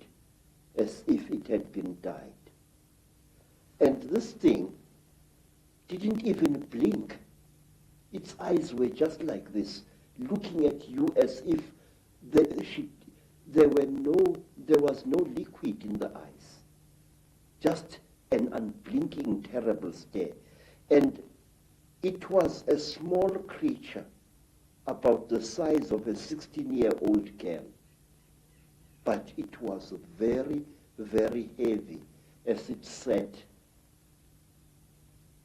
as if it had been dyed. And this thing didn't even blink. Its eyes were just like this, looking at you as if there was no liquid in the eyes. Just an unblinking, terrible stare. And it was a small creature, about the size of a 16-year-old girl. But it was very, very heavy as it sat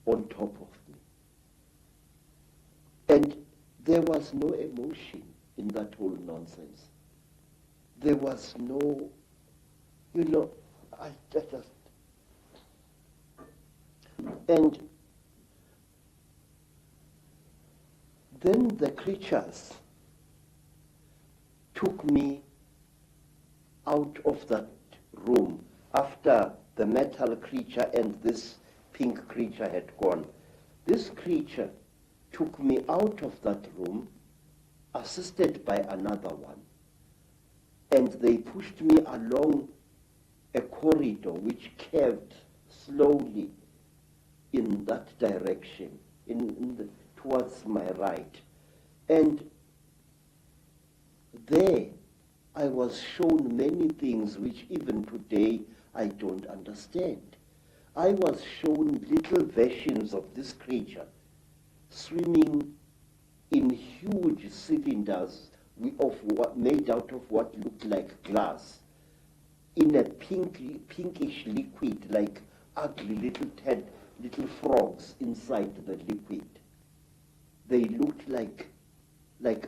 on top of me. And there was no emotion in that whole nonsense. There was no, I just, and then the creatures took me out of that room after the metal creature and this pink creature had gone. This creature took me out of that room, assisted by another one, and they pushed me along a corridor which curved slowly in that direction, towards my right. And there I was shown many things which even today I don't understand. I was shown little versions of this creature swimming in huge cylinders made out of what looked like glass, in a pinkish liquid, like ugly little frogs inside the liquid. They looked like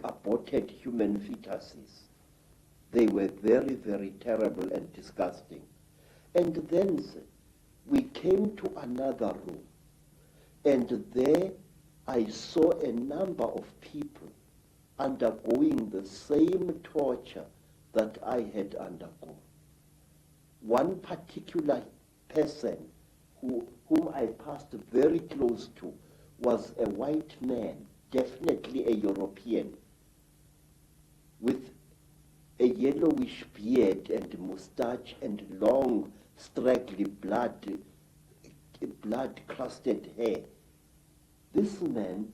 aborted human fetuses. They were very, very terrible and disgusting. And then we came to another room, and there I saw a number of people undergoing the same torture that I had undergone. One particular person whom I passed very close to was a white man, definitely a European, with a yellowish beard and mustache and long, straggly blood-crusted hair. This man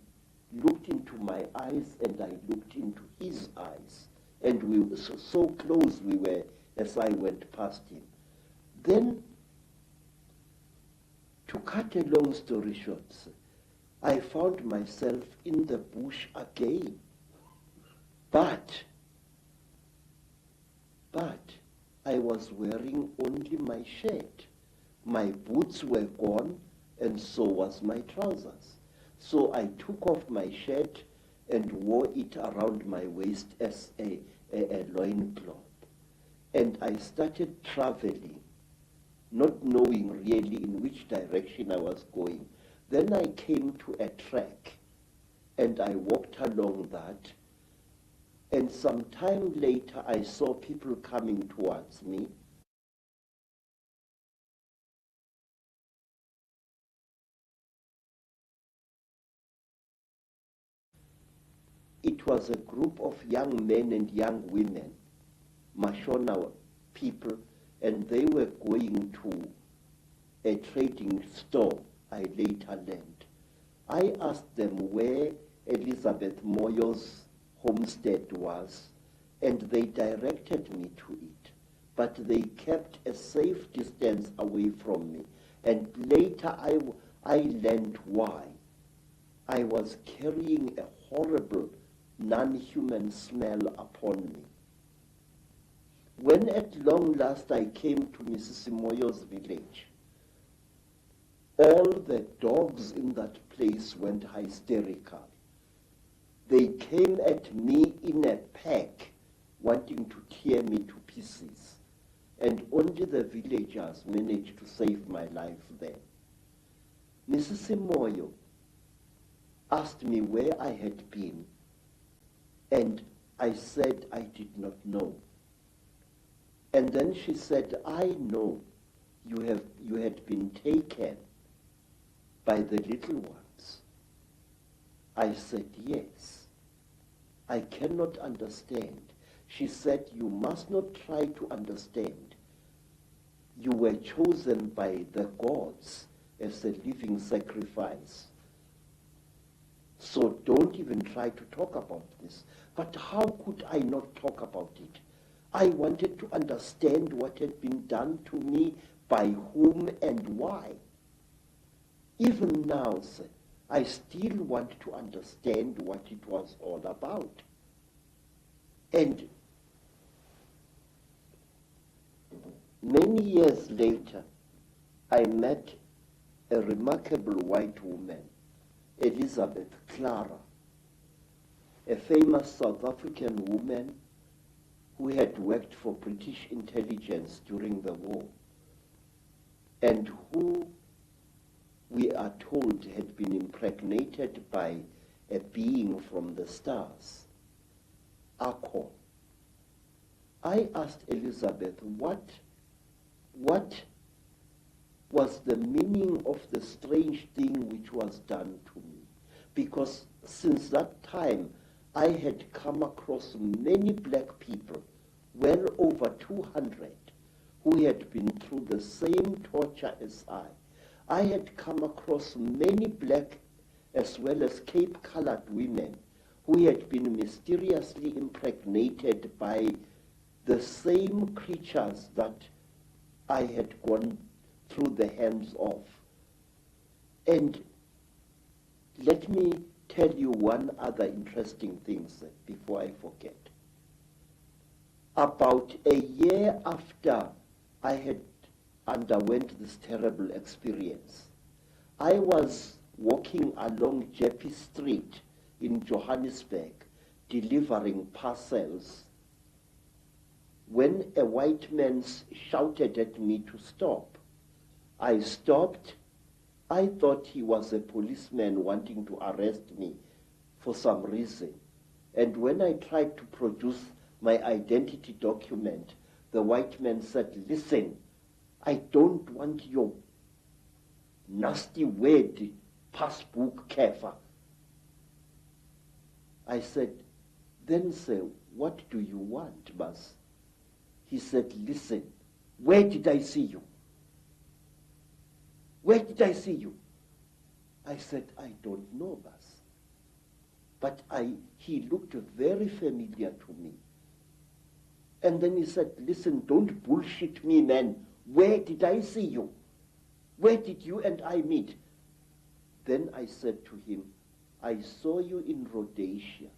looked into my eyes and I looked into his eyes, and we were so close we were as I went past him. Then, to cut a long story short, I found myself in the bush again. But I was wearing only my shirt. My boots were gone, and so was my trousers. So I took off my shirt and wore it around my waist as a loincloth. And I started traveling, not knowing really in which direction I was going. Then I came to a track, and I walked along that, and some time later I saw people coming towards me. It was a group of young men and young women Mashona people, and they were going to a trading store I later learned. I asked them where Elizabeth Moyo's homestead was, and they directed me to it. But they kept a safe distance away from me. And later I learned why. I was carrying a horrible, non-human smell upon me. When at long last I came to Mrs. Moyo's village, all the dogs in that place went hysterical. They came at me in a pack, wanting to tear me to pieces. And only the villagers managed to save my life there. Mrs. Moyo asked me where I had been, and I said I did not know. And then she said, I know you had been taken by the little ones. I said, yes. I cannot understand. She said, you must not try to understand. You were chosen by the gods as a living sacrifice. So don't even try to talk about this. But how could I not talk about it? I wanted to understand what had been done to me, by whom and why. Even now, sir, I still want to understand what it was all about. And many years later, I met a remarkable white woman, Elizabeth Clara, a famous South African woman who had worked for British intelligence during the war, and who, we are told, had been impregnated by a being from the stars, Icke. I asked Elizabeth what was the meaning of the strange thing which was done to me, because since that time I had come across many black people, well over 200, who had been through the same torture as I. I had come across many black as well as Cape-colored women who had been mysteriously impregnated by the same creatures that I had gone through the hands of. And let me tell you one other interesting thing, sir, before I forget. About a year after I had underwent this terrible experience, I was walking along Jeppe Street in Johannesburg, delivering parcels, when a white man shouted at me to stop. I stopped. I thought he was a policeman wanting to arrest me for some reason. And when I tried to produce my identity document, the white man said, listen, I don't want your nasty word, passbook, Kefa. I said, then sir, what do you want, Bas? He said, listen, where did I see you? Where did I see you? I said, I don't know, Bas. But he looked very familiar to me. And then he said, listen, don't bullshit me, man. Where did I see you? Where did you and I meet? Then I said to him, I saw you in Rhodesia,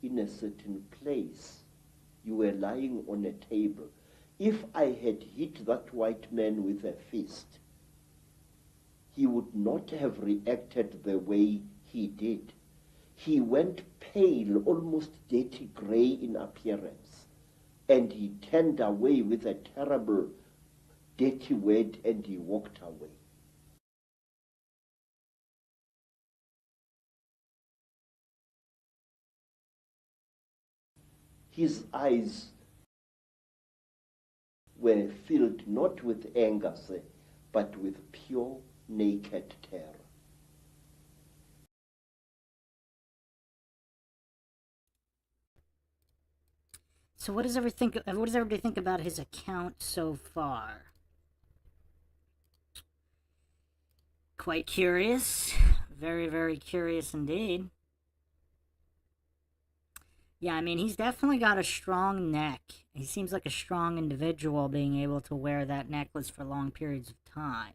in a certain place. You were lying on a table. If I had hit that white man with a fist, he would not have reacted the way he did. He went pale, almost dirty gray in appearance, and he turned away with a terrible, dirty word, and he walked away. His eyes were filled not with anger, sir, but with pure, naked terror. So what does everybody think about his account so far? Quite curious. Very, very curious indeed. Yeah, I mean, he's definitely got a strong neck. He seems like a strong individual being able to wear that necklace for long periods of time.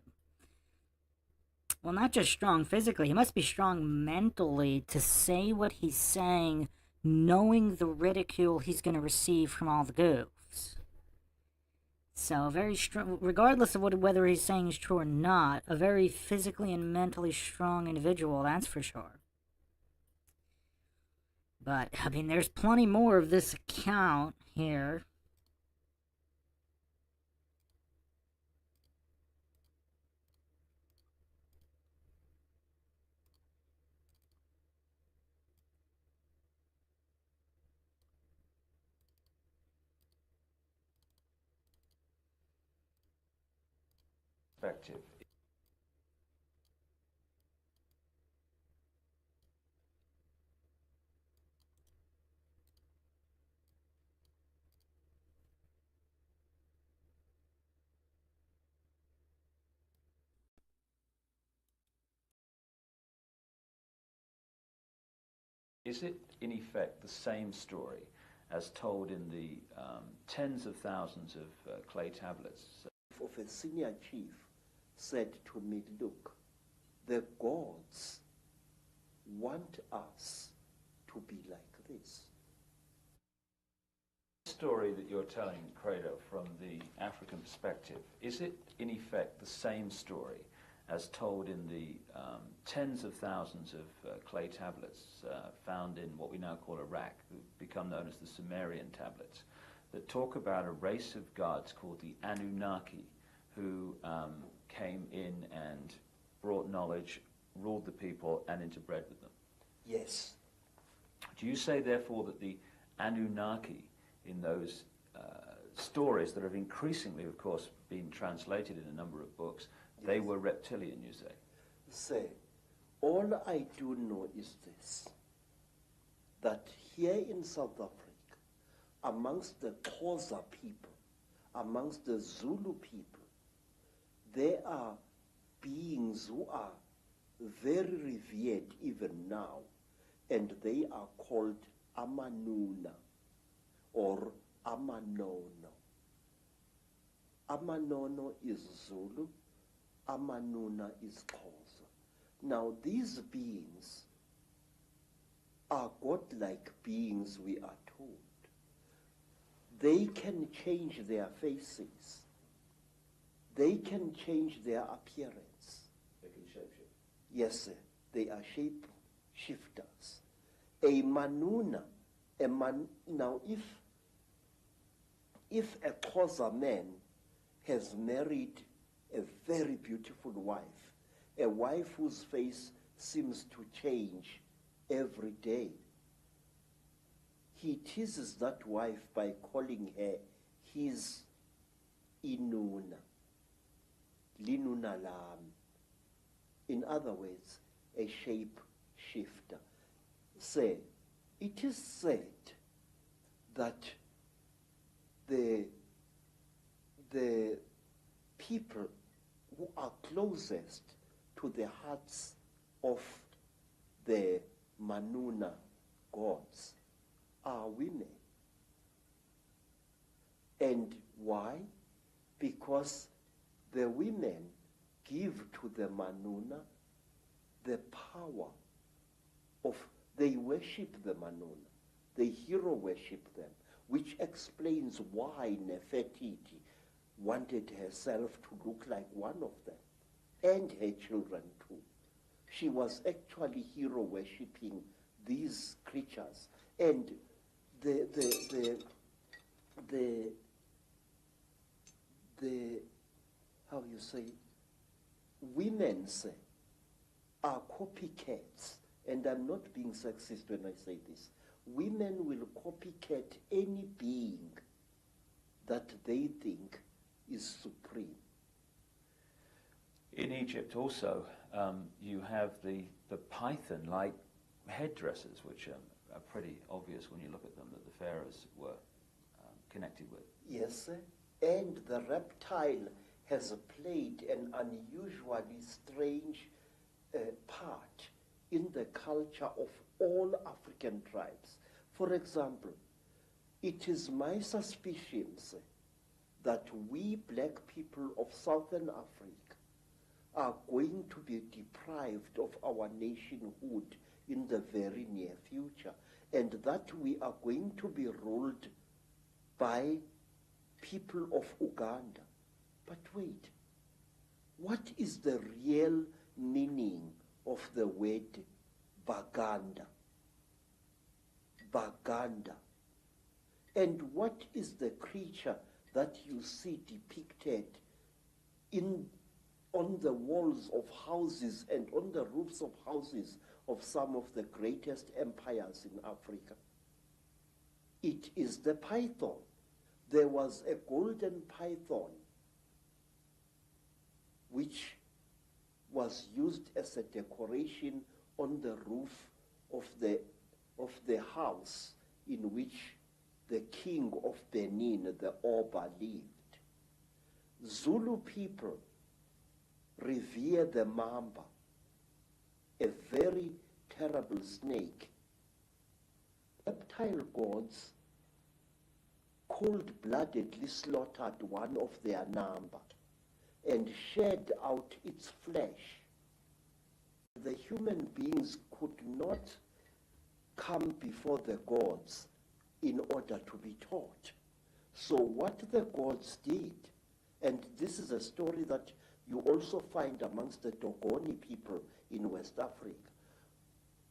Well, not just strong physically, he must be strong mentally to say what he's saying, knowing the ridicule he's going to receive from all the goofs. So, very strong, regardless of whether he's saying is true or not, a very physically and mentally strong individual, that's for sure. But, I mean, there's plenty more of this account here. Perspective. Is it, in effect, the same story as told in the tens of thousands of clay tablets? Of a senior chief said to me, look, the gods want us to be like this. The story that you're telling, Credo, from the African perspective, is it, in effect, the same story as told in the tens of thousands of clay tablets found in what we now call Iraq, who've become known as the Sumerian tablets, that talk about a race of gods called the Anunnaki, who came in and brought knowledge, ruled the people, and interbred with them? Yes. Do you say, therefore, that the Anunnaki in those stories that have increasingly, of course, been translated in a number of books, yes, they were reptilian, you say? Say, all I do know is this, that here in South Africa, amongst the Xhosa people, amongst the Zulu people, there are beings who are very revered even now, and they are called Amanuna or Amanono. Amanono is Zulu, Amanuna is Xhosa. Now these beings are godlike beings, we are told. They can change their faces. They can change their appearance. They can shapeshift. Yes, sir. They are shapeshifters. A manuna, now if a Xhosa man has married a very beautiful wife, a wife whose face seems to change every day, he teases that wife by calling her his inuna, linuna lam. In other words, a shape shifter. Say, it is said that the people who are closest to the hearts of the Manuna gods are women. And why? Because the women give to the Manuna the power of, they worship the Manuna, they hero worship them, which explains why Nefertiti wanted herself to look like one of them, and her children too. She was actually hero worshipping these creatures, and the how you say, women say, are copycats, and I'm not being sexist when I say this. Women will copycat any being that they think is supreme. In Egypt also, you have the python-like headdresses, which are pretty obvious when you look at them, that the pharaohs were connected with. Yes, and the reptile has played an unusually strange part in the culture of all African tribes. For example, it is my suspicions that we black people of Southern Africa are going to be deprived of our nationhood in the very near future, and that we are going to be ruled by people of Uganda. But wait, what is the real meaning of the word Baganda? Baganda. And what is the creature that you see depicted on the walls of houses and on the roofs of houses of some of the greatest empires in Africa? It is the python. There was a golden python which was used as a decoration on the roof of the house in which the king of Benin, the Oba, lived. Zulu people revere the mamba, a very terrible snake. Reptile gods cold-bloodedly slaughtered one of their number and shed out its flesh. The human beings could not come before the gods in order to be taught. So what the gods did, and this is a story that you also find amongst the Dogoni people in West Africa,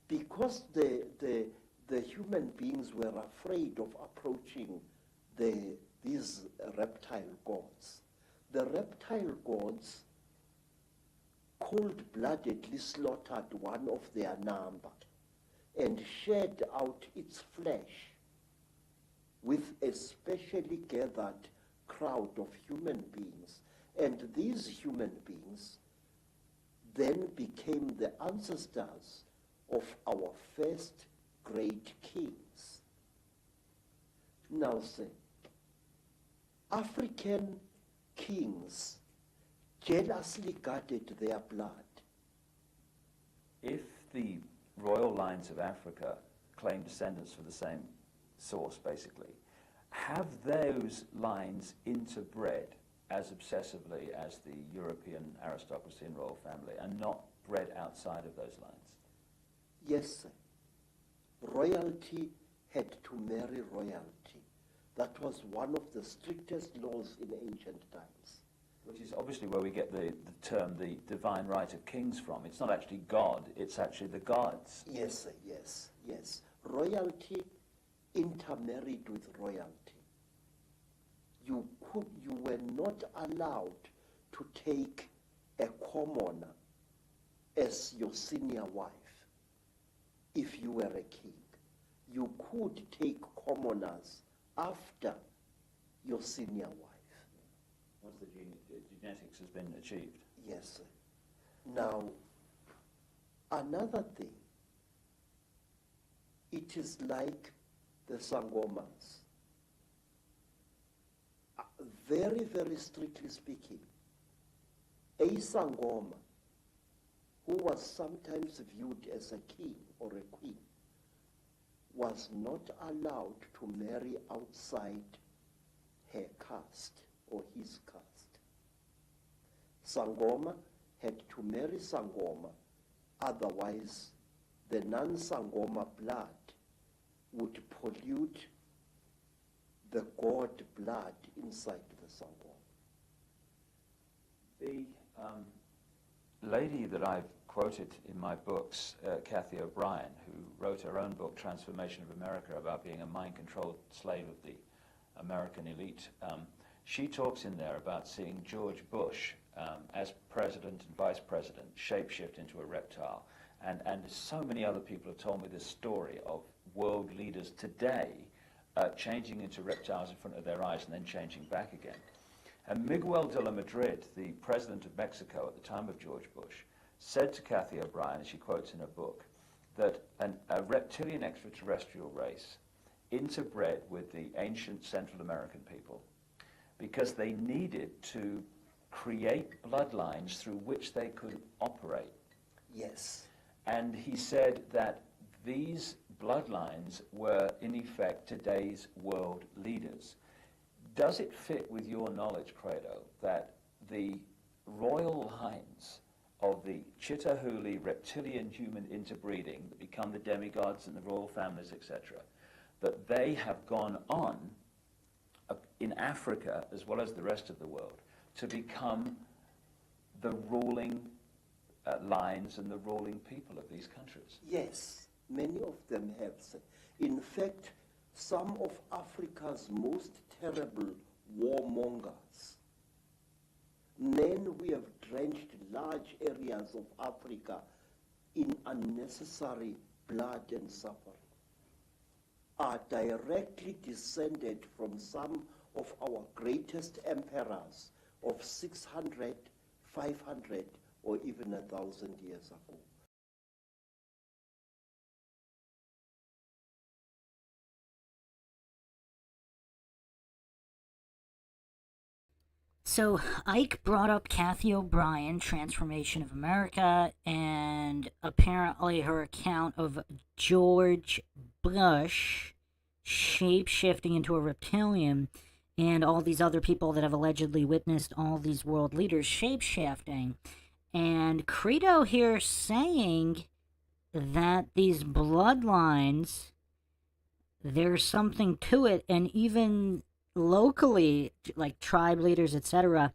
because the human beings were afraid of approaching these reptile gods. The reptile gods cold-bloodedly slaughtered one of their number and shed out its flesh with a specially gathered crowd of human beings. And these human beings then became the ancestors of our first great kings. Now say, African kings jealously guarded their blood. If the royal lines of Africa claim descendants from the same source, basically, have those lines interbred as obsessively as the European aristocracy and royal family, and not bred outside of those lines? Yes, sir. Royalty had to marry royalty. That was one of the strictest laws in ancient times. Which is obviously where we get the term the divine right of kings from. It's not actually God, it's actually the gods. Yes, sir, yes, yes. Royalty intermarried with royalty. You were not allowed to take a commoner as your senior wife if you were a king. You could take commoners after your senior wife. Once the genetics has been achieved. Yes, sir. Now, another thing, it is like the Sangomas. Very, very strictly speaking, a Sangoma who was sometimes viewed as a king or a queen was not allowed to marry outside her caste or his caste. Sangoma had to marry Sangoma, otherwise the non-Sangoma blood would pollute the god blood inside the Sangoma. The lady that I've quoted in my books, Kathy O'Brien, who wrote her own book, Transformation of America, about being a mind-controlled slave of the American elite, she talks in there about seeing George Bush as president and vice president shapeshift into a reptile. And so many other people have told me this story of world leaders today changing into reptiles in front of their eyes and then changing back again. And Miguel de la Madrid, the president of Mexico at the time of George Bush, said to Kathy O'Brien, as she quotes in her book, that a reptilian extraterrestrial race interbred with the ancient Central American people because they needed to create bloodlines through which they could operate. Yes. And he said that these bloodlines were, in effect, today's world leaders. Does it fit with your knowledge, Credo, that the royal lines of the Chittahooly reptilian human interbreeding that become the demigods and the royal families, etc., that they have gone on in Africa, as well as the rest of the world, to become the ruling lines and the ruling people of these countries? Yes, many of them have. In fact, some of Africa's most terrible warmongers, men who have drenched large areas of Africa in unnecessary blood and suffering, are directly descended from some of our greatest emperors of 600, 500, or even 1,000 years ago. So Icke brought up Kathy O'Brien, Transformation of America, and apparently her account of George Bush shape-shifting into a reptilian, and all these other people that have allegedly witnessed all these world leaders shape-shifting. And Credo here saying that these bloodlines, there's something to it, and even locally, like tribe leaders, etc.,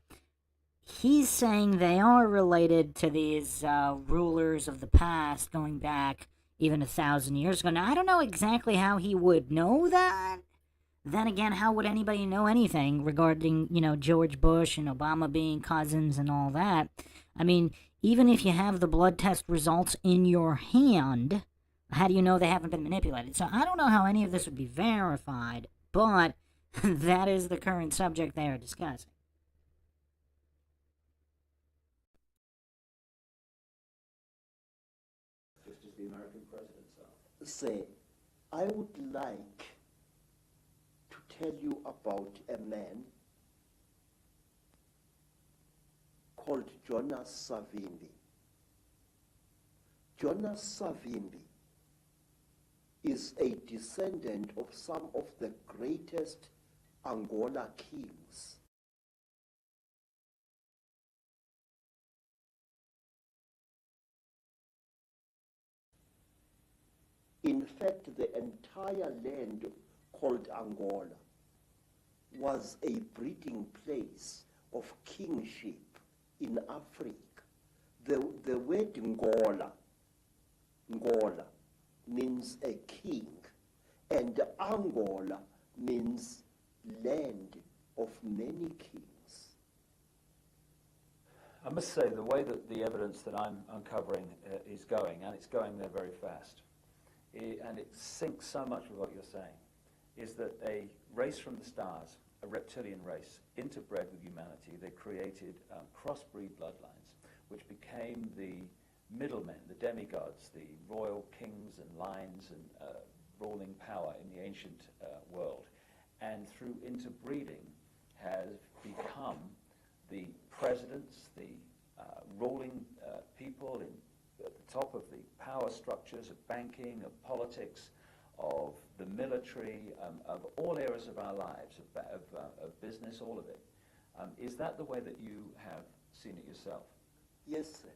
he's saying they are related to these rulers of the past going back even 1,000 years ago. Now, I don't know exactly how he would know that. Then again, how would anybody know anything regarding, George Bush and Obama being cousins and all that? I mean, even if you have the blood test results in your hand, how do you know they haven't been manipulated? So I don't know how any of this would be verified, but that is the current subject they are discussing. Just as the American presidents are. Say, I would like to tell you about a man called Jonas Savimbi. Jonas Savimbi is a descendant of some of the greatest Angola kings. In fact, the entire land called Angola was a breeding place of kingship in Africa. The word Ngola means a king, and Angola means land of many kings. I must say, the way that the evidence that I'm uncovering is going, and it's going there very fast, and it syncs so much with what you're saying, is that a race from the stars, a reptilian race, interbred with humanity, they created crossbreed bloodlines, which became the middlemen, the demigods, the royal kings and lines and ruling power in the ancient world. And through interbreeding have become the presidents, the ruling people at the top of the power structures of banking, of politics, of the military, of all areas of our lives, of business, all of it. Is that the way that you have seen it yourself? Yes, sir.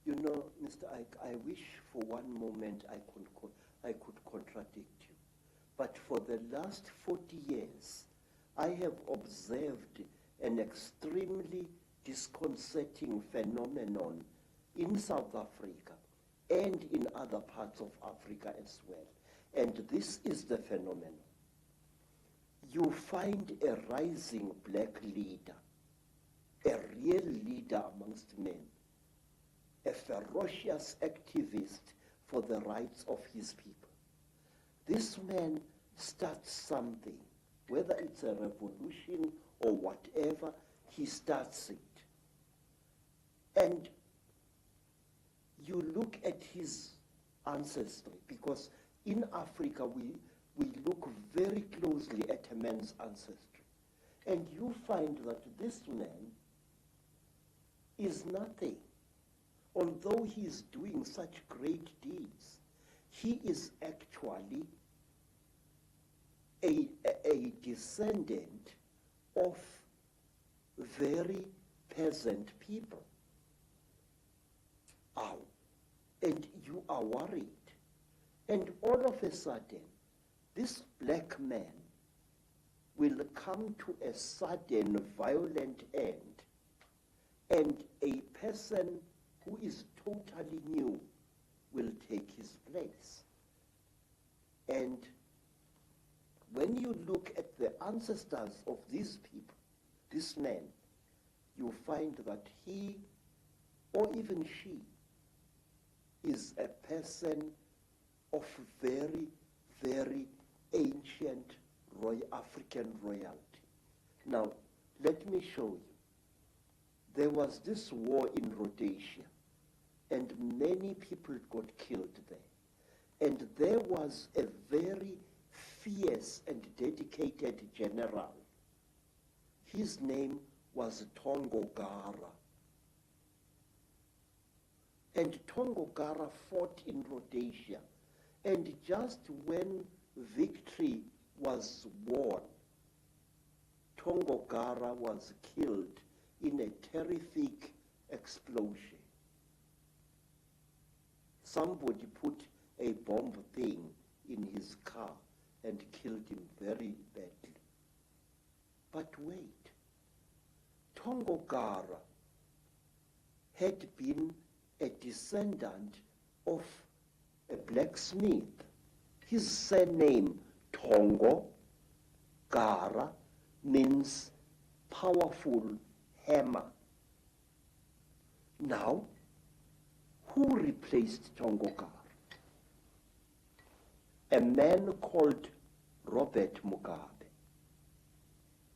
You know, Mr. Icke, I wish for one moment I could contradict you. But for the last 40 years, I have observed an extremely disconcerting phenomenon in South Africa and in other parts of Africa as well. And this is the phenomenon. You find a rising black leader, a real leader amongst men, a ferocious activist for the rights of his people. This man starts something, whether it's a revolution or whatever, he starts it. And you look at his ancestry, because in Africa we look look very closely at a man's ancestry, and you find that this man is nothing. Although he is doing such great deeds, he is actually a descendant of very peasant people. Ow. And you are worried. And all of a sudden, this black man will come to a sudden violent end, and a person who is totally new will take his place. And when you look at the ancestors of these people, this man, you find that he, or even she, is a person of very, very ancient African royalty. Now, let me show you. There was this war in Rhodesia, and many people got killed there. And there was a very fierce and dedicated general. His name was Tongogara. And Tongogara fought in Rhodesia. And just when victory was won, Tongogara was killed in a terrific explosion. Somebody put a bomb thing in his car and killed him very badly. But wait, Tongogara had been a descendant of a blacksmith. His surname, Tongo Gara, means powerful hammer. Now, who replaced Tongogara? A man called Robert Mugabe.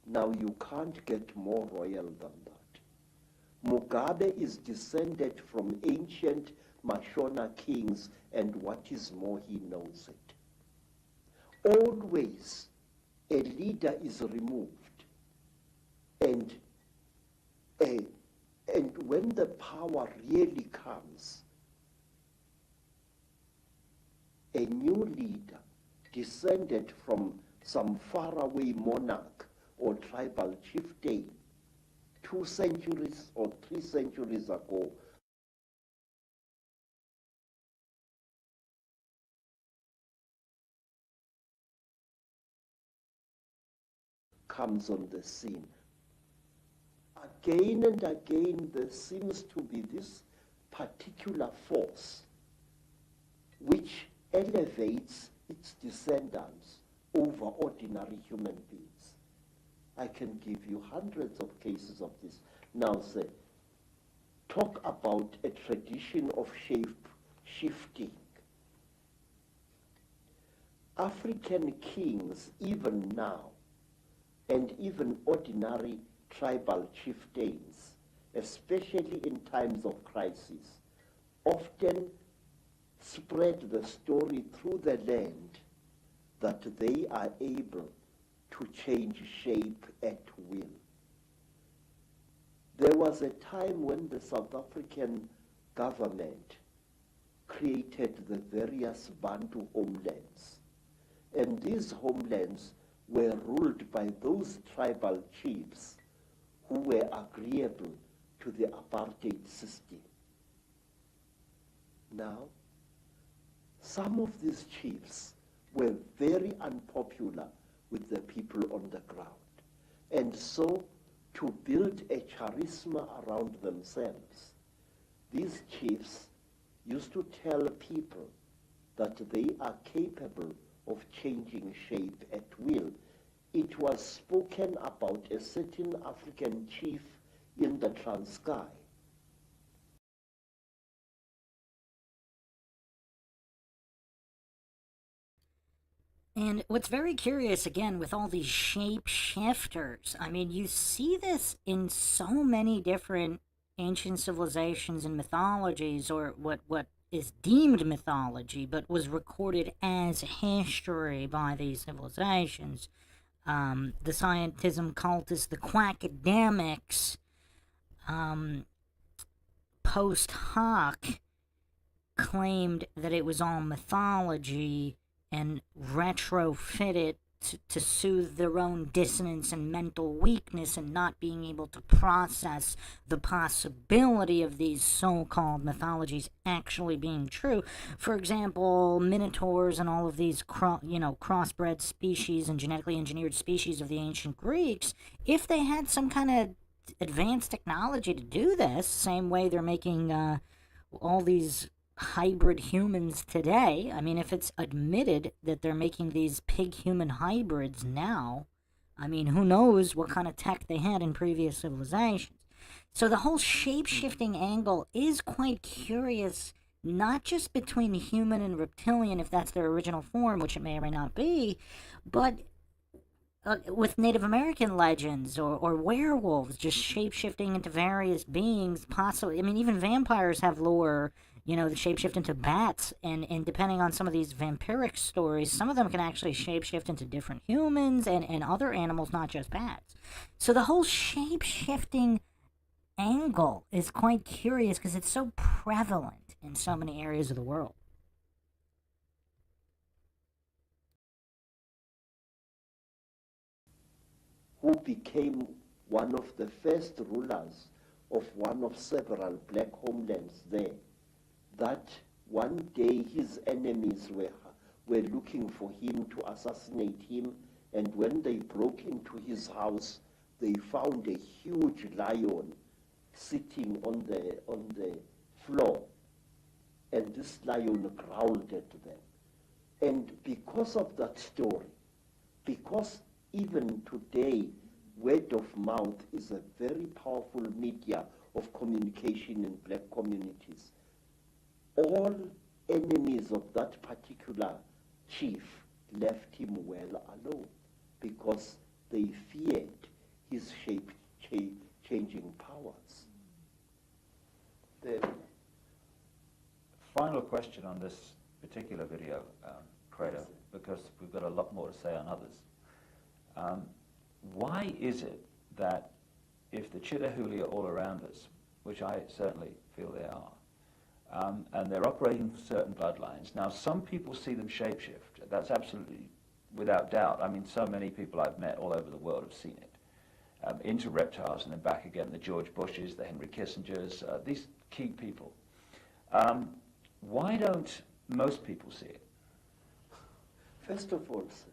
Now, you can't get more royal than that. Mugabe is descended from ancient Mashona kings, and what is more, he knows it. Always, a leader is removed, and when the power really comes, a new leader descended from some faraway monarch or tribal chieftain 2 centuries or 3 centuries ago comes on the scene. Again and again, there seems to be this particular force which elevates its descendants over ordinary human beings. I can give you hundreds of cases of this. Now, say, talk about a tradition of shape-shifting. African kings, even now, and even ordinary tribal chieftains, especially in times of crisis, often spread the story through the land that they are able to change shape at will. There was a time when the South African government created the various Bantu homelands, and these homelands were ruled by those tribal chiefs who were agreeable to the apartheid system. Now, some of these chiefs were very unpopular with the people on the ground. And so, to build a charisma around themselves, these chiefs used to tell people that they are capable of changing shape at will. It was spoken about a certain African chief in the Transkei. And what's very curious, again, with all these shapeshifters, I mean, you see this in so many different ancient civilizations and mythologies, or what is deemed mythology but was recorded as history by these civilizations. The scientism cultists, the quackademics, post hoc claimed that it was all mythology and retrofitted to soothe their own dissonance and mental weakness and not being able to process the possibility of these so-called mythologies actually being true. For example, minotaurs and all of these crossbred species and genetically engineered species of the ancient Greeks, if they had some kind of advanced technology to do this, same way they're making all these hybrid humans today. I mean, if it's admitted that they're making these pig-human hybrids now, I mean, who knows what kind of tech they had in previous civilizations. So the whole shape-shifting angle is quite curious, not just between human and reptilian, if that's their original form, which it may or may not be, but with Native American legends or werewolves just shape-shifting into various beings, possibly. I mean, even vampires have lore, that shapeshift into bats, and depending on some of these vampiric stories, some of them can actually shapeshift into different humans and other animals, not just bats. So the whole shape-shifting angle is quite curious because it's so prevalent in so many areas of the world. Who became one of the first rulers of one of several black homelands there, that one day his enemies were looking for him to assassinate him, and when they broke into his house, they found a huge lion sitting on the floor, and this lion growled at them. And because of that story, because even today, word of mouth is a very powerful media of communication in black communities, all enemies of that particular chief left him well alone because they feared his changing powers. The final question on this particular video, Credo, because we've got a lot more to say on others. Why is it that if the Chitahuli are all around us, which I certainly feel they are, and they're operating for certain bloodlines, now some people see them shapeshift, that's absolutely without doubt. I mean, so many people I've met all over the world have seen it, into reptiles and then back again, the George Bushes, the Henry Kissingers, these key people. Why don't most people see it? First of all, sir,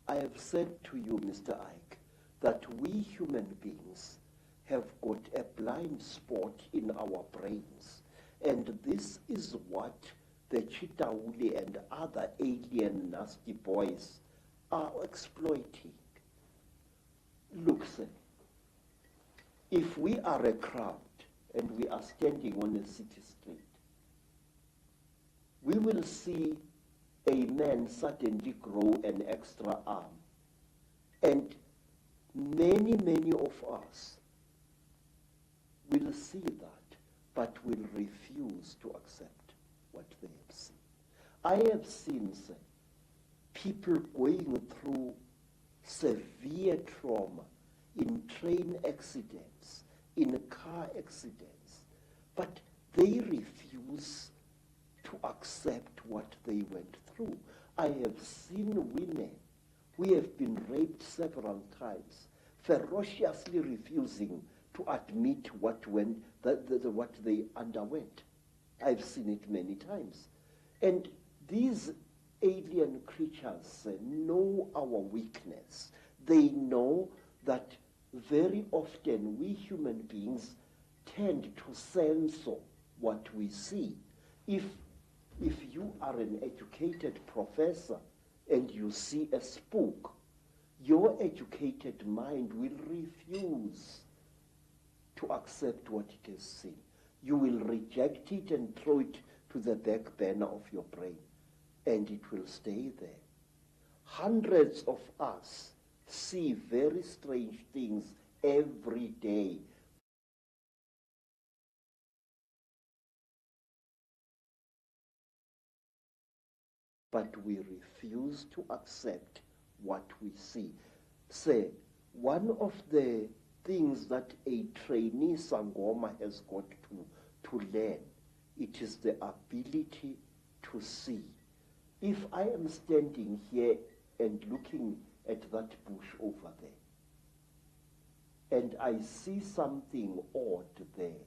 I have said to you, Mr. Icke, that we human beings have got a blind spot in our brains. And this is what the Chitahuli and other alien nasty boys are exploiting. Look, sir, if we are a crowd and we are standing on a city street, we will see a man suddenly grow an extra arm. And many, many of us will see that, but will refuse to accept what they have seen. I have seen, sir, people going through severe trauma in train accidents, in car accidents, but they refuse to accept what they went through. I have seen women who have been raped several times, ferociously refusing to admit what they underwent. I've seen it many times. And these alien creatures know our weakness. They know that very often we human beings tend to censor what we see. If you are an educated professor and you see a spook, your educated mind will refuse to accept what it has seen. You will reject it and throw it to the back burner of your brain, and it will stay there. Hundreds of us see very strange things every day. but we refuse to accept what we see. Say, one of the things that a trainee Sangoma has got to learn, it is the ability to see. If I am standing here and looking at that bush over there, and I see something odd there,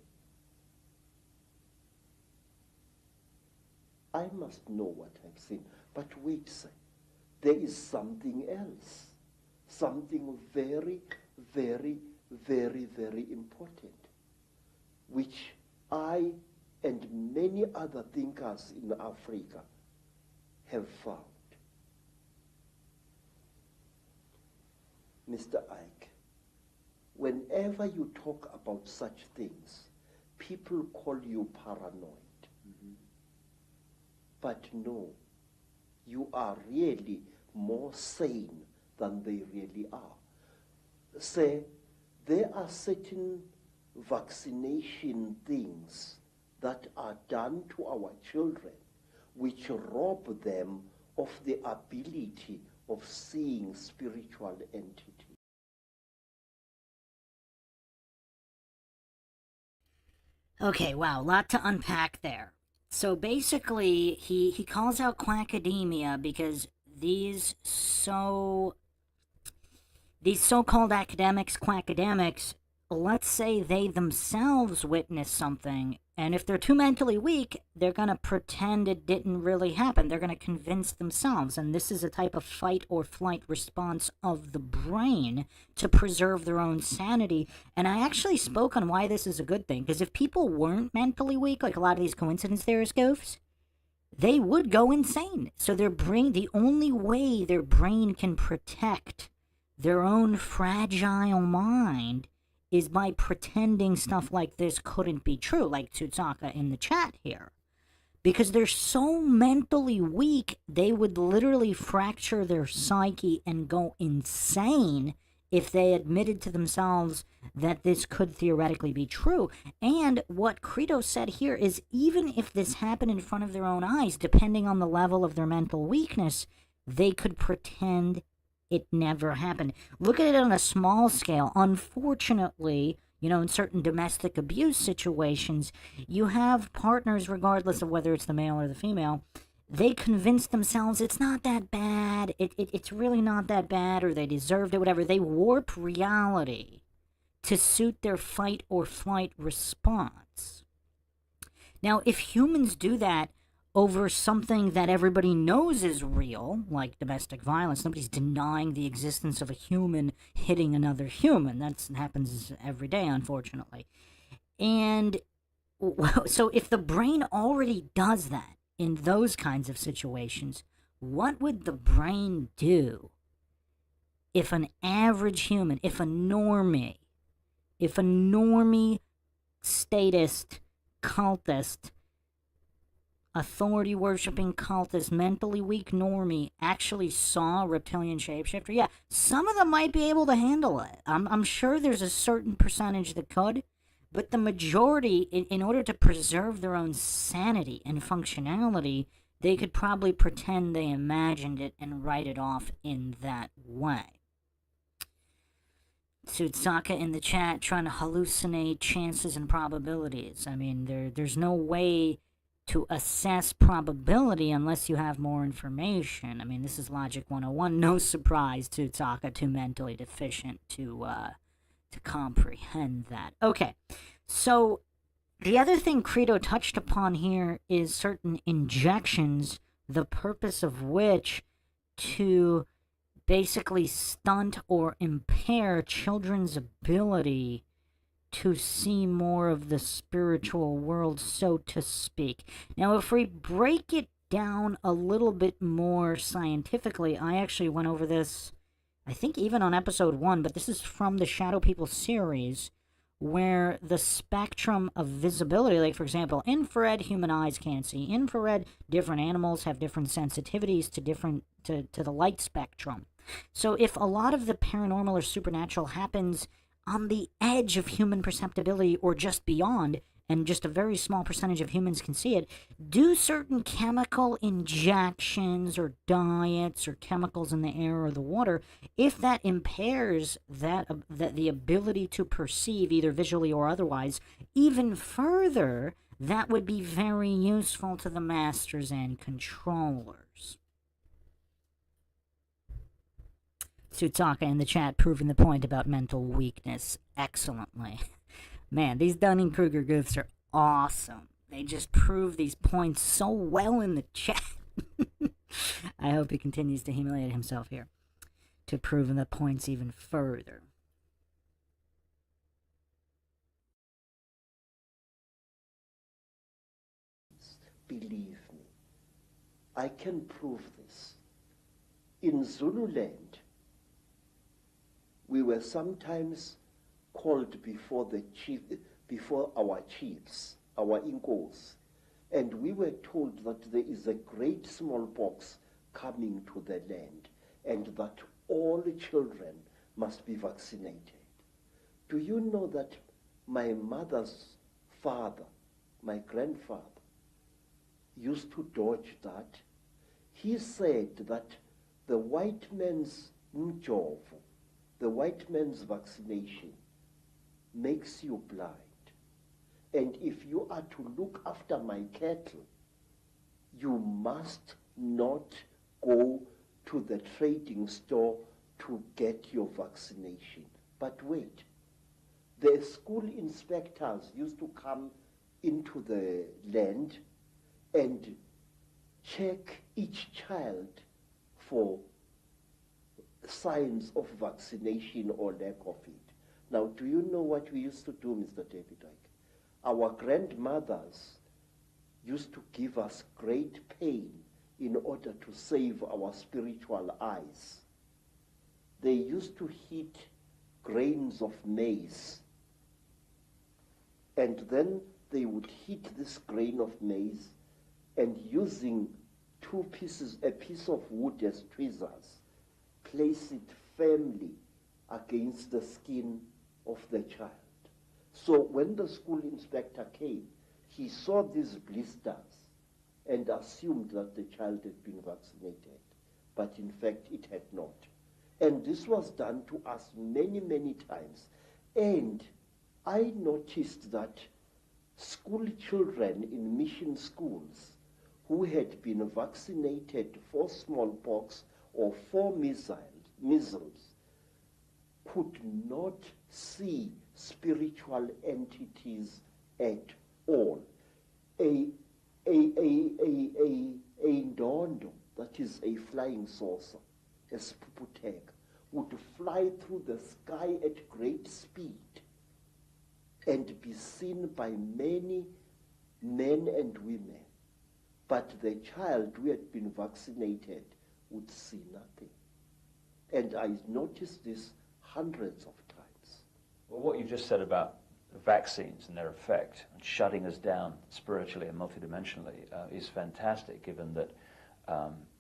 I must know what I've seen. But wait, sir, there is something else, something very, very, very, very important, which I and many other thinkers in Africa have found. Mr. Icke, whenever you talk about such things, people call you paranoid. But no, you are really more sane than they really are. Say, there are certain vaccination things that are done to our children which rob them of the ability of seeing spiritual entities. Okay, wow, a lot to unpack there. So basically, he calls out quackademia because these so-called academics, quackademics, let's say they themselves witness something, and if they're too mentally weak, they're going to pretend it didn't really happen. They're going to convince themselves, and this is a type of fight or flight response of the brain to preserve their own sanity. And I actually spoke on why this is a good thing, because if people weren't mentally weak, like a lot of these coincidence theorist goofs, they would go insane. So their brain, the only way their brain can protect their own fragile mind is by pretending stuff like this couldn't be true, like Tsutsaka in the chat here. Because they're so mentally weak, they would literally fracture their psyche and go insane if they admitted to themselves that this could theoretically be true. And what Credo said here is, even if this happened in front of their own eyes, depending on the level of their mental weakness, they could pretend it never happened. Look at it on a small scale. Unfortunately, in certain domestic abuse situations, you have partners, regardless of whether it's the male or the female, they convince themselves it's not that bad, it's really not that bad, or they deserved it, whatever. They warp reality to suit their fight or flight response. Now, if humans do that over something that everybody knows is real, like domestic violence, nobody's denying the existence of a human hitting another human. That happens every day, unfortunately. And so if the brain already does that in those kinds of situations, what would the brain do if an average human, if a normie statist, cultist, authority-worshipping cultist, mentally weak normie actually saw a reptilian shapeshifter? Yeah, some of them might be able to handle it. I'm sure there's a certain percentage that could, but the majority, in order to preserve their own sanity and functionality, they could probably pretend they imagined it and write it off in that way. Tsutsaka in the chat trying to hallucinate chances and probabilities. I mean, there's no way to assess probability unless you have more information. I mean, this is Logic 101. No surprise Tsutsaka too mentally deficient to comprehend that. Okay, so the other thing Credo touched upon here is certain injections, the purpose of which to basically stunt or impair children's ability to see more of the spiritual world, so to speak. Now, if we break it down a little bit more scientifically, I actually went over this, I think even on episode 1, but this is from the Shadow People series, where the spectrum of visibility, like for example, infrared, human eyes can't see. Infrared, different animals have different sensitivities to the light spectrum. So if a lot of the paranormal or supernatural happens on the edge of human perceptibility or just beyond, and just a very small percentage of humans can see it, do certain chemical injections or diets or chemicals in the air or the water, if that impairs the ability to perceive, either visually or otherwise, even further, that would be very useful to the masters and controllers. Tsutaka in the chat proving the point about mental weakness excellently. Man, these Dunning-Kruger goofs are awesome. They just prove these points so well in the chat. I hope he continues to humiliate himself here to prove the points even further. Believe me, I can prove this. In Zululand, we were sometimes called before our chiefs, our inkos, and we were told that there is a great smallpox coming to the land and that all children must be vaccinated. Do you know that my mother's father, my grandfather, used to dodge that? He said that the white man's mjovo, the white man's vaccination, makes you blind. And if you are to look after my cattle, you must not go to the trading store to get your vaccination. But wait, the school inspectors used to come into the land and check each child for signs of vaccination or lack of it. Now, do you know what we used to do, Mr. David Icke? Our grandmothers used to give us great pain in order to save our spiritual eyes. They used to heat grains of maize, and then they would heat this grain of maize, and using a piece of wood as tweezers, place it firmly against the skin of the child. So when the school inspector came, he saw these blisters and assumed that the child had been vaccinated, but in fact it had not. And this was done to us many, many times. And I noticed that school children in mission schools who had been vaccinated for smallpox or for measles could not see spiritual entities at all. A ndondo, that is a flying saucer, a spuputeg, would fly through the sky at great speed and be seen by many men and women. But the child who had been vaccinated would see nothing. And I noticed this hundreds of times. Well, what you just said about vaccines and their effect and shutting us down spiritually and multidimensionally is fantastic, given that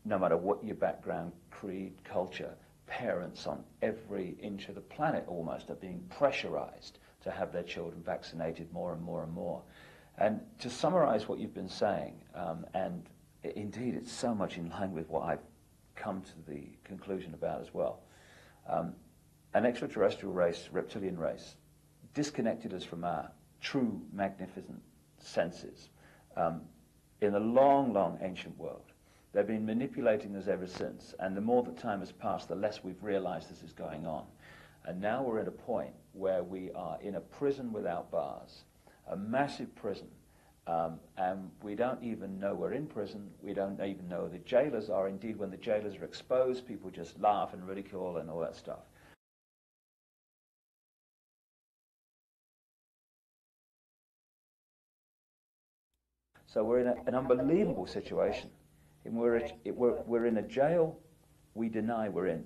no matter what your background, creed, culture, parents on every inch of the planet almost are being pressurized to have their children vaccinated more and more and more. And to summarize what you've been saying, and indeed it's so much in line with what I've come to the conclusion about as well, an extraterrestrial race, reptilian race, disconnected us from our true magnificent senses in a long, long ancient world. They've been manipulating us ever since, and the more that time has passed, the less we've realized this is going on. And now we're at a point where we are in a prison without bars, a massive prison, and we don't even know we're in prison. We don't even know the jailers are. Indeed, when the jailers are exposed, people just laugh and ridicule and all that stuff. So we're in an unbelievable situation. And we're in a jail we deny we're in.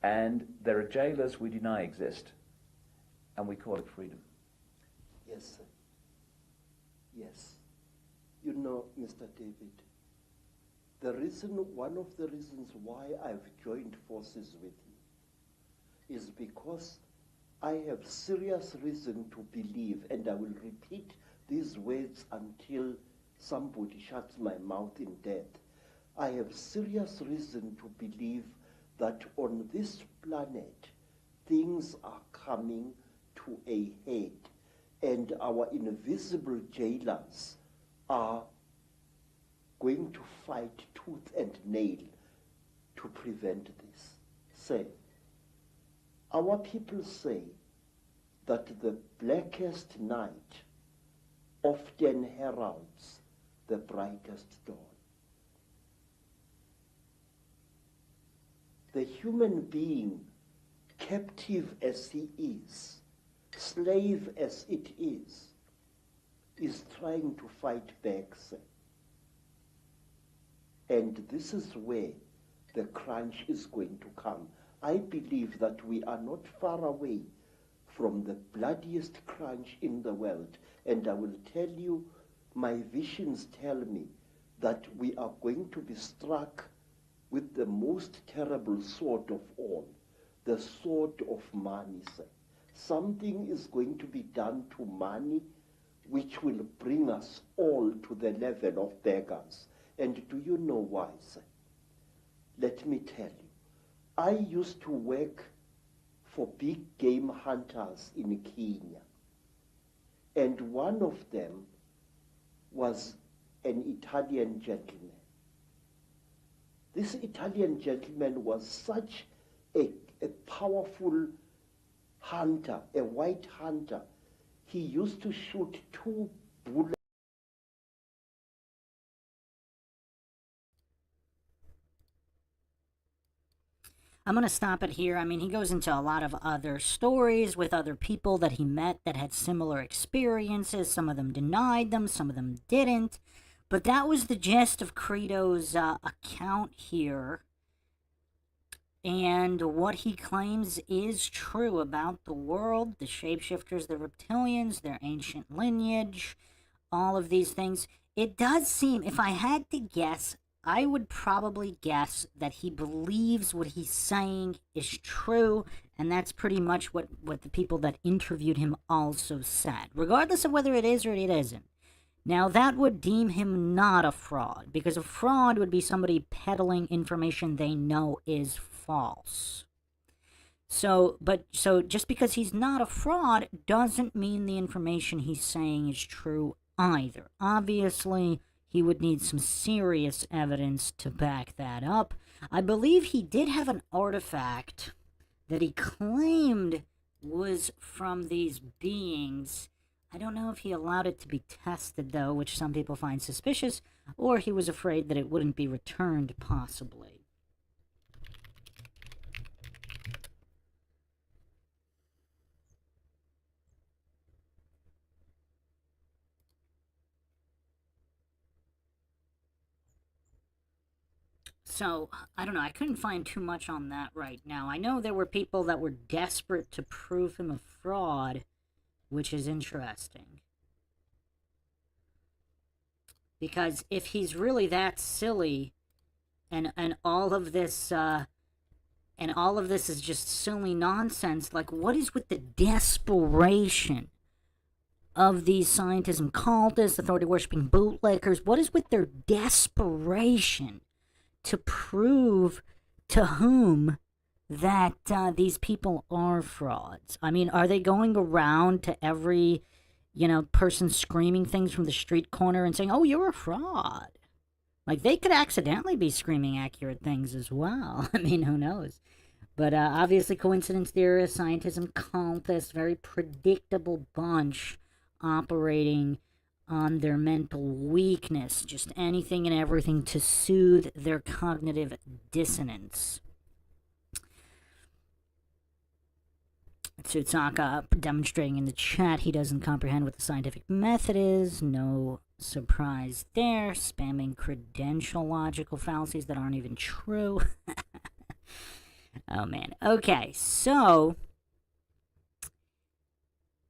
And there are jailers we deny exist. And we call it freedom. Yes, sir. Yes. You know, Mr. David, one of the reasons why I've joined forces with you is because I have serious reason to believe, and I will repeat these words until somebody shuts my mouth in death. I have serious reason to believe that on this planet, things are coming to a head, and our invisible jailers are going to fight tooth and nail to prevent this. Say, our people say that the blackest night often heralds the brightest dawn. The human being, captive as he is, slave as it is trying to fight back, sir. And this is where the crunch is going to come. I believe that we are not far away from the bloodiest crunch in the world. And I will tell you, my visions tell me that we are going to be struck with the most terrible sword of all, the sword of money, sir. Something is going to be done to money which will bring us all to the level of beggars. And do you know why, sir? Let me tell you. I used to work for big game hunters in Kenya. And one of them was an Italian gentleman. This Italian gentleman was such a powerful hunter, a white hunter. He used to shoot 2 bullets. I'm going to stop it here. I mean, he goes into a lot of other stories with other people that he met that had similar experiences. Some of them denied them, some of them didn't. But that was the gist of Credo's account here. And what he claims is true about the world, the shapeshifters, the reptilians, their ancient lineage, all of these things. It does seem, if I had to guess, I would probably guess that he believes what he's saying is true, and that's pretty much what the people that interviewed him also said, regardless of whether it is or it isn't. Now, that would deem him not a fraud, because a fraud would be somebody peddling information they know is false. So just because he's not a fraud doesn't mean the information he's saying is true either. Obviously, he would need some serious evidence to back that up. I believe he did have an artifact that he claimed was from these beings. I don't know if he allowed it to be tested, though, which some people find suspicious, or he was afraid that it wouldn't be returned, possibly. So, I don't know, I couldn't find too much on that right now. I know there were people that were desperate to prove him a fraud, which is interesting. Because if he's really that silly, and all of this, is just silly nonsense, like, what is with the desperation of these scientism cultists, authority-worshipping bootlickers? What is with their desperation to prove to whom that these people are frauds? I mean, are they going around to every, person screaming things from the street corner and saying, oh, you're a fraud? Like, they could accidentally be screaming accurate things as well. I mean, who knows? But obviously, coincidence theorists, scientism cultists, very predictable bunch operating on their mental weakness, just anything and everything to soothe their cognitive dissonance. Tsutsaka demonstrating in the chat he doesn't comprehend what the scientific method is. No surprise there. Spamming credential logical fallacies that aren't even true. Oh man. Okay, so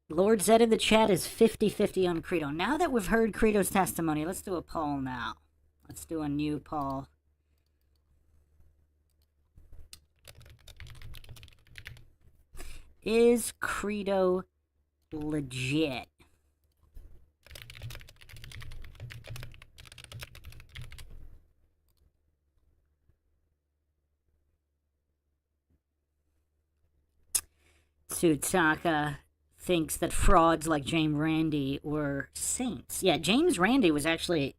Lord Zed in the chat is 50-50 on Credo. Now that we've heard Credo's testimony, let's do a poll now. Let's do a new poll. Is Credo legit? Tsutsaka thinks that frauds like James Randi were saints. Yeah, James Randi was actually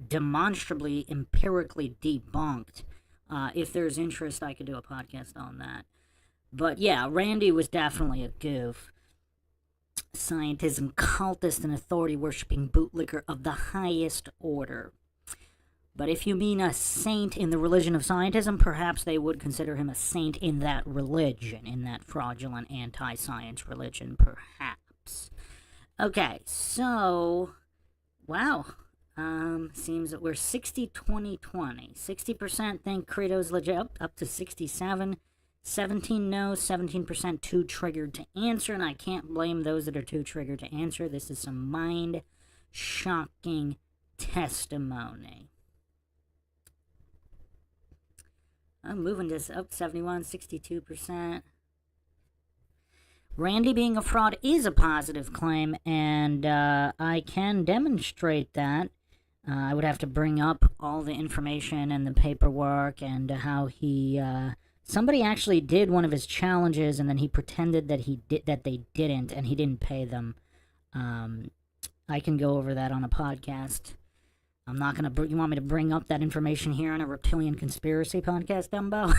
demonstrably, empirically debunked. If there's interest, I could do a podcast on that. But yeah, Randi was definitely a goof. Scientism, cultist, and authority-worshipping bootlicker of the highest order. But if you mean a saint in the religion of scientism, perhaps they would consider him a saint in that religion, in that fraudulent anti-science religion, perhaps. Okay, so, wow. Seems that we're 60-20-20. 60% think Credo's legit, up to 67. 17 no, 17% too triggered to answer, and I can't blame those that are too triggered to answer. This is some mind-shocking testimony. I'm moving this up 71, 62%. Randi being a fraud is a positive claim, and I can demonstrate that. I would have to bring up all the information and the paperwork and how he... somebody actually did one of his challenges, and then he pretended that they didn't, and he didn't pay them. I can go over that on a podcast. I'm not gonna. You want me to bring up that information here on a Reptilian Conspiracy podcast, Dumbo?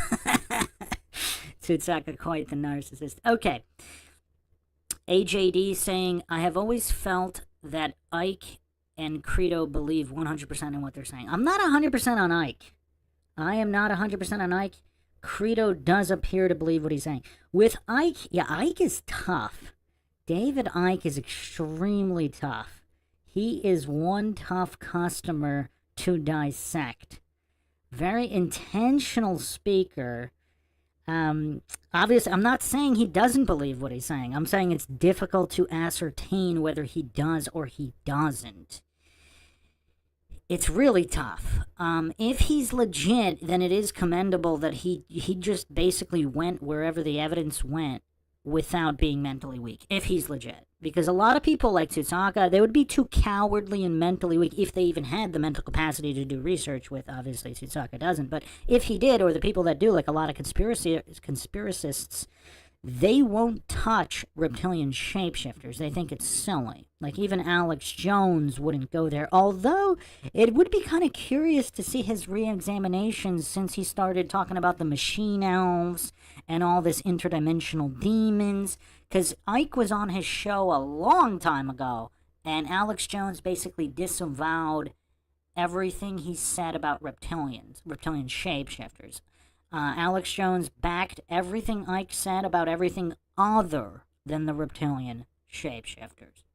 Tsutsaka, quite the narcissist. Okay. AJD saying, I have always felt that Icke and Credo believe 100% in what they're saying. I'm not 100% on Icke. I am not 100% on Icke. Credo does appear to believe what he's saying. With Icke, yeah, Icke is tough. David Icke is extremely tough. He is one tough customer to dissect. Very intentional speaker. Obviously, I'm not saying he doesn't believe what he's saying. I'm saying it's difficult to ascertain whether he does or he doesn't. It's really tough. If he's legit, then it is commendable that he just basically went wherever the evidence went without being mentally weak, if he's legit. Because a lot of people like Tsutsaka, they would be too cowardly and mentally weak if they even had the mental capacity to do research with. Obviously, Tsutsaka doesn't. But if he did, or the people that do, like a lot of conspiracists, they won't touch reptilian shapeshifters. They think it's silly. Like, even Alex Jones wouldn't go there. Although, it would be kind of curious to see his re-examinations since he started talking about the machine elves and all this interdimensional demons. Because Icke was on his show a long time ago, and Alex Jones basically disavowed everything he said about reptilian shapeshifters. Alex Jones backed everything Icke said about everything other than the reptilian shapeshifters.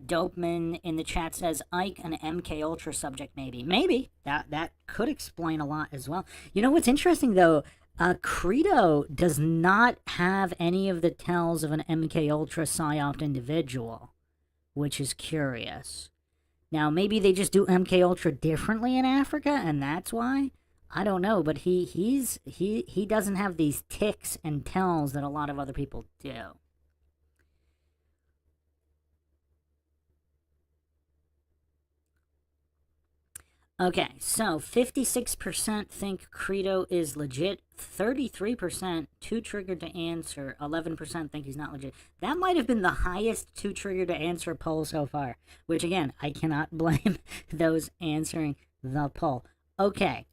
Dopeman in the chat says Icke an MK Ultra subject, maybe. Maybe. That could explain a lot as well. You know what's interesting though? Credo does not have any of the tells of an MK Ultra psyopt individual, which is curious. Now, maybe they just do MK Ultra differently in Africa, and that's why. I don't know, but he doesn't have these tics and tells that a lot of other people do. Okay, so 56% think Credo is legit, 33% too triggered to answer, 11% think he's not legit. That might have been the highest too triggered to answer poll so far, which again, I cannot blame those answering the poll. Okay,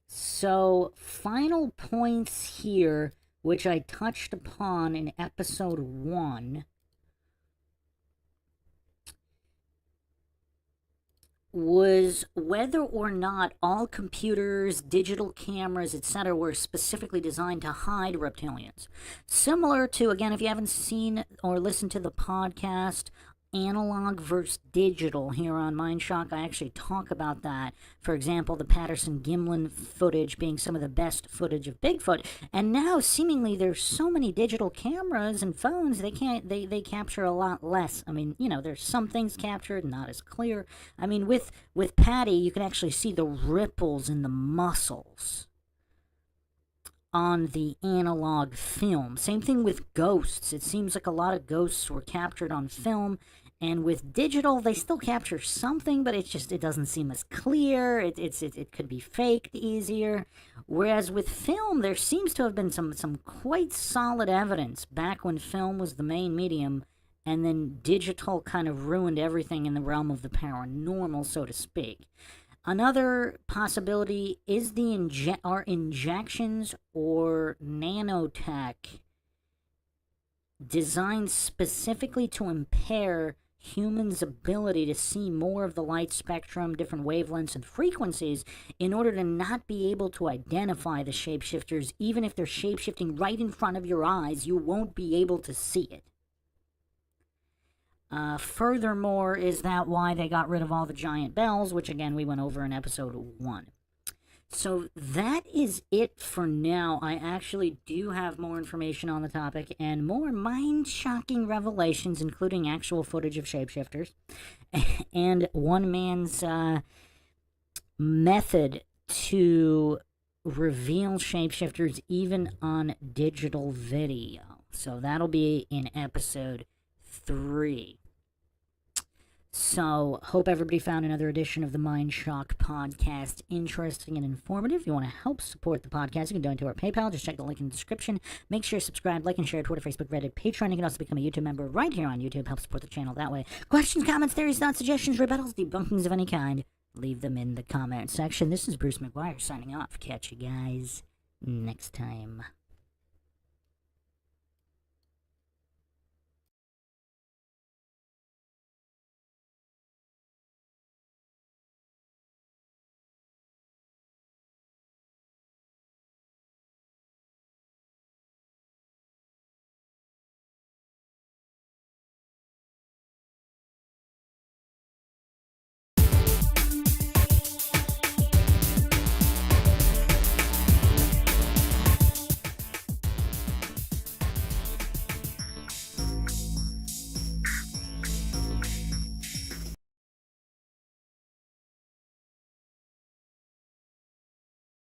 so final points here, which I touched upon in episode 1. Was whether or not all computers, digital cameras, etc. were specifically designed to hide reptilians. Similar to, again, if you haven't seen or listened to the podcast, Analog versus Digital here on Mindshock, I actually talk about that. For example, the Patterson-Gimlin footage being some of the best footage of Bigfoot. And now, seemingly, there's so many digital cameras and phones, they capture a lot less. I mean, you know, there's some things captured, not as clear. I mean, with Patty, you can actually see the ripples in the muscles. on the analog film. Same thing with ghosts. It seems like a lot of ghosts were captured on film, and with digital, they still capture something, but it doesn't seem as clear. It could be faked easier. Whereas with film, there seems to have been some quite solid evidence back when film was the main medium, and then digital kind of ruined everything in the realm of the paranormal, so to speak. Another possibility is are injections or nanotech designed specifically to impair humans' ability to see more of the light spectrum, different wavelengths and frequencies, in order to not be able to identify the shapeshifters. Even if they're shapeshifting right in front of your eyes, you won't be able to see it. Furthermore, is that why they got rid of all the giant bells, which again we went over in episode 1. So that is it for now. I actually do have more information on the topic and more mind-shocking revelations, including actual footage of shapeshifters and one man's method to reveal shapeshifters even on digital video. So that'll be in episode 3. So, hope everybody found another edition of the Mindshock podcast interesting and informative. If you want to help support the podcast, you can donate to our PayPal. Just check the link in the description. Make sure to subscribe, like, and share Twitter, Facebook, Reddit, Patreon. You can also become a YouTube member right here on YouTube. Help support the channel that way. Questions, comments, theories, thoughts, suggestions, rebuttals, debunkings of any kind, leave them in the comment section. This is Bruce McGuire signing off. Catch you guys next time.